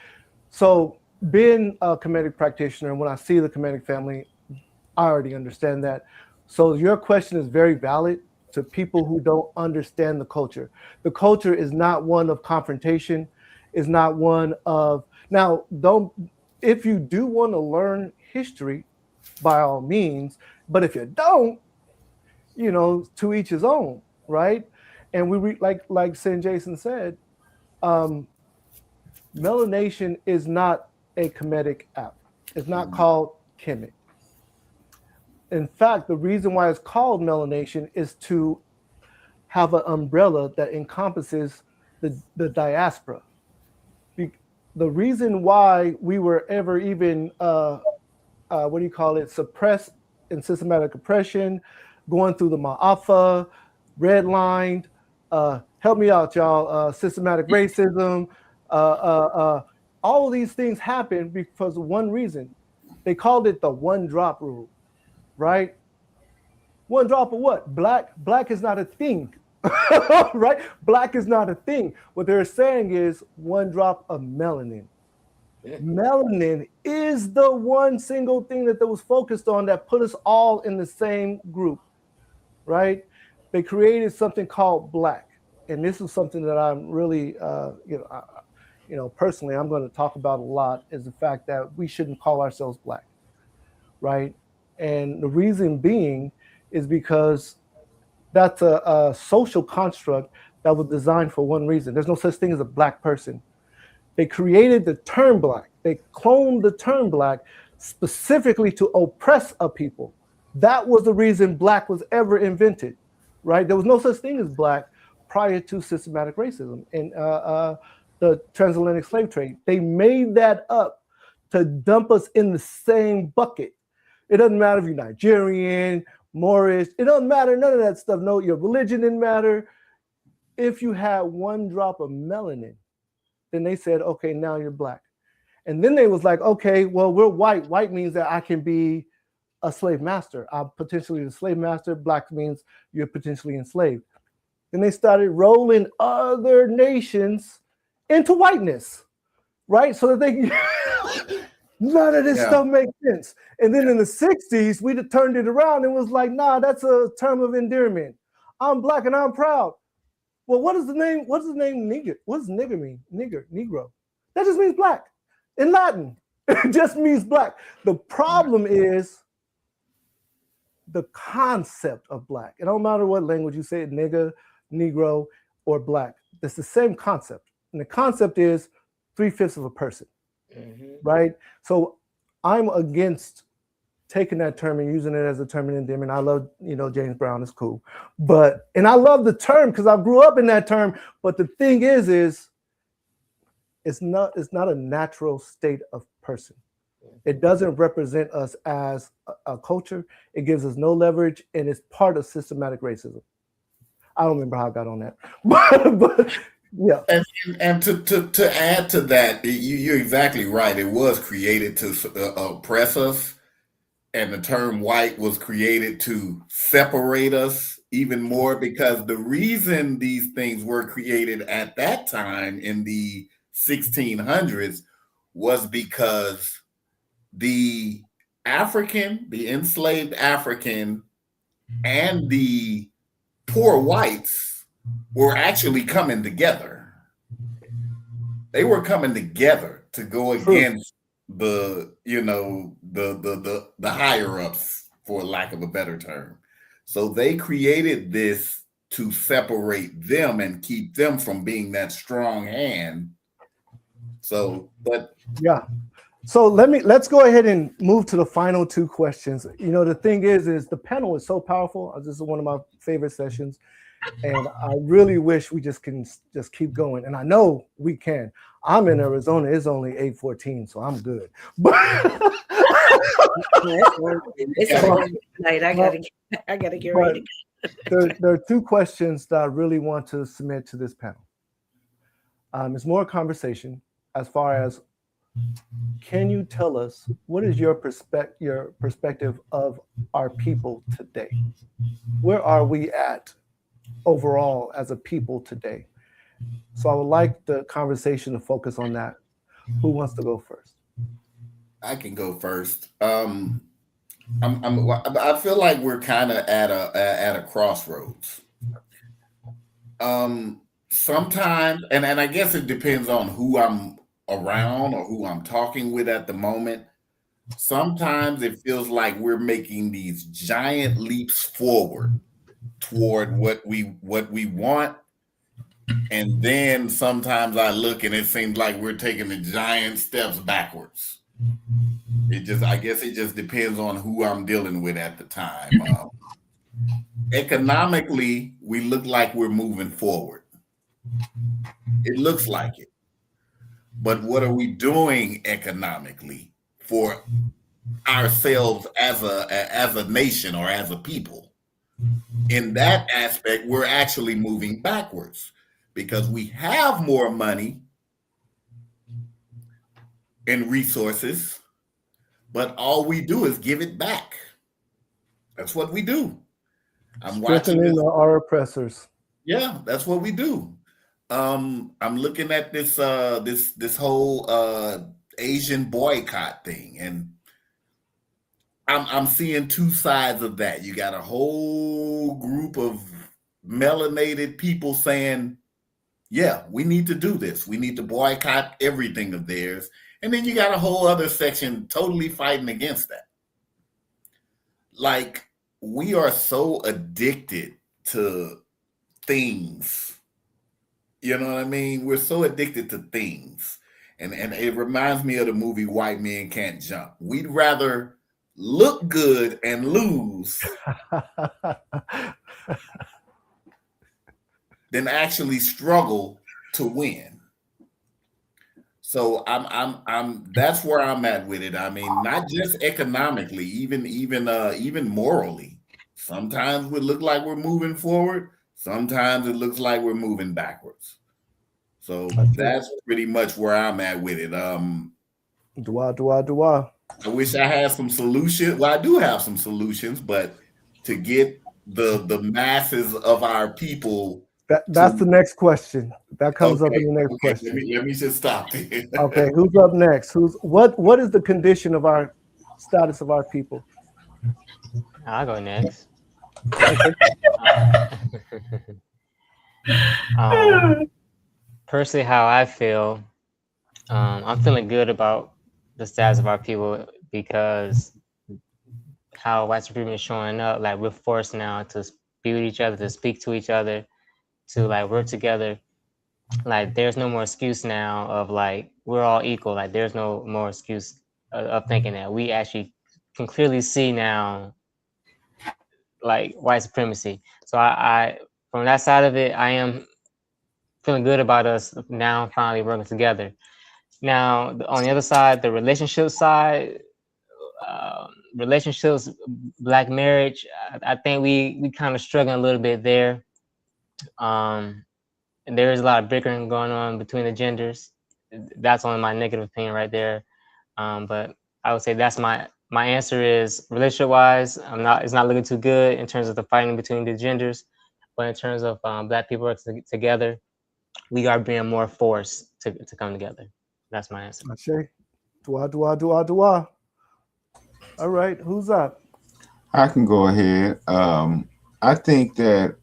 Speaker 1: So being a Kemetic practitioner, when I see the Kemetic family, I already understand that. So your question is very valid to people who don't understand the culture. The culture is not one of confrontation, is not one of, now if you do want to learn history, by all means, but if you don't, to each his own, right? And like Sin Jason said, MelaNation is not a Kemetic app. It's not called Kemet. In fact, the reason why it's called MelaNation is to have an umbrella that encompasses the diaspora. The reason why we were ever even suppressed in systematic oppression, going through the Maafa, redlined, help me out, y'all, systematic racism, all of these things happen because of one reason. They called it the one drop rule, right? One drop of what? Black is not a thing, right? Black is not a thing. What they're saying is one drop of melanin. Melanin is the one single thing that was focused on that put us all in the same group, right? They created something called black. And this is something that I'm really, personally, I'm going to talk about a lot, is the fact that we shouldn't call ourselves black, right? And the reason being is because that's a social construct that was designed for one reason. There's no such thing as a black person. They created the term black. They cloned the term black specifically to oppress a people. That was the reason black was ever invented, right? There was no such thing as black prior to systematic racism and the transatlantic slave trade. They made that up to dump us in the same bucket. It doesn't matter if you're Nigerian, Moorish, it doesn't matter, none of that stuff. No, your religion didn't matter. If you had one drop of melanin, then they said, okay, now you're black. And then they was like, okay, well, we're white. White means that I can be a slave master. I'm potentially the slave master. Black means you're potentially enslaved. Then they started rolling other nations into whiteness, right? So that they none of this stuff makes sense. And then in the 60s, we turned it around and was like, nah, that's a term of endearment. I'm black and I'm proud. Well, what is the name? What's the name nigger? What does nigger mean? Negro. That just means black. In Latin, it just means black. The problem is the concept of black. It don't matter what language you say, nigger, Negro, or black. It's the same concept. And the concept is 3/5 of a person, right? So I'm against taking that term and using it as a term of endearment. I love, James Brown is cool. And I love the term because I grew up in that term. But the thing is it's not a natural state of person. It doesn't represent us as a culture. It gives us no leverage, and it's part of systematic racism. I don't remember how I got on that, but yeah.
Speaker 7: And to add to that, you're exactly right. It was created to oppress us, and the term white was created to separate us even more, because the reason these things were created at that time in the 1600s was because the enslaved African and the poor whites were actually coming together. They were coming together to go against the higher ups, for lack of a better term. So they created this to separate them and keep them from being that strong hand. So, but
Speaker 1: yeah. So let's go ahead and move to the final two questions. You know, the thing is the panel is so powerful. This is one of my favorite sessions, and I really wish we just can just keep going. And I know we can. I'm in Arizona. It's only 8:14, so I'm good. But
Speaker 5: it's a long night. I gotta get ready.
Speaker 1: There are two questions that I really want to submit to this panel. It's more a conversation as far as, can you tell us what is your perspective of our people today? Where are we at overall as a people today? So I would like the conversation to focus on that. Who wants to go first?
Speaker 7: I can go first. I feel like we're kind of at a crossroads. Sometimes, and I guess it depends on who I'm around or who I'm talking with at the moment. Sometimes it feels like we're making these giant leaps forward toward what we want. And then sometimes I look and it seems like we're taking the giant steps backwards. I guess it just depends on who I'm dealing with at the time. Economically, we look like we're moving forward. It looks like it. But what are we doing economically for ourselves as a nation or as a people? In that aspect, we're actually moving backwards because we have more money and resources, but all we do is give it back. That's what we do. I'm watching this.
Speaker 1: Our oppressors.
Speaker 7: Yeah, that's what we do. I'm looking at this whole Asian boycott thing, and I'm seeing two sides of that. You got a whole group of melanated people saying, yeah, we need to do this. We need to boycott everything of theirs. And then you got a whole other section totally fighting against that. Like, we are so addicted to things. You know what I mean? We're so addicted to things. And it reminds me of the movie White Men Can't Jump. We'd rather look good and lose than actually struggle to win. So I'm that's where I'm at with it. I mean, not just economically, even morally. Sometimes we look like we're moving forward. Sometimes it looks like we're moving backwards. So that's pretty much where I'm at with it.
Speaker 1: Dua.
Speaker 7: I wish I had some solutions. Well, I do have some solutions, but to get the masses of our people.
Speaker 1: That's the next question. That comes up in the next question.
Speaker 7: Let me just stop there.
Speaker 1: Okay, who's up next? What is the condition of our status of our people?
Speaker 4: I'll go next. Personally, how I feel, I'm feeling good about the status of our people because how white supremacy is showing up. Like, we're forced now to be with each other, to speak to each other, to like work together. Like, there's no more excuse now of like we're all equal. Like, there's no more excuse of thinking that. We actually can clearly see now like white supremacy. So I from that side of it, I am feeling good about us now finally working together. Now, on the other side, the relationship side, relationships, Black marriage, I think we kind of struggling a little bit there. And there is a lot of bickering going on between the genders. That's only my negative opinion right there. But I would say that's my answer is relationship wise, it's not looking too good in terms of the fighting between the genders. But in terms of Black people working together, we are being more forced to come together. That's my answer.
Speaker 1: Okay. Dua. All right, who's up?
Speaker 8: I can go ahead. I think that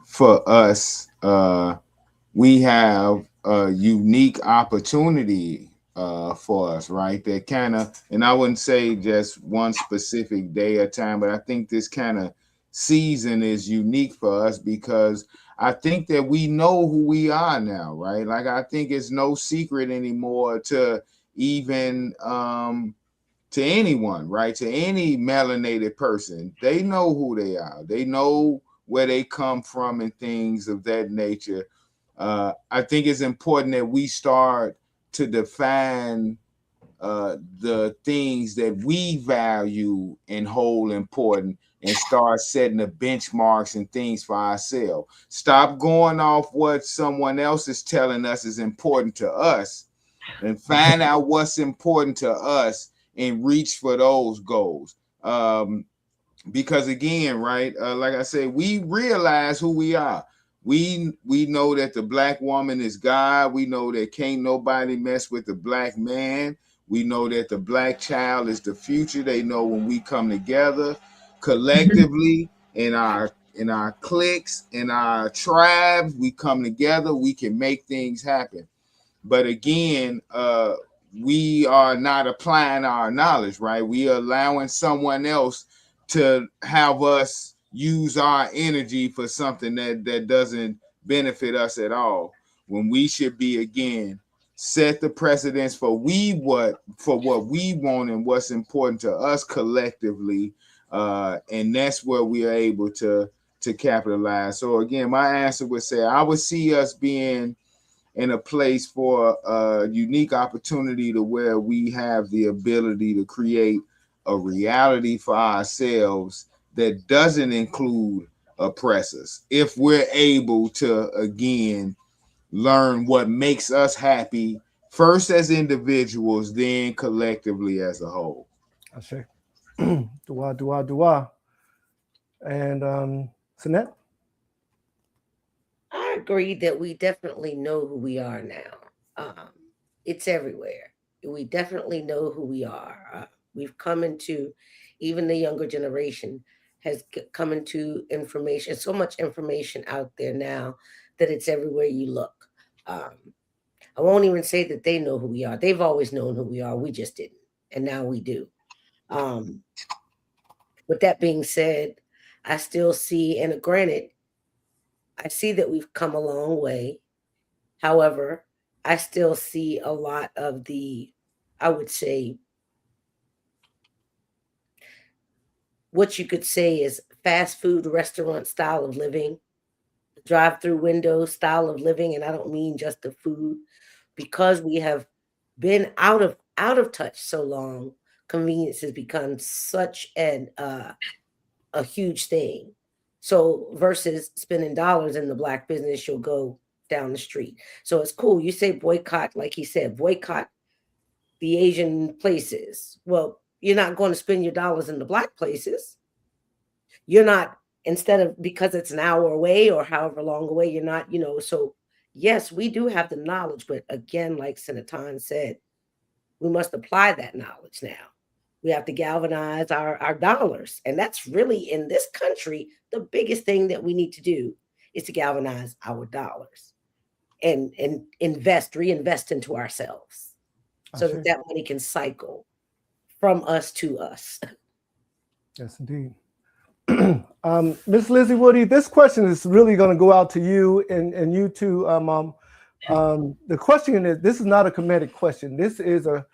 Speaker 8: for us, we have a unique opportunity for us, right? That kind of, and I wouldn't say just one specific day or time, but I think this kind of season is unique for us because I think that we know who we are now, right? Like I think it's no secret anymore to even to anyone, right? To any melanated person, they know who they are. They know where they come from and things of that nature. I think it's important that we start to define the things that we value and hold important and start setting the benchmarks and things for ourselves. Stop going off what someone else is telling us is important to us and find out what's important to us and reach for those goals. Because again, right, like I said, we realize who we are. We know that the black woman is God. We know that can't nobody mess with the black man. We know that the black child is the future. They know when we come together collectively in our cliques, in our tribes, we come together, we can make things happen. But again, we are not applying our knowledge, right? We are allowing someone else to have us use our energy for something that doesn't benefit us at all. When we should be again set the precedence for what we want and what's important to us collectively, and that's where we are able to capitalize. So again, my answer would say I would see us being in a place for a unique opportunity to where we have the ability to create a reality for ourselves that doesn't include oppressors. If we're able to, again, learn what makes us happy, first as individuals, then collectively as a whole.
Speaker 1: I say, dua. And Sinette?
Speaker 5: I agree that we definitely know who we are now. It's everywhere. We definitely know who we are. We've come into, even the younger generation has come into information, so much information out there now that it's everywhere you look. I won't even say that they know who we are. They've always known who we are. We just didn't. And now we do. With that being said, I still see, and granted, I see that we've come a long way. However, I still see a lot of I would say, what you could say is fast food restaurant style of living, drive-through window style of living, and I don't mean just the food, because we have been out of touch so long. Convenience has become such a huge thing. So versus spending dollars in the black business, you'll go down the street. So it's cool. You say boycott, like he said, boycott the Asian places. Well, you're not going to spend your dollars in the black places. You're not, instead of, because it's an hour away or however long away, you're not, so yes, we do have the knowledge, but again, like Senator said, we must apply that knowledge now. We have to galvanize our dollars. And that's really, in this country, the biggest thing that we need to do is to galvanize our dollars and reinvest into ourselves so that money can cycle from us to us.
Speaker 1: Yes, indeed. Miss Lizzie Woody, this question is really going to go out to you and you too, Mom. The question is, this is not a Kemetic question. This is a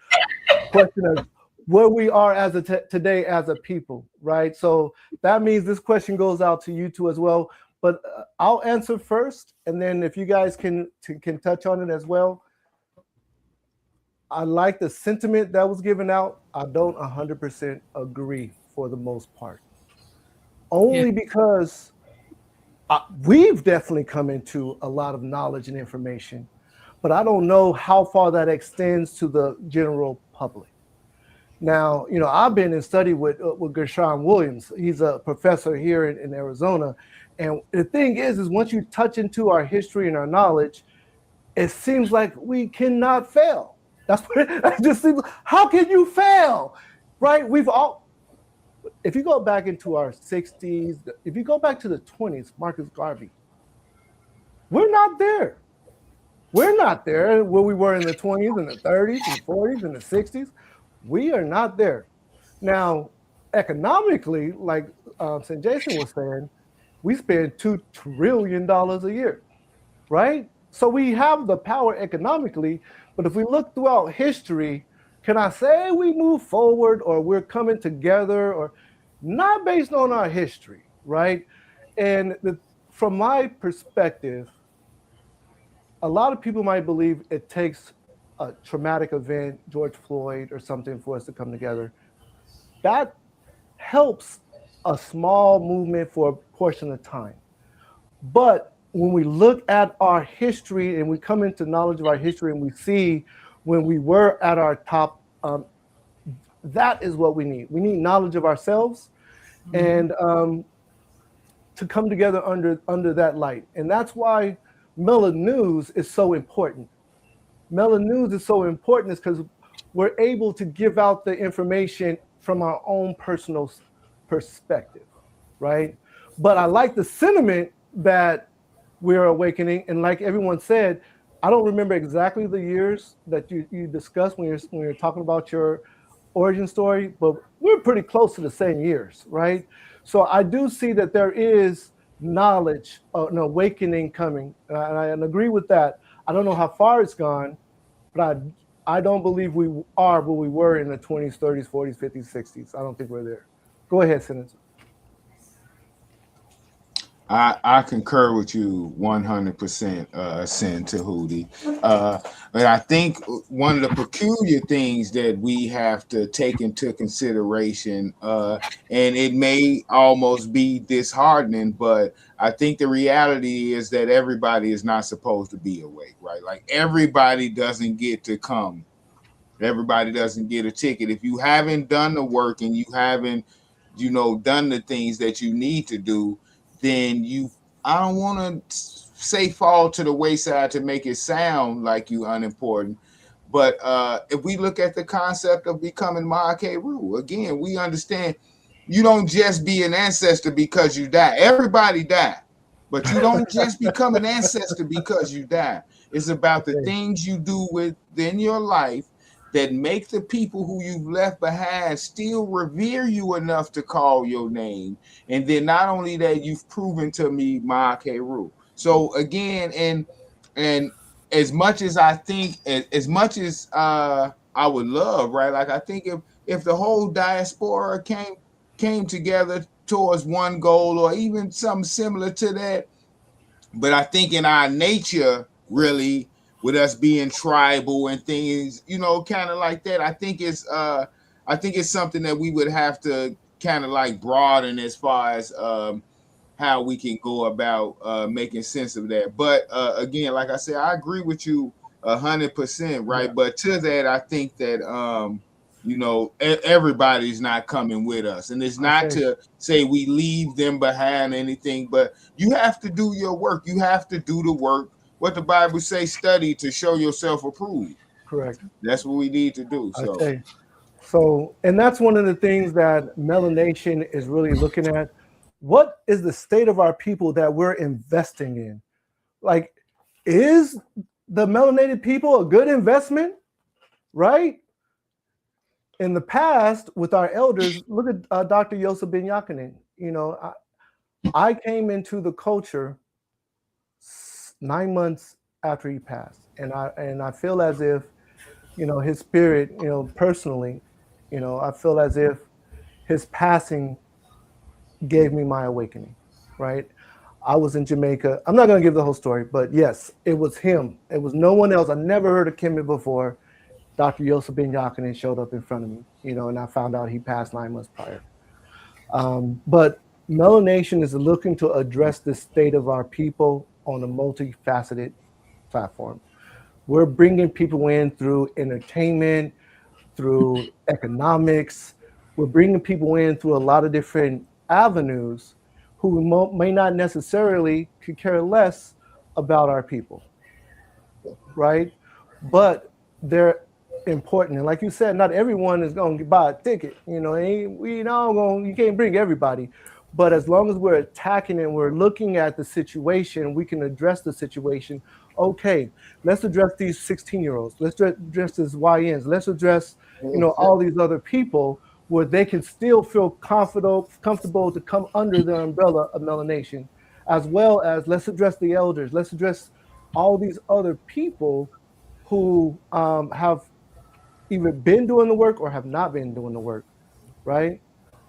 Speaker 1: question of where we are as today as a people, right? So that means this question goes out to you two as well. But I'll answer first, and then if you guys can touch on it as well. I like the sentiment that was given out. I don't 100% agree for the most part. Only because we've definitely come into a lot of knowledge and information, but I don't know how far that extends to the general public. Now, I've been in study with Gershon Williams. He's a professor here in Arizona. And the thing is once you touch into our history and our knowledge, it seems like we cannot fail. That's what it just seems. How can you fail? Right? If you go back into our 60s, if you go back to the 20s, Marcus Garvey, we're not there. We're not there where we were in the 20s and the 30s and 40s and the 60s. We are not there. Now, economically, like St. Jason was saying, we spend $2 trillion a year, right? So we have the power economically, but if we look throughout history, can I say we move forward or we're coming together or not based on our history, right? And from my perspective, a lot of people might believe it takes a traumatic event, George Floyd or something for us to come together. That helps a small movement for a portion of time. But when we look at our history and we come into knowledge of our history and we see when we were at our top, that is what we need. We need knowledge of ourselves and to come together under that light. And that's why Mela News is so important. Mela News is so important is because we're able to give out the information from our own personal perspective, right? But I like the sentiment that we're awakening. And like everyone said, I don't remember exactly the years that you discussed when you're talking about your origin story, but we're pretty close to the same years, right? So I do see that there is knowledge, an awakening coming, and I agree with that. I don't know how far it's gone, but I don't believe we are where we were in the 20s, 30s, 40s, 50s, 60s. I don't think we're there. Go ahead, Senator.
Speaker 8: I concur with you 100%, Senator Hootie. But I think one of the peculiar things that we have to take into consideration, and it may almost be disheartening, but I think the reality is that everybody is not supposed to be awake, right? Like everybody doesn't get to come. Everybody doesn't get a ticket. If you haven't done the work and you haven't, done the things that you need to do, then I don't want to say fall to the wayside to make it sound like you unimportant. But if we look at the concept of becoming Ma'ake, again, we understand you don't just be an ancestor because you die. Everybody die, but you don't just become an ancestor because you die. It's about the things you do within your life that make the people who you've left behind still revere you enough to call your name. And then not only that, you've proven to me Ma'ake. So again, and as much as I think, as much as I would love, right? Like I think if the whole diaspora came together towards one goal or even something similar to that, but I think in our nature, really, with us being tribal and things, kind of like that, I think it's something that we would have to kind of like broaden as far as how we can go about making sense of that. But again, like I said, I agree with you 100%, right? Yeah. But to that, I think that everybody's not coming with us, and it's not to say we leave them behind anything, but you have to do your work. You have to do the work. What the Bible say, study to show yourself approved.
Speaker 1: Correct.
Speaker 8: That's what we need to do.
Speaker 1: So, and that's one of the things that MelaNation is really looking at. What is the state of our people that we're investing in? Like, is the melanated people a good investment? Right? In the past, with our elders, look at Dr. Yosef Ben Yakinen. I came into the culture 9 months after he passed, and I feel as if, his spirit, personally, I feel as if his passing gave me my awakening, right? I was in Jamaica. I'm not going to give the whole story, but yes, it was him. It was no one else. I never heard of Kemet before. Dr. Yosef Ben Yakinen showed up in front of me, and I found out he passed 9 months prior. But MelaNation is looking to address the state of our people on a multifaceted platform. We're bringing people in through entertainment, through economics. We're bringing people in through a lot of different avenues who may not necessarily could care less about our people, right? But they're important. And like you said, not everyone is going to buy a ticket. You can't bring everybody. But as long as we're attacking and we're looking at the situation, we can address the situation okay, let's address these 16-year-olds. Let's address these YNs. Let's address, all these other people where they can still feel comfortable to come under the umbrella of MelaNation, as well as let's address the elders. Let's address all these other people who have either been doing the work or have not been doing the work, right?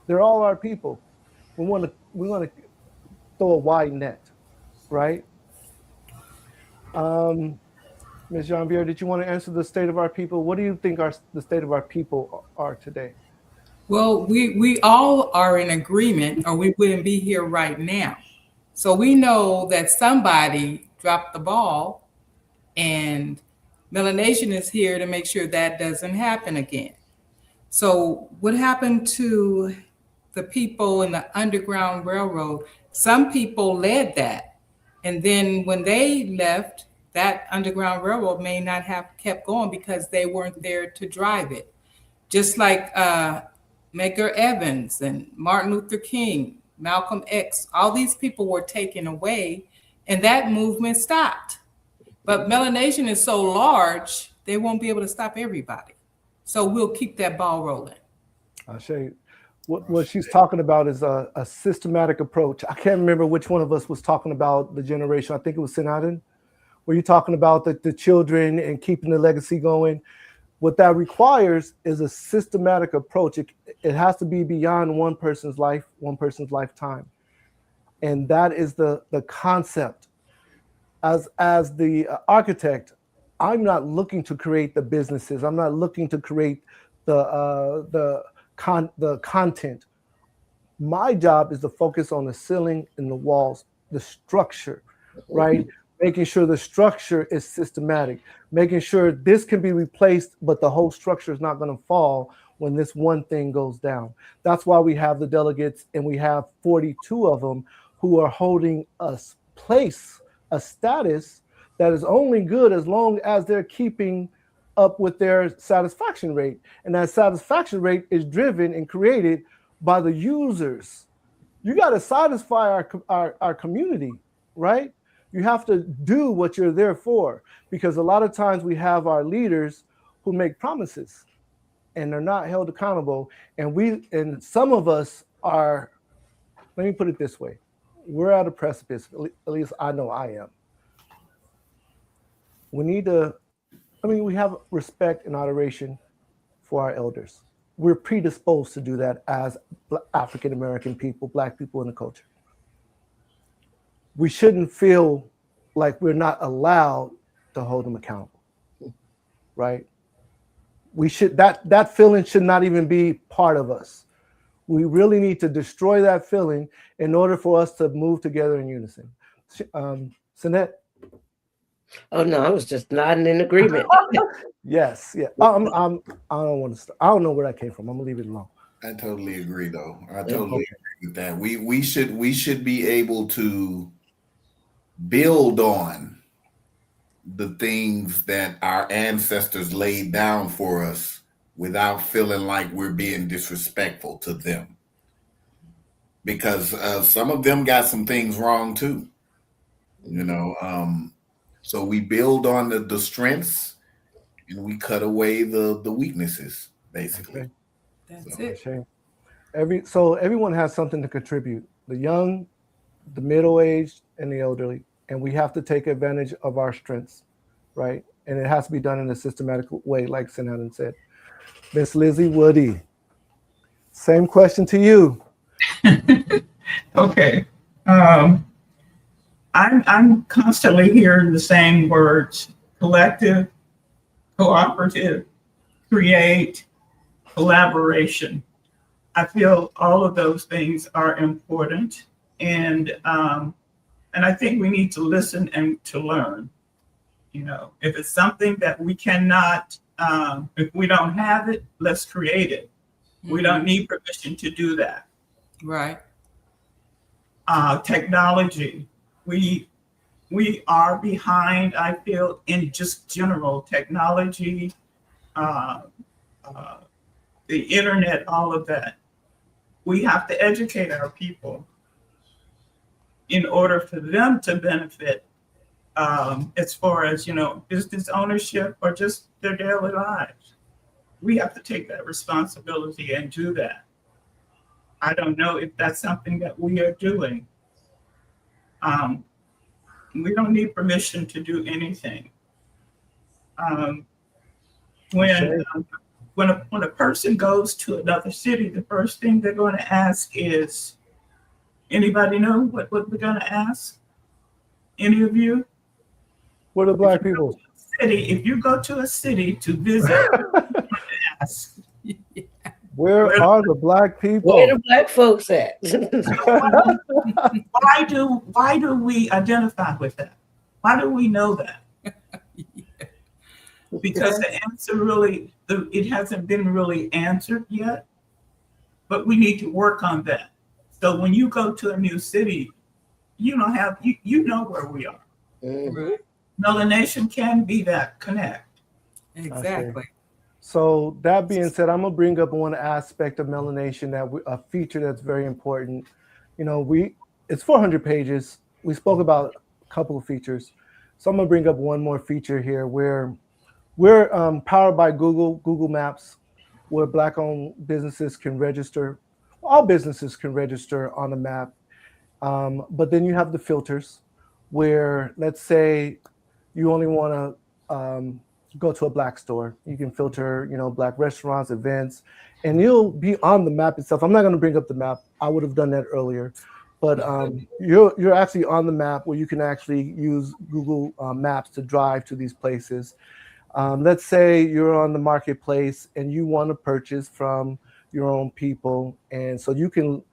Speaker 1: They're all our people. We want to throw a wide net, right? Ms. Janvier, did you want to answer the state of our people? What do you think the state of our people are today?
Speaker 3: Well, we all are in agreement, or we wouldn't be here right now. So we know that somebody dropped the ball, and MelaNation is here to make sure that doesn't happen again. So what happened to the people in the Underground Railroad? Some people led that. And then when they left, that Underground Railroad may not have kept going because they weren't there to drive it. Just like Medgar Evans and Martin Luther King, Malcolm X, all these people were taken away and that movement stopped. But MelaNation is so large, they won't be able to stop everybody. So we'll keep that ball rolling.
Speaker 1: I'll show you. What she's talking about is a systematic approach. I can't remember which one of us was talking about the generation. I think it was Sinaden. Were you talking about the children and keeping the legacy going? What that requires is a systematic approach. It has to be beyond one person's life, one person's lifetime. And that is the concept. As the architect, I'm not looking to create the businesses. I'm not looking to create the content. My job is to focus on the ceiling and the walls, the structure, right? Making sure the structure is systematic, making sure this can be replaced, but the whole structure is not going to fall when this one thing goes down. That's why we have the delegates, and we have 42 of them who are holding a status that is only good as long as they're keeping up with their satisfaction rate. And that satisfaction rate is driven and created by the users. You got to satisfy our community, right? You have to do what you're there for, because a lot of times we have our leaders who make promises and they're not held accountable. And some of us are, let me put it this way, we're at a precipice, at least I know I am. We have respect and adoration for our elders. We're predisposed to do that as African-American people, Black people in the culture. We shouldn't feel like we're not allowed to hold them accountable, right? That feeling should not even be part of us. We really need to destroy that feeling in order for us to move together in unison. Sinette?
Speaker 5: Oh no, I was just nodding in agreement.
Speaker 1: Yes, yeah. I don't want to start. I don't know where that came from. I'm gonna leave it alone.
Speaker 7: I totally agree, though. I totally agree with that. We should be able to build on the things that our ancestors laid down for us without feeling like we're being disrespectful to them, because some of them got some things wrong too. So we build on the strengths and we cut away the weaknesses, basically.
Speaker 1: Okay.
Speaker 3: That's it.
Speaker 1: So everyone has something to contribute, the young, the middle-aged, and the elderly. And we have to take advantage of our strengths, right? And it has to be done in a systematic way, like Sinaden said. Miss Lizzie Woody, same question to you.
Speaker 2: Okay. I'm constantly hearing the same words: collective, cooperative, create, collaboration. I feel all of those things are important, and I think we need to listen and to learn. If it's something that we cannot, if we don't have it, let's create it. Mm-hmm. We don't need permission to do that.
Speaker 3: Right.
Speaker 2: Technology. We are behind, I feel, in just general technology, the internet, all of that. We have to educate our people in order for them to benefit as far as, business ownership or just their daily lives. We have to take that responsibility and do that. I don't know if that's something that we are doing. We don't need permission to do anything. When a person goes to another city, the first thing they're going to ask is, anybody know what we're going to ask? Any of you?
Speaker 1: What are Black people?
Speaker 2: If you go to a city to visit, ask,
Speaker 1: where are the Black people?
Speaker 5: Where the Black folks at?
Speaker 2: why do we identify with that? Why do we know that? Because the answer really, it hasn't been really answered yet, but we need to work on that. So when you go to a new city, you know where we are.
Speaker 5: Mm-hmm.
Speaker 2: MelaNation can be that connect.
Speaker 3: Exactly.
Speaker 1: So that being said, I'm gonna bring up one aspect of MelaNation a feature that's very important. It's 400 pages. We spoke about a couple of features, so I'm gonna bring up one more feature here where we're powered by Google Maps, where Black-owned businesses can register. All businesses can register on the map, but then you have the filters, where let's say you only want to go to a Black store. You can filter, Black restaurants, events, and you'll be on the map itself. I'm not going to bring up the map. I would have done that earlier, but you're actually on the map where you can actually use Google Maps to drive to these places. Let's say you're on the marketplace and you want to purchase from your own people, and so you can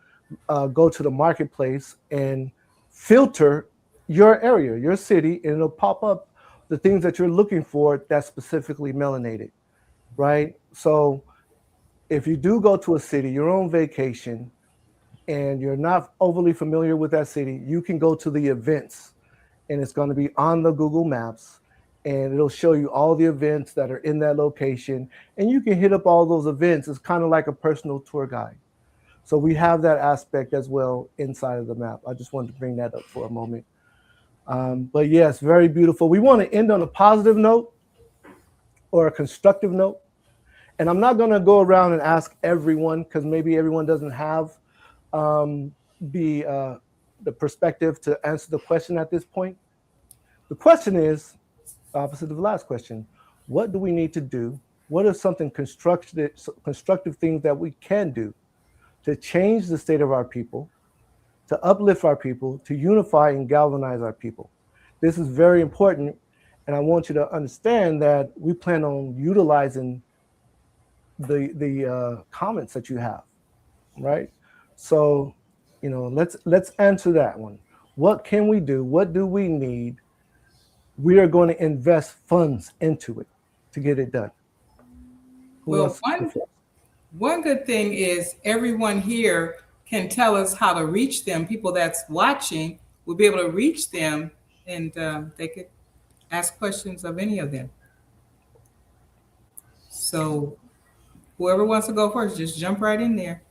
Speaker 1: go to the marketplace and filter your area, your city, and it'll pop up the things that you're looking for that's specifically melanated, right? So if you do go to a city, you're on vacation, and you're not overly familiar with that city, you can go to the events, and it's going to be on the Google Maps, and it'll show you all the events that are in that location, and you can hit up all those events. It's kind of like a personal tour guide. So we have that aspect as well inside of the map. I just wanted to bring that up for a moment. But yes, very beautiful. We want to end on a positive note or a constructive note. And I'm not going to go around and ask everyone, because maybe everyone doesn't have the perspective to answer the question at this point. The question is opposite of the last question. What do we need to do? What are something constructive things that we can do to change the state of our people, to uplift our people, to unify and galvanize our people? This is very important, and I want you to understand that we plan on utilizing the comments that you have, right? So, let's answer that one. What can we do? What do we need? We are going to invest funds into it to get it done.
Speaker 3: Well, one good thing is everyone here can tell us how to reach them. People that's watching will be able to reach them, and they could ask questions of any of them. So whoever wants to go first, just jump right in there.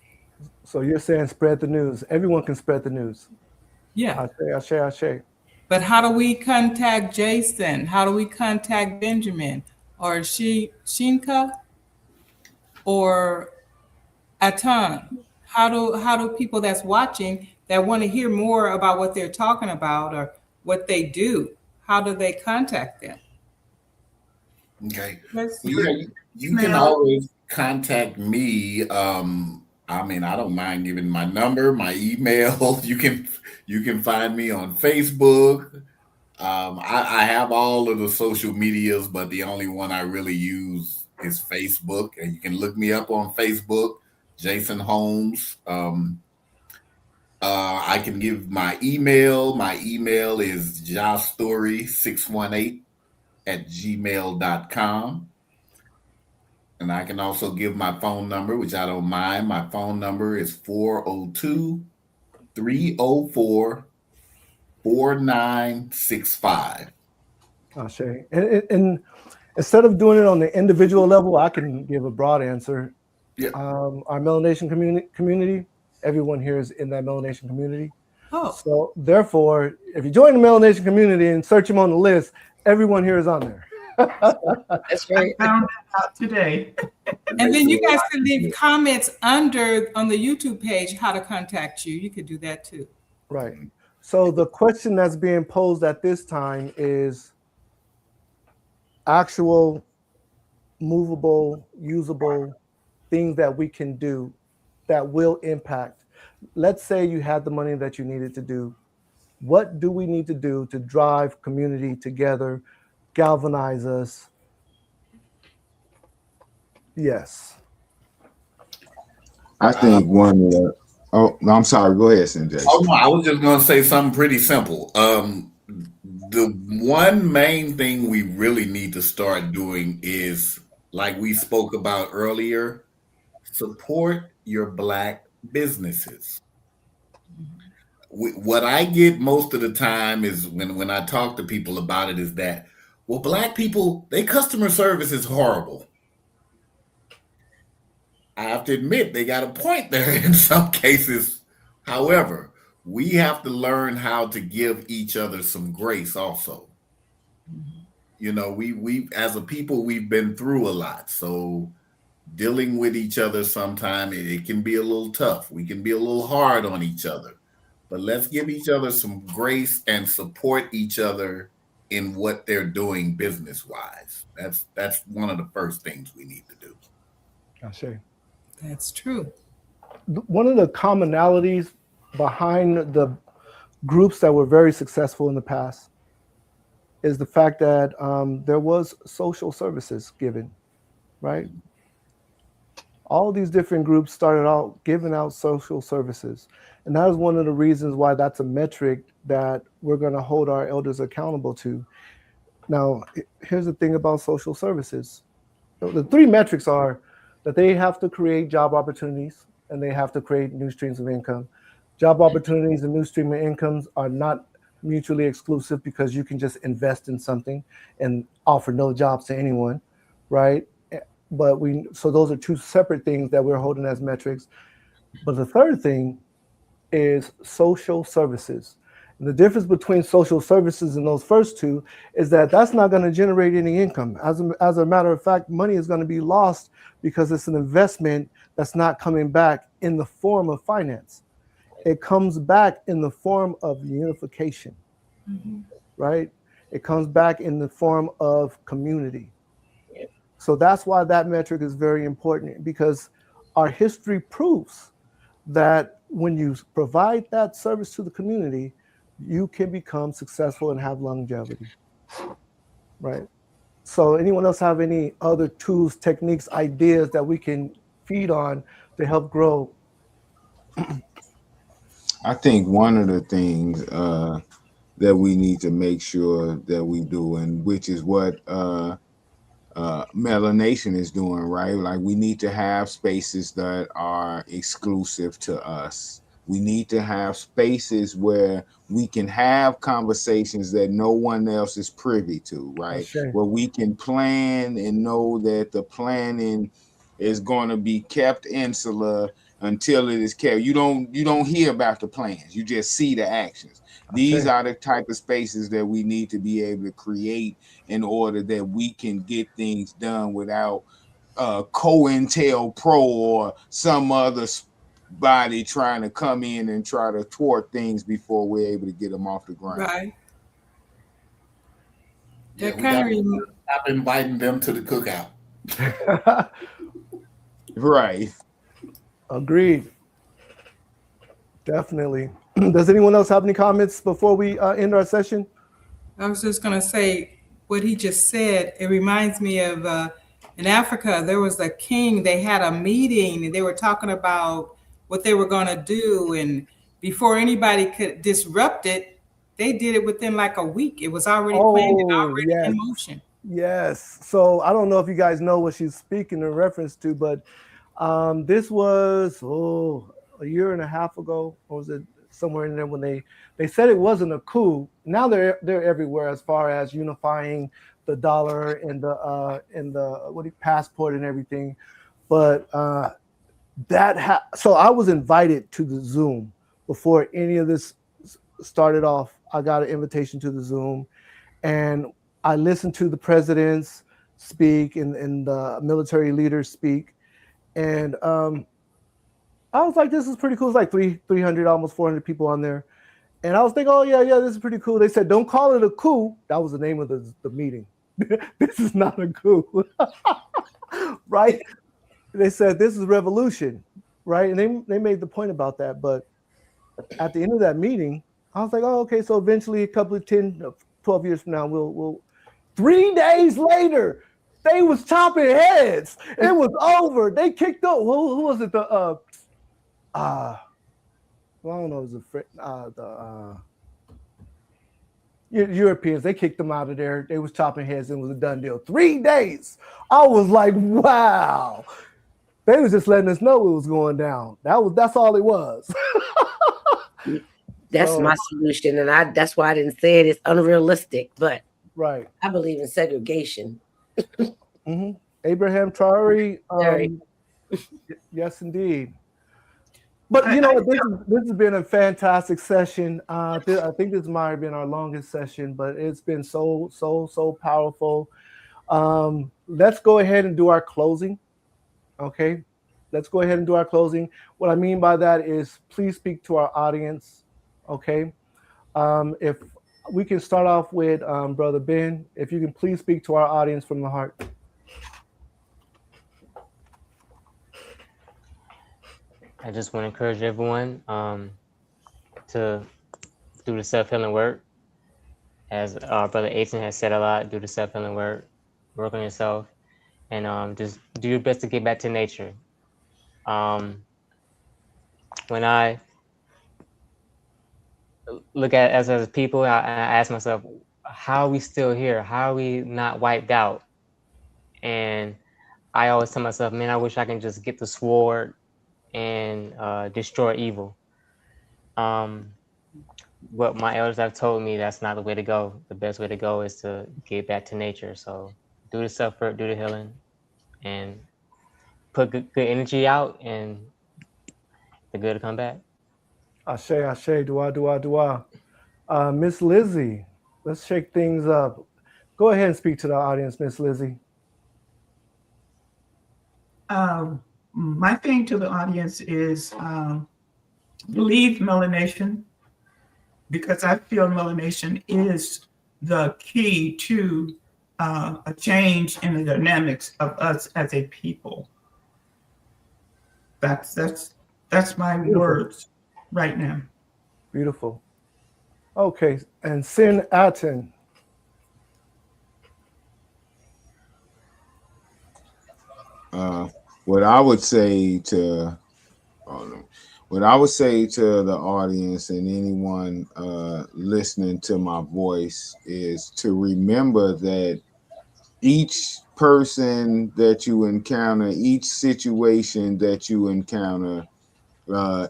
Speaker 1: So you're saying spread the news. Everyone can spread the news.
Speaker 3: Yeah.
Speaker 1: Ashe.
Speaker 3: But how do we contact Jason? How do we contact Benjamin or Shinka or Atan? How do people that's watching that want to hear more about what they're talking about or what they do, how do they contact them?
Speaker 7: Okay. You can always contact me. I don't mind giving my number, my email. You can find me on Facebook. I have all of the social medias, but the only one I really use is Facebook, and you can look me up on Facebook, Jason Holmes. I can give my email. My email is jawstory618@gmail.com. And I can also give my phone number, which I don't mind. My phone number is 402-304-4965.
Speaker 1: Ashe. And instead of doing it on the individual level, I can give a broad answer.
Speaker 7: Yeah.
Speaker 1: Our MelaNation community, everyone here is in that MelaNation community.
Speaker 3: Oh,
Speaker 1: So therefore, if you join the MelaNation community and search them on the list, everyone here is on there.
Speaker 5: That's right.
Speaker 2: I found that out today.
Speaker 3: and then you guys can leave comments under on the YouTube page how to contact you. You could do that too.
Speaker 1: Right. So the question that's being posed at this time is actual, movable, usable things that we can do that will impact. Let's say you had the money that you needed to do. What do we need to do to drive community together, galvanize us? Yes.
Speaker 8: I think one of the, oh, no, I'm sorry. Go ahead, Sanjay.
Speaker 7: Oh no, I was just going to say something pretty simple. The one main thing we really need to start doing is, like we spoke about earlier, support your Black businesses. What I get most of the time is when I talk to people about it is that, well, Black people, their customer service is horrible. I have to admit they got a point there in some cases. However, we have to learn how to give each other some grace also. You know, we as a people, we've been through a lot. So dealing with each other sometime it can be a little tough. We can be a little hard on each other. But let's give each other some grace and support each other in what they're doing business wise. That's one of the first things we need to do.
Speaker 1: I see.
Speaker 3: That's true.
Speaker 1: One of the commonalities behind the groups that were very successful in the past is the fact that there was social services given, right? All these different groups started out giving out social services. And that is one of the reasons why that's a metric that we're going to hold our elders accountable to. Now, here's the thing about social services. The three metrics are that they have to create job opportunities and they have to create new streams of income. Job opportunities and new stream of incomes are not mutually exclusive because you can just invest in something and offer no jobs to anyone, right? But so those are two separate things that we're holding as metrics. But the third thing is social services. And the difference between social services and those first two is that that's not going to generate any income. As a matter of fact, money is going to be lost because it's an investment that's not coming back in the form of finance. It comes back in the form of unification, right? It comes back in the form of community. So that's why that metric is very important, because our history proves that when you provide that service to the community, you can become successful and have longevity, right? So anyone else have any other tools, techniques, ideas that we can feed on to help grow?
Speaker 8: I think one of the things that we need to make sure that we do, and which is what MelaNation is doing, right? Like, we need to have spaces that are exclusive to us. We need to have spaces where we can have conversations that no one else is privy to, right?
Speaker 1: Sure.
Speaker 8: Where we can plan and know that the planning is going to be kept insular until it is kept. You don't hear about the plans. You just see the actions. These are the type of spaces that we need to be able to create in order that we can get things done without COINTELPRO or some other body trying to come in and try to thwart things before we're able to get them off the ground.
Speaker 3: Right.
Speaker 7: Yeah,
Speaker 3: That kind of
Speaker 7: stop inviting them to the cookout.
Speaker 8: Right.
Speaker 1: Agreed. Definitely. Does anyone else have any comments before we end our session?
Speaker 3: I was just going to say what he just said. It reminds me of in Africa, there was a king. They had a meeting and they were talking about what they were going to do. And before anybody could disrupt it, they did it within like a week. It was already planned and already in motion.
Speaker 1: Yes. So I don't know if you guys know what she's speaking in reference to, but this was a year and a half ago, or was it somewhere in there, when they said it wasn't a coup. Now they're everywhere as far as unifying the dollar and the passport and everything. But so I was invited to the Zoom before any of this started off, I got an invitation to the Zoom, and I listened to the presidents speak and the military leaders speak, and I was like, this is pretty cool. It's like 300, almost 400 people on there. And I was thinking, oh, yeah, this is pretty cool. They said, don't call it a coup. That was the name of the meeting. This is not a coup, right? They said, this is revolution, right? And they made the point about that. But at the end of that meeting, I was like, oh, okay, so eventually a couple of 10, 12 years from now, we'll 3 days later, they was chopping heads. It was over. They kicked up. Who was it? I don't know, it was the Europeans. They kicked them out of there. They was chopping heads and it was a done deal. 3 days. I was like, wow. They was just letting us know it was going down. That's all it was.
Speaker 5: That's my solution, and that's why I didn't say it. It's unrealistic, but
Speaker 1: right.
Speaker 5: I believe in segregation.
Speaker 1: Mm-hmm. Abraham Traore. Yes, indeed. But you know, this has been a fantastic session. I think this might have been our longest session, but it's been so powerful. Let's go ahead and do our closing. Okay, let's go ahead and do our closing. What I mean by that is, please speak to our audience. Okay, if we can start off with Brother Ben, if you can please speak to our audience from the heart.
Speaker 4: I just want to encourage everyone to do the self-healing work. As our brother Aiton has said a lot, do the self-healing work on yourself, and just do your best to get back to nature. When I look at us as people, I ask myself, how are we still here? How are we not wiped out? And I always tell myself, man, I wish I can just get the sword and destroy evil. What my elders have told me, that's not the way to go. The best way to go is to get back to nature. So do the self-work, do the healing, and put good energy out, and the good will come back.
Speaker 1: Ashe, dua. Miss Lizzie, let's shake things up. Go ahead and speak to the audience, Miss Lizzie.
Speaker 2: My thing to the audience is believe MelaNation, because I feel MelaNation is the key to a change in the dynamics of us as a people. That's my
Speaker 1: Beautiful.
Speaker 2: words right now.
Speaker 1: Beautiful. Okay, and Sin Aten.
Speaker 8: What I would say to the audience and anyone listening to my voice is to remember that each person that you encounter, each situation that you encounter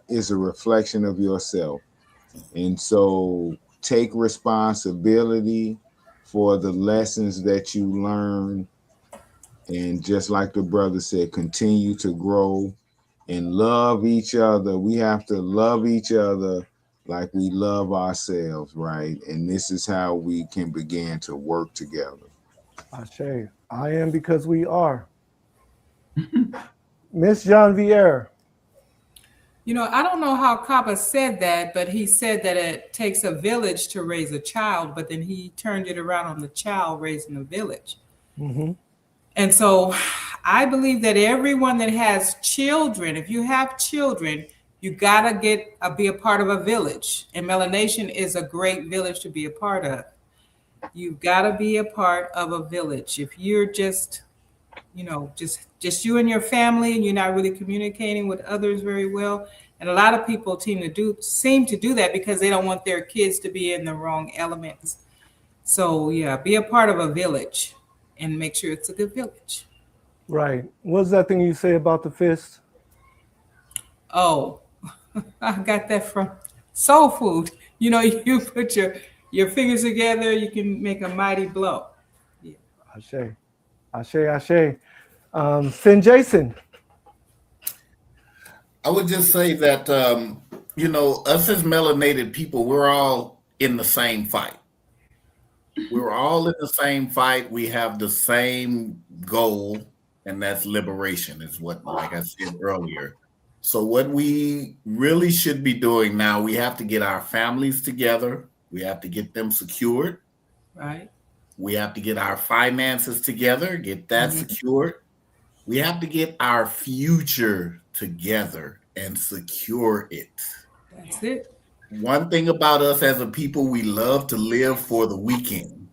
Speaker 8: is a reflection of yourself. And so take responsibility for the lessons that you learn. And just like the brother said, continue to grow and love each other. We have to love each other like we love ourselves, right? And this is how we can begin to work together.
Speaker 1: Ashe, I am because we are. Miss Janvier.
Speaker 3: You know, I don't know how Kaba said that, but he said that it takes a village to raise a child, but then he turned it around on the child raising a village.
Speaker 1: Mm-hmm.
Speaker 3: And so I believe that everyone that has children, if you have children, you got to be a part of a village. And MelaNation is a great village to be a part of. You've got to be a part of a village. If you're just, just you and your family, and you're not really communicating with others very well. And a lot of people seem to do that because they don't want their kids to be in the wrong elements. So yeah, be a part of a village and make sure it's a good village.
Speaker 1: Right. What's that thing you say about the fist?
Speaker 3: Oh, I got that from soul food. You know, you put your fingers together, you can make a mighty blow. Yeah.
Speaker 1: Ashe. Sin Jason.
Speaker 7: I would just say that you know, us as melanated people, we're all in the same fight. We're all in the same fight. We have the same goal, and that's liberation, is what, like I said earlier. So, what we really should be doing now, we have to get our families together. We have to get them secured.
Speaker 3: Right.
Speaker 7: We have to get our finances together, get that secured. We have to get our future together and secure it.
Speaker 3: That's it.
Speaker 7: One thing about us as a people, we love to live for the weekend,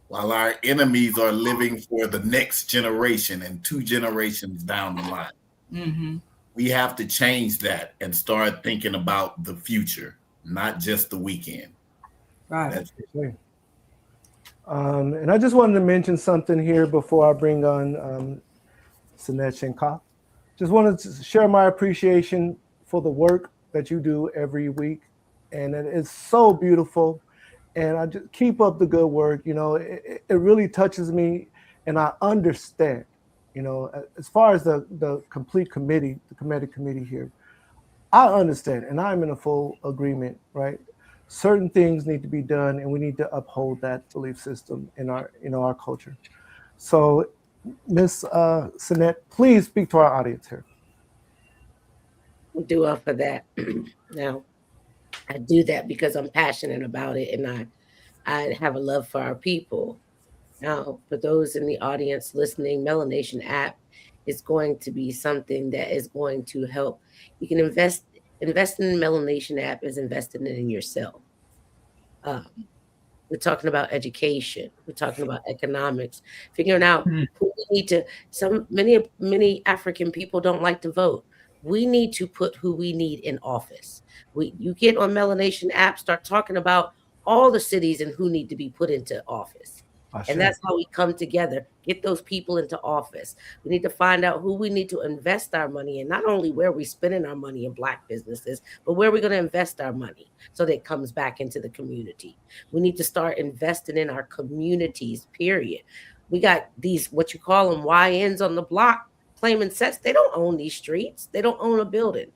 Speaker 7: while our enemies are living for the next generation and 2 generations down the line.
Speaker 3: Mm-hmm.
Speaker 7: We have to change that and start thinking about the future, not just the weekend.
Speaker 3: Right.
Speaker 7: That's
Speaker 1: it. And I just wanted to mention something here before I bring on Sinet Shenka. Just wanted to share my appreciation for the work that you do every week. And it's so beautiful. And I just keep up the good work. You know, it really touches me, and I understand. You know, as far as the complete committee, the Kemet committee here, I understand, and I'm in a full agreement. Right, certain things need to be done, and we need to uphold that belief system in our culture. So, Ms. Sinet, please speak to our audience here.
Speaker 5: We'll do up for that. Now, I do that because I'm passionate about it, and I have a love for our people. Now, for those in the audience listening, MelaNation App is going to be something that is going to help. You can invest in the MelaNation App is investing in yourself. We're talking about education. We're talking about economics, figuring out who we need to. Many African people don't like to vote. We need to put who we need in office. You get on MelaNation App, start talking about all the cities and who need to be put into office. And that's how we come together, get those people into office. We need to find out who we need to invest our money in, not only where we're spending our money in Black businesses, but where we're going to invest our money so that it comes back into the community. We need to start investing in our communities, period. We got these, what you call them, YNs on the block, claiming sets. They don't own these streets. They don't own a building.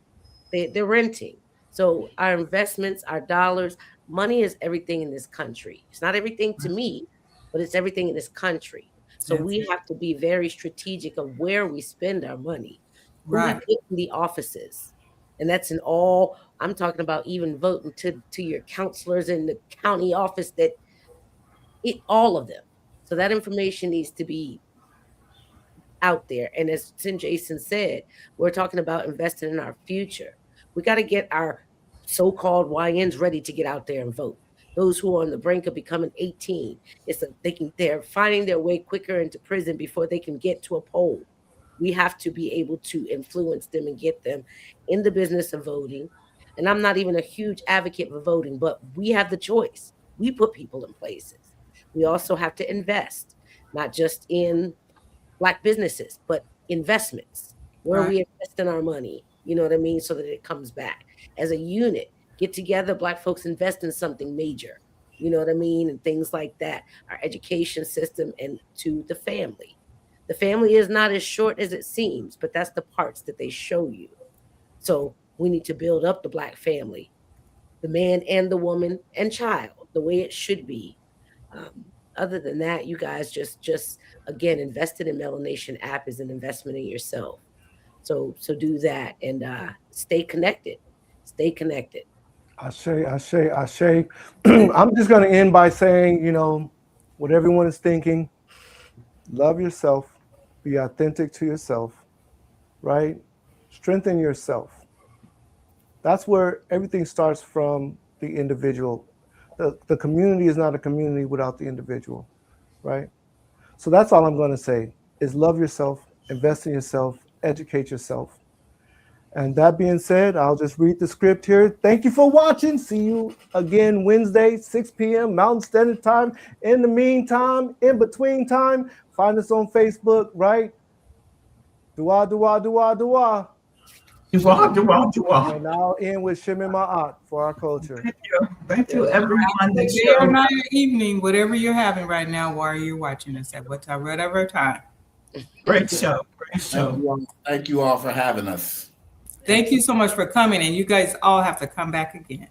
Speaker 5: They're renting. So our investments, our dollars, money is everything in this country. It's not everything to me, but it's everything in this country. So we have to be very strategic of where we spend our money, who we put in the offices. And that's in all, I'm talking about even voting to your counselors in the county office, all of them. So that information needs to be out there. And as Sin Jason said, we're talking about investing in our future. We got to get our so-called YNs ready to get out there and vote. Those who are on the brink of becoming 18, they're finding their way quicker into prison before they can get to a poll. We have to be able to influence them and get them in the business of voting. And I'm not even a huge advocate for voting, but we have the choice. We put people in places. We also have to invest, not just in Black businesses, but investments. Where we invest in our money, you know what I mean? So that it comes back. As a unit, get together, Black folks invest in something major, you know what I mean? And things like that. Our education system and to the family. The family is not as short as it seems, but that's the parts that they show you. So we need to build up the Black family, the man and the woman and child, the way it should be. Other than that, you guys just again, invested in MelaNation App is an investment in yourself. So do that and stay connected. Stay connected.
Speaker 1: Ashe. I'm just going to end by saying, you know, what everyone is thinking, love yourself, be authentic to yourself, right? Strengthen yourself. That's where everything starts from the individual. The community is not a community without the individual, right? So that's all I'm going to say is love yourself, invest in yourself, educate yourself. And that being said, I'll just read the script here. Thank you for watching. See you again Wednesday, 6 p.m. Mountain Standard Time. In the meantime, in between time, find us on Facebook, right? Dua, dua, dua, dua. And I'll end with Shimmy Ma'at for our culture.
Speaker 2: Thank you, everyone.
Speaker 3: Day or night or evening, whatever you're having right now while you're watching us at whatever time.
Speaker 2: Great show.
Speaker 7: Thank you all for having us.
Speaker 3: Thank you so much for coming, and you guys all have to come back again.